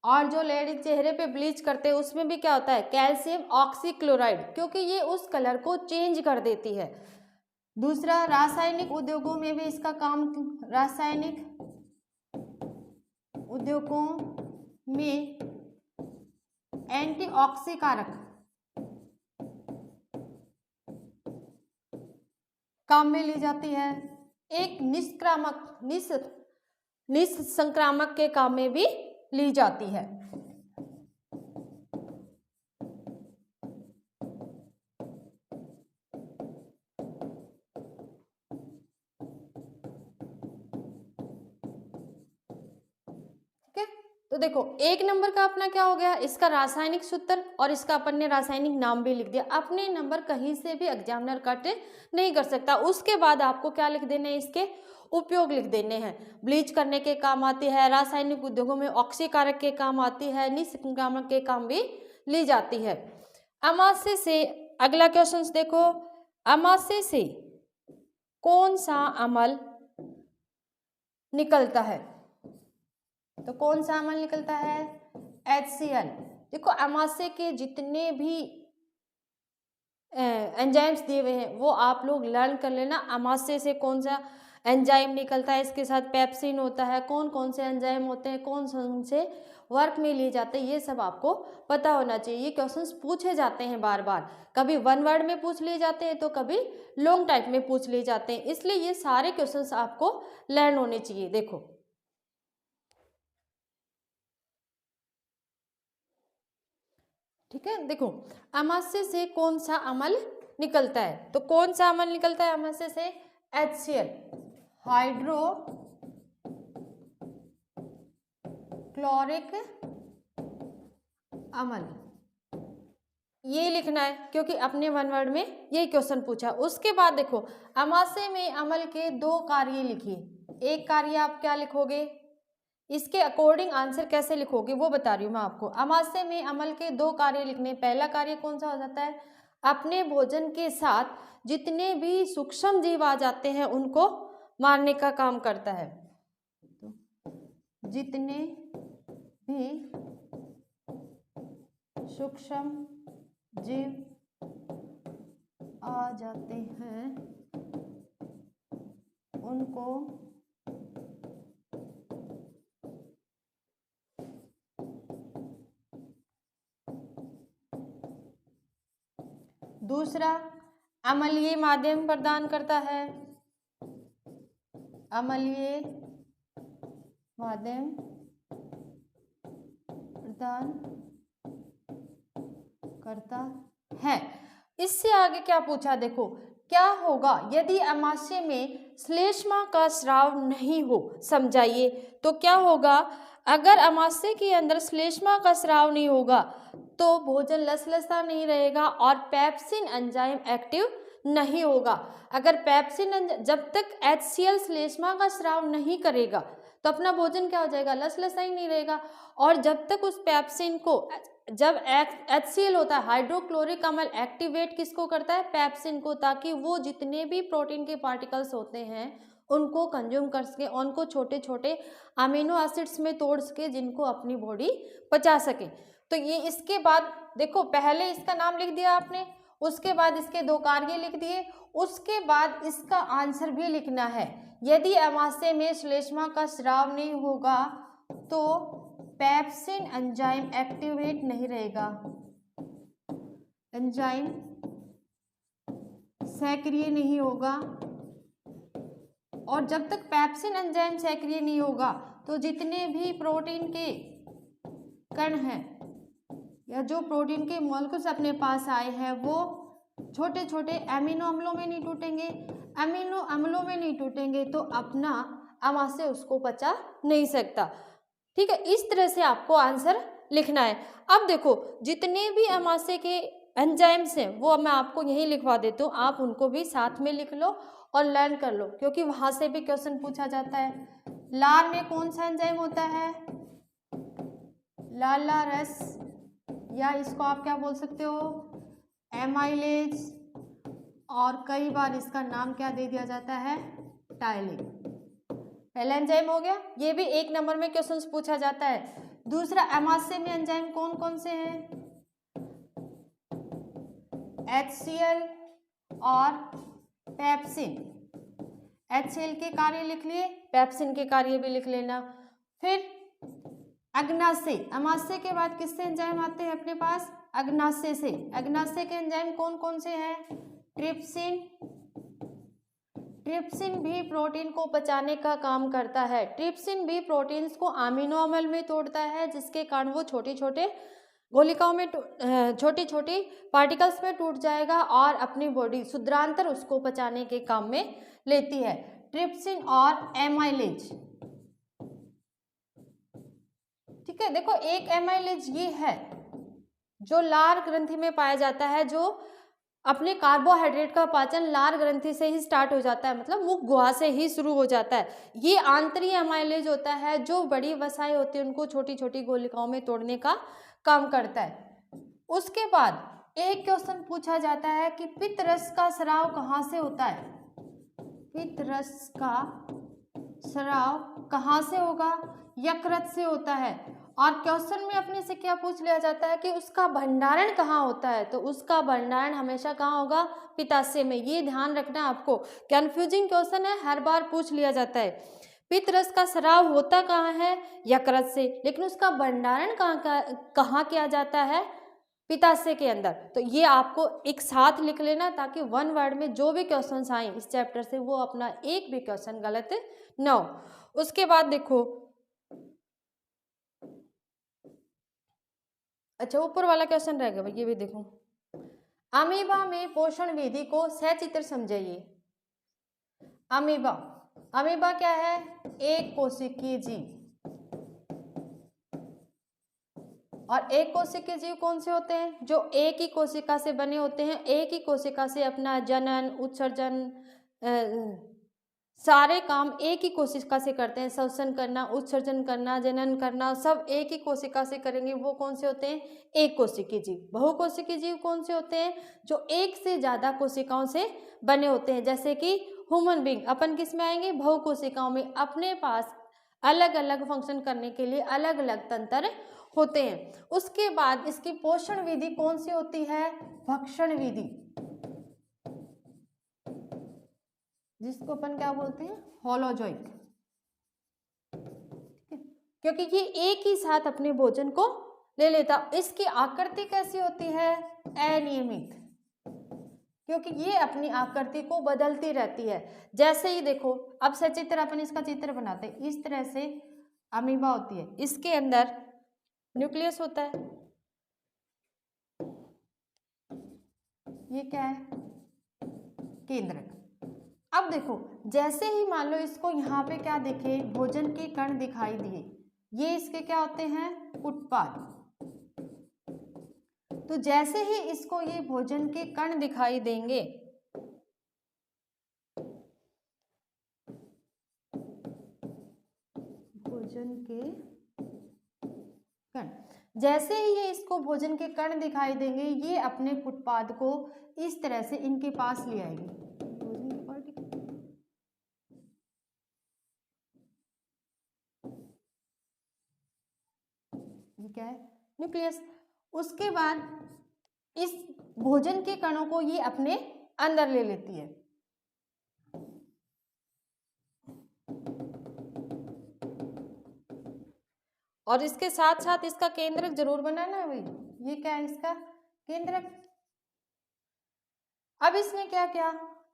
और जो लेडीज चेहरे पे ब्लीच करते हैं उसमें भी क्या होता है, कैल्शियम ऑक्सी क्लोराइड, क्योंकि ये उस कलर को चेंज कर देती है। दूसरा, रासायनिक उद्योगों में भी इसका काम, रासायनिक उद्योगों में एंटीऑक्सीकारक काम में ली जाती है। एक निस्संक्रामक के काम में भी ली जाती है। तो देखो, एक नंबर का अपना क्या हो गया, इसका रासायनिक सूत्र, और इसका अपन ने रासायनिक नाम भी लिख दिया। अपने नंबर कहीं से भी एग्जामिनर कट नहीं कर सकता। उसके बाद आपको क्या लिख देने, इसके उपयोग लिख देने हैं। ब्लीच करने के काम आती है, रासायनिक उद्योगों में ऑक्सीकारक के काम आती है, निस्संक्रामक के काम भी ली जाती है। अमाशय से अगला क्वेश्चन देखो, अमाशय से कौन सा अम्ल निकलता है, तो कौन सा अम्ल निकलता है, HCl। देखो, अमाशय के जितने भी एंजाइम्स दिए हुए हैं वो आप लोग लर्न कर लेना। अमाशय से कौन सा एंजाइम निकलता है, इसके साथ पेप्सिन होता है, कौन कौन से एंजाइम होते हैं, कौन कौन से वर्क में लिए जाते हैं, ये सब आपको पता होना चाहिए। ये क्वेश्चंस पूछे जाते हैं बार बार, कभी वन वर्ड में पूछ लिए जाते हैं तो कभी लॉन्ग टाइप में पूछ लिए जाते हैं, इसलिए ये सारे क्वेश्चंस आपको लर्न होने चाहिए। देखो ठीक है, देखो अमाशय से कौन सा अम्ल निकलता है, तो कौन सा अम्ल निकलता है अमाशय से? HCl, हाइड्रो क्लोरिक अम्ल, ये लिखना है क्योंकि अपने वन वर्ड में यही क्वेश्चन पूछा। उसके बाद देखो अमाशय में अम्ल के दो कार्य लिखिए। एक कार्य आप क्या लिखोगे, इसके अकॉर्डिंग आंसर कैसे लिखोगे वो बता रही हूँ मैं आपको। अमाशय में अम्ल के दो कार्य लिखने, पहला कार्य कौन सा हो जाता है? अपने भोजन के साथ जितने भी सूक्ष्म जीव आ जाते हैं उनको मारने का काम करता है। जितने भी सूक्ष्म जीव आ जाते हैं उनको दूसरा अम्लीय माध्यम प्रदान करता है, अम्लीय माध्यम प्रदान करता है। इससे आगे क्या पूछा, देखो क्या होगा यदि अमाशय में श्लेष्मा का स्राव नहीं हो, समझाइए। तो क्या होगा, अगर अमाशय के अंदर श्लेष्मा का स्राव नहीं होगा तो भोजन लसलसा नहीं रहेगा और पेप्सिन एंजाइम एक्टिव नहीं होगा। अगर पेप्सिन जब तक HCl श्लेष्मा का स्राव नहीं करेगा तो अपना भोजन क्या हो जाएगा, लसलसा ही नहीं रहेगा। और जब तक उस पेप्सिन को, जब HCl होता है हाइड्रोक्लोरिक अम्ल, एक्टिवेट किसको करता है, पेप्सिन को, ताकि वो जितने भी प्रोटीन के पार्टिकल्स होते हैं उनको कंज्यूम कर सके, उनको छोटे छोटे अमीनो एसिड्स में तोड़ सके जिनको अपनी बॉडी पचा सके। तो ये इसके बाद देखो पहले इसका नाम लिख दिया आपने, उसके बाद इसके दो कार्य लिख दिए, उसके बाद इसका आंसर भी लिखना है। यदि अमाशय में श्लेष्मा का स्राव नहीं होगा तो पेप्सिन एंजाइम एक्टिवेट नहीं रहेगा, एंजाइम सक्रिय नहीं होगा। और जब तक पेप्सिन एंजाइम सक्रिय नहीं होगा तो जितने भी प्रोटीन के कण हैं या जो प्रोटीन के मॉलिक्यूल्स अपने पास आए हैं वो छोटे छोटे अमीनो अम्लों में नहीं टूटेंगे। अमीनो अम्लों में नहीं टूटेंगे तो अपना अमाशय उसको पचा नहीं सकता। ठीक है, इस तरह से आपको आंसर लिखना है। अब देखो जितने भी अमाशय के एंजाइम्स हैं वो मैं आपको यहीं लिखवा देती हूँ, आप उनको भी साथ में लिख लो और लर्न कर लो क्योंकि वहां से भी क्वेश्चन पूछा जाता है। लार में कौन सा एंजाइम होता है, लाला रस, या इसको आप क्या बोल सकते हो, एमाइलेज, और कई बार इसका नाम क्या दे दिया जाता है, टाइलिन। पहला एंजाइम हो गया, ये भी एक नंबर में क्वेश्चंस पूछा जाता है। दूसरा अमाशय में एंजाइम कौन कौन से हैं, HCl और पेप्सिन। HCl के कार्य लिख लिए, पेप्सिन के कार्य भी लिख लेना। फिर अग्नाशय, अमाशय के बाद किससे एंजाइम आते हैं अपने पास, अग्नाशय से। अग्नाशय के एंजाइम कौन कौन से हैं, ट्रिप्सिन। ट्रिप्सिन भी प्रोटीन को पचाने का काम करता है। ट्रिप्सिन भी प्रोटीन्स को अमीनो अम्ल में तोड़ता है जिसके कारण वो छोटे छोटे गोलिकाओं में छोटी छोटी पार्टिकल्स में टूट जाएगा और अपनी बॉडी शुद्धांतर उसको पचाने के काम में लेती है। ट्रिप्सिन और एमाइलेज, ठीक है। देखो एक एमाइलेज ये है जो लार ग्रंथि में पाया जाता है, जो अपने कार्बोहाइड्रेट का पाचन लार ग्रंथि से ही स्टार्ट हो जाता है, मतलब मुख गुहा से ही शुरू हो जाता है। ये आंतरीय एमाइलेज होता है जो बड़ी वसाएं होती है उनको छोटी छोटी गोलिकाओं में तोड़ने का काम करता है। उसके बाद एक क्वेश्चन पूछा जाता है कि पित्तरस का स्राव कहाँ से होता है, पित्तरस का स्राव कहाँ से होगा, यकृत से होता है। और क्वेश्चन में अपने से क्या पूछ लिया जाता है कि उसका भंडारण कहाँ होता है, तो उसका भंडारण हमेशा कहाँ होगा, पित्ताशय में। ये ध्यान रखना आपको, कंफ्यूजिंग क्वेश्चन है, हर बार पूछ लिया जाता है। पित्त रस का स्राव होता कहाँ है? यकृत से, लेकिन उसका भंडारण कहाँ किया जाता है? पित्ताशय के अंदर। तो ये आपको एक साथ लिख लेना ताकि वन वर्ड में जो भी क्वेश्चन आए इस चैप्टर से वो अपना एक भी क्वेश्चन गलत न हो। उसके बाद देखो, अच्छा ऊपर वाला क्वेश्चन रह गया भाई, ये भी देखो। अमीबा में पोषण विधि को सचित्र समझाइए। अमीबा, अमीबा क्या है? एक कोशिकीय जीव। और एक कोशिकीय जीव कौन से होते हैं? जो एक ही कोशिका से बने होते हैं, एक ही कोशिका से अपना जनन, उत्सर्जन, सारे काम एक ही कोशिका से करते हैं। श्वसन करना, उत्सर्जन करना, जनन करना, सब एक ही कोशिका से करेंगे। वो कौन से होते हैं? एक कोशिकीय जीव। बहुकोशिकीय जीव कौन से होते हैं? जो एक से ज्यादा कोशिकाओं से बने होते हैं। जैसे कि ह्यूमन बीइंग, अपन किस में आएंगे? बहुकोशिकाओं में। अपने पास अलग अलग फंक्शन करने के लिए अलग अलग तंत्र होते हैं। उसके बाद इसकी पोषण विधि कौन सी होती है? भक्षण विधि, जिसको अपन क्या बोलते हैं? होलोजोइक। क्योंकि ये एक ही साथ अपने भोजन को ले लेता। इसकी आकृति कैसी होती है? अनियमित, क्योंकि ये अपनी आकृति को बदलती रहती है। जैसे ही देखो, अब सचित्र अपन इसका चित्र बनाते हैं। इस तरह से अमीबा होती है, इसके अंदर न्यूक्लियस होता है। ये क्या है? केंद्रक। अब देखो, जैसे ही मान लो इसको यहाँ पे क्या दिखे? भोजन के कण दिखाई दिए, ये इसके क्या होते हैं? उत्पाद। तो जैसे ही इसको ये भोजन के कण दिखाई देंगे, भोजन के कण, जैसे ही ये इसको भोजन के कण दिखाई देंगे, ये अपने उत्पाद को इस तरह से इनके पास ले आएगी। ये क्या है? न्यूक्लियस। उसके बाद इस भोजन के कणों को ये अपने अंदर ले लेती है। और इसके साथ साथ इसका केंद्रक जरूर बनाना है भाई। ये क्या है? इसका केंद्रक। अब इसने क्या किया?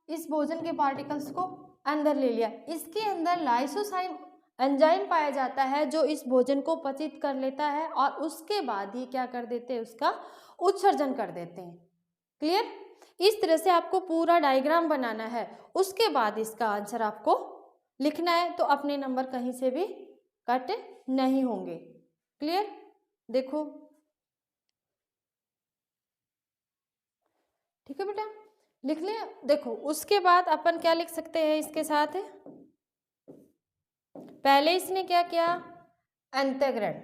इस भोजन के पार्टिकल्स को अंदर ले लिया। इसके अंदर लाइसोसाइम एंजाइम पाया जाता है जो इस भोजन को पचित कर लेता है और उसके बाद ये क्या कर देते हैं? उसका उत्सर्जन कर देते हैं। क्लियर? इस तरह से आपको पूरा डायग्राम बनाना है। उसके बाद इसका आंसर आपको लिखना है, तो अपने नंबर कहीं से भी कट नहीं होंगे। क्लियर? देखो, ठीक है बेटा, लिख ले। देखो, उसके बाद अपन क्या लिख सकते हैं इसके साथ? पहले इसने क्या किया? अंतःग्रहण।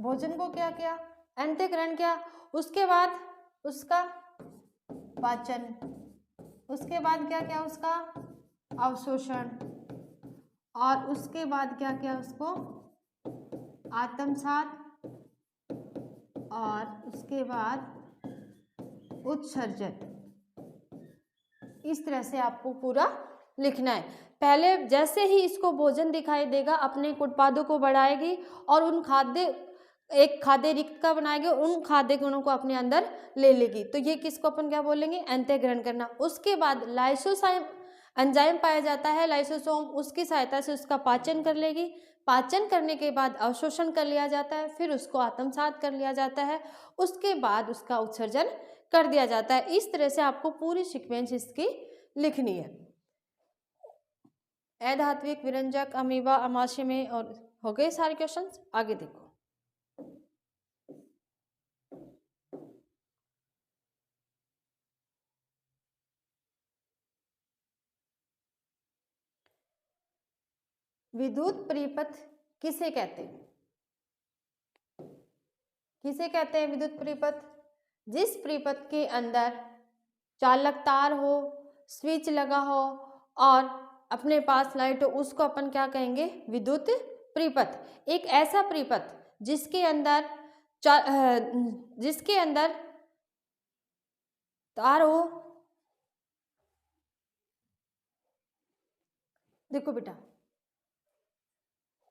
भोजन को क्या किया? अंतःग्रहण किया। उसके बाद उसका पाचन। उसके बाद क्या किया? उसका अवशोषण। और उसके बाद क्या किया? उसको आत्मसात। और उसके बाद उत्सर्जन। इस तरह से आपको पूरा लिखना है। पहले जैसे ही इसको भोजन दिखाई देगा, अपने उत्पादों को बढ़ाएगी और उन एक खाद्य रिक्त का बनाएगी और उन खाद्य गुणों को अपने अंदर ले लेगी। तो ये किसको अपन क्या बोलेंगे? अंतःग्रहण करना। उसके बाद लाइसोसाइम एंजाइम पाया जाता है, लाइसोसोम, उसकी सहायता से उसका पाचन कर लेगी। पाचन करने के बाद अवशोषण कर लिया जाता है, फिर उसको आत्मसात कर लिया जाता है, उसके बाद उसका उत्सर्जन कर दिया जाता है। इस तरह से आपको पूरी सीक्वेंस इसकी लिखनी है। अधात्विक, विरंजक, अमीबा, अमाशय में, और हो गए सारे क्वेश्चंस। आगे देखो, विद्युत परिपथ किसे कहते हैं? किसे कहते हैं विद्युत परिपथ? जिस परिपथ के अंदर चालक तार हो, स्विच लगा हो और अपने पास लाइट हो, उसको अपन क्या कहेंगे? विद्युत परिपथ। एक ऐसा परिपथ जिसके अंदर तार हो, देखो बेटा,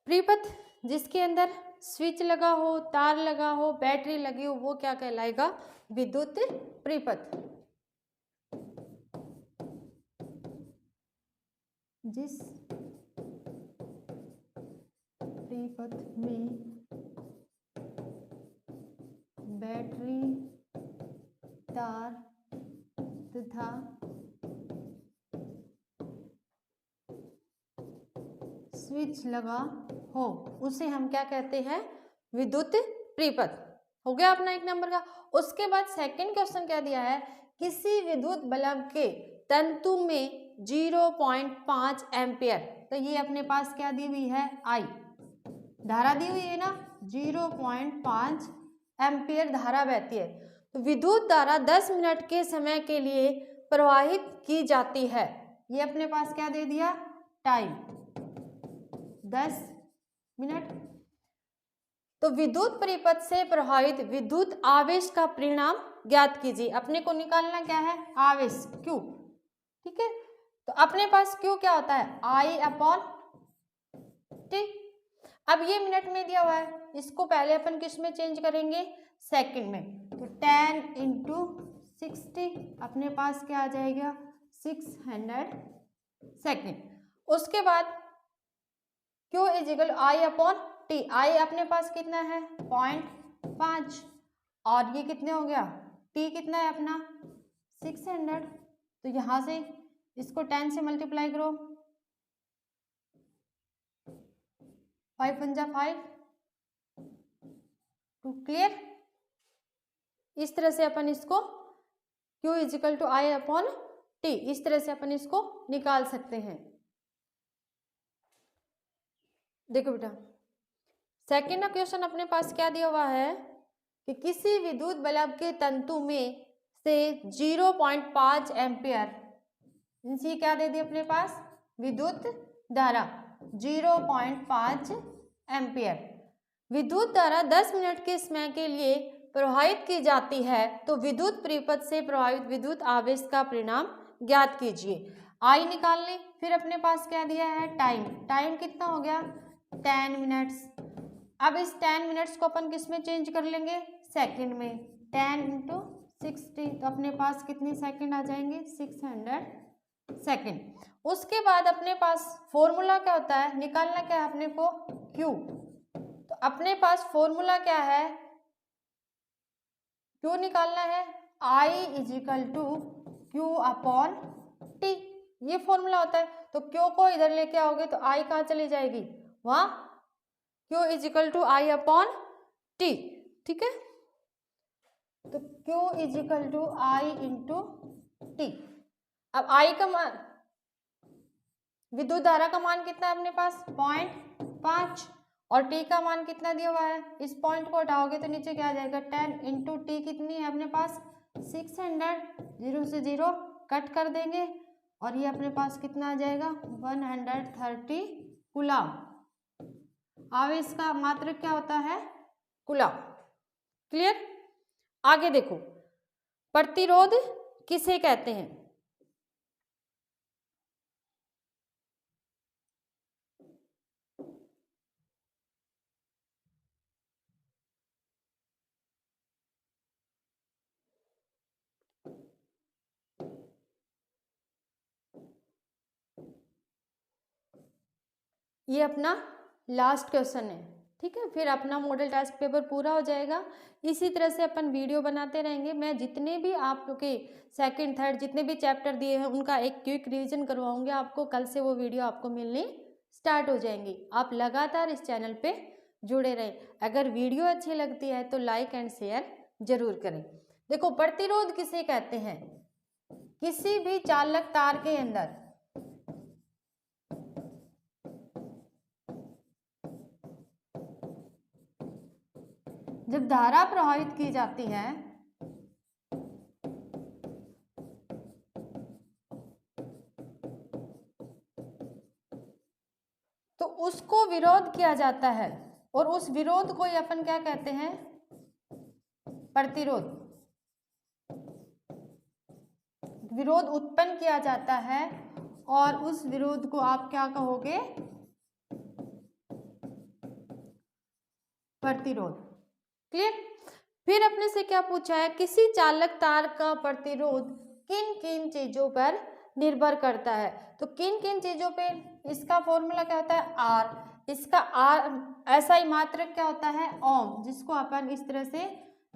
प्रीपथ जिसके अंदर स्विच लगा हो, तार लगा हो, बैटरी लगी हो, वो क्या कहलाएगा? विद्युत प्रीपथ। जिस प्रीपथ में बैटरी, तार तथा स्विच लगा हो उसे हम क्या कहते हैं? विद्युत प्रीपथ। हो गया अपना 1 नंबर का। उसके बाद सेकंड क्वेश्चन क्या दिया है? किसी विद्युत बल्ब के तंतु में 0.5 एम्पियर, तो ये अपने पास क्या दी हुई है? आई धारा दी हुई है ना, 0.5 एम्पियर धारा बहती है। तो विद्युत धारा 10 मिनट के समय के लिए प्रवाहित की जाती है। ये अपने पास क्या दे दिया? Time 10 minute. तो विद्युत परिपथ से प्रवाहित विद्युत आवेश का परिमाण ज्ञात कीजिए। अपने को निकालना क्या है? आवेश, Q। ठीक है, तो अपने पास Q क्या होता है? I/T। अब ये मिनट में दिया हुआ है, इसको पहले अपन किस में चेंज करेंगे? सेकंड में। तो 10 × 60 अपने पास क्या आ जाएगा? 600 सेकेंड। उसके बाद Q = I/T। I अपने पास कितना है? 0.5। और ये कितने हो गया? T कितना है अपना? 600। तो यहां से इसको 10 से मल्टीप्लाई करो, 5 × 5। Too clear? इस तरह से अपन इसको Q = I/T, इस तरह से अपन इसको निकाल सकते हैं। देखो बेटा, सेकंड क्वेश्चन अपने पास क्या दिया हुआ है कि किसी विद्युत बल्ब के तंतु में से 0.5 एम्पियर, इनसे क्या दे दी अपने पास? विद्युत धारा 0.5 एम्पियर। विद्युत धारा 10 मिनट के समय के लिए प्रवाहित की जाती है, तो विद्युत परिपथ से प्रवाहित विद्युत आवेश का परिमाण ज्ञात कीजिए। आई निकाल लें। फिर अपने पास क्या दिया है? टाइम। टाइम कितना हो गया? 10 मिनट्स। अब इस 10 मिनट्स को अपन किस में चेंज कर लेंगे? सेकंड में। 10 × 60, तो अपने पास कितने सेकंड आ जाएंगे? 600 सेकंड। उसके बाद अपने पास फॉर्मूला क्या होता है? निकालना क्या है अपने को? Q। तो अपने पास फॉर्मूला क्या है? Q निकालना है, I = Q/T। ये फॉर्मूला होता है। तो Q को इधर लेके आओगे तो I कहाँ चली जाएगी? वहां। Q = I/T। ठीक है, तो Q = I/T। अब I का मान, विद्युत धारा का मान कितना है अपने पास? 0.5। और T का मान कितना दिया हुआ है? इस पॉइंट को हटाओगे तो नीचे क्या आ जाएगा? 10 × T कितनी है अपने पास? 600। 0 से 0 कट कर देंगे और ये अपने पास कितना आ जाएगा? 130 कूलम। आवेश का मात्रक क्या होता है? कूलम। क्लियर? आगे देखो, प्रतिरोध किसे कहते हैं? ये अपना लास्ट क्वेश्चन है। ठीक है, फिर अपना मॉडल टेस्ट पेपर पूरा हो जाएगा। इसी तरह से अपन वीडियो बनाते रहेंगे। मैं जितने भी आपके सेकंड थर्ड जितने भी चैप्टर दिए हैं उनका एक क्विक रिवीजन करवाऊंगी आपको। कल से वो वीडियो आपको मिलनी स्टार्ट हो जाएंगी। आप लगातार इस चैनल पे जुड़े रहें। अगर वीडियो अच्छी लगती है तो लाइक एंड शेयर जरूर करें। देखो, प्रतिरोध किसे कहते हैं? किसी भी चालक तार के अंदर जब धारा प्रवाहित की जाती है तो उसको विरोध किया जाता है, और उस विरोध को ही अपन क्या कहते हैं? प्रतिरोध। विरोध उत्पन्न किया जाता है और उस विरोध को आप क्या कहोगे? प्रतिरोध। क्लियर? फिर अपने से क्या पूछा है, किसी चालक तार का प्रतिरोध किन किन चीजों पर निर्भर करता है? तो किन किन चीजों पे? इसका फॉर्मूला क्या होता है? आर। इसका आर ऐसा ही मात्रक क्या होता है? ओम, जिसको अपन इस तरह से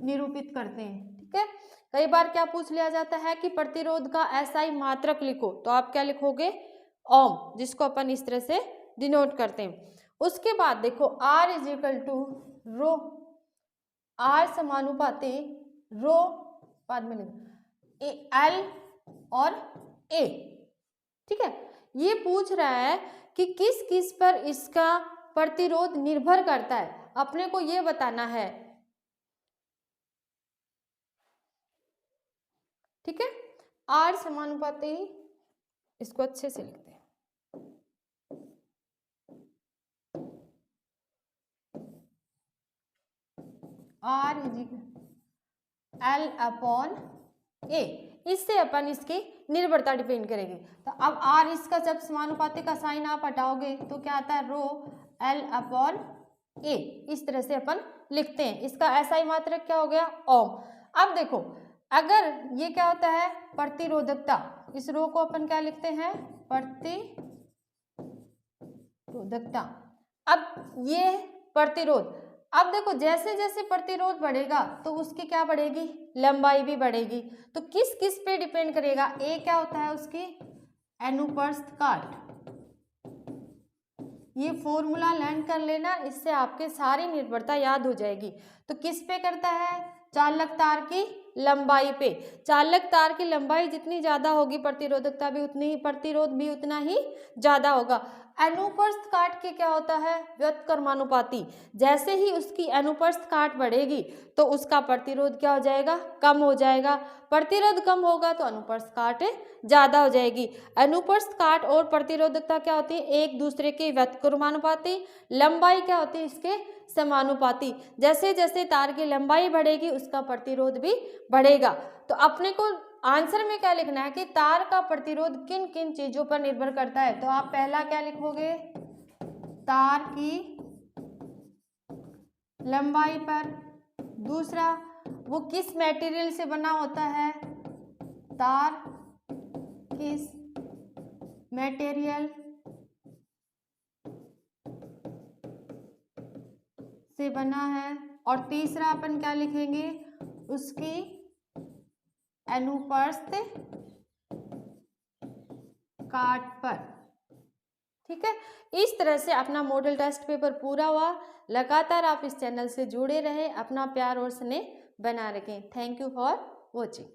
निरूपित करते हैं। ठीक है, कई बार क्या पूछ लिया जाता है कि प्रतिरोध का ऐसा ही मात्रक लिखो, तो आप क्या लिखोगे? ओम, जिसको अपन इस तरह से डिनोट करते हैं। उसके बाद देखो R is equal to rho, R समानुपाती रो बाद में एल और ए। ठीक है, ये पूछ रहा है कि किस किस पर इसका प्रतिरोध निर्भर करता है, अपने को ये बताना है। ठीक है, आर समानुपाती, इसको अच्छे से लिखते हैं, आर एल अपॉन ए, इससे अपन इसकी निर्भरता डिपेंड करेगी। तो अब आर इसका जब समानुपाती का साइन आप हटाओगे तो क्या आता है? रो एल अपॉन ए, इस तरह से अपन लिखते हैं। इसका ऐसा ही मात्रक क्या हो गया? ओम। अब देखो अगर ये क्या होता है? प्रतिरोधकता, इस रो को अपन क्या लिखते हैं? प्रतिरोधकता। अब ये प्रतिरोध, अब देखो जैसे जैसे प्रतिरोध बढ़ेगा तो उसकी क्या बढ़ेगी? लंबाई भी बढ़ेगी। तो किस किस पे डिपेंड करेगा? ए क्या होता है? उसकी अनुप्रस्थ काट। ये फॉर्मूला लर्न कर लेना, इससे आपके सारी निर्भरता याद हो जाएगी। तो किस पे करता है? चालक तार की लंबाई पे। चालक तार की लंबाई जितनी ज्यादा होगी प्रतिरोधकता भी उतनी ही, प्रतिरोध भी उतना ही ज्यादा होगा। अनुप्रस्थ काट के क्या होता है? व्युत्क्रमानुपाती। जैसे ही उसकी अनुप्रस्थ काट बढ़ेगी तो उसका प्रतिरोध क्या हो जाएगा? कम हो जाएगा। प्रतिरोध कम होगा तो अनुप्रस्थ काट ज्यादा हो जाएगी। अनुप्रस्थ काट और प्रतिरोधकता क्या होती है? एक दूसरे के व्युत्क्रमानुपाती। लंबाई क्या होती है? इसके समानुपाती। जैसे जैसे तार की लंबाई बढ़ेगी उसका प्रतिरोध भी बढ़ेगा। तो अपने को आंसर में क्या लिखना है कि तार का प्रतिरोध किन किन चीजों पर निर्भर करता है। तो आप पहला क्या लिखोगे? तार की लंबाई पर। दूसरा, वो किस मटेरियल से बना होता है? तार किस मटेरियल से बना है। और तीसरा अपन क्या लिखेंगे? उसकी अनुप्रस्थ काट पर। ठीक है, इस तरह से अपना मॉडल टेस्ट पेपर पूरा हुआ। लगातार आप इस चैनल से जुड़े रहें, अपना प्यार और स्नेह बना रखें। Thank you for watching.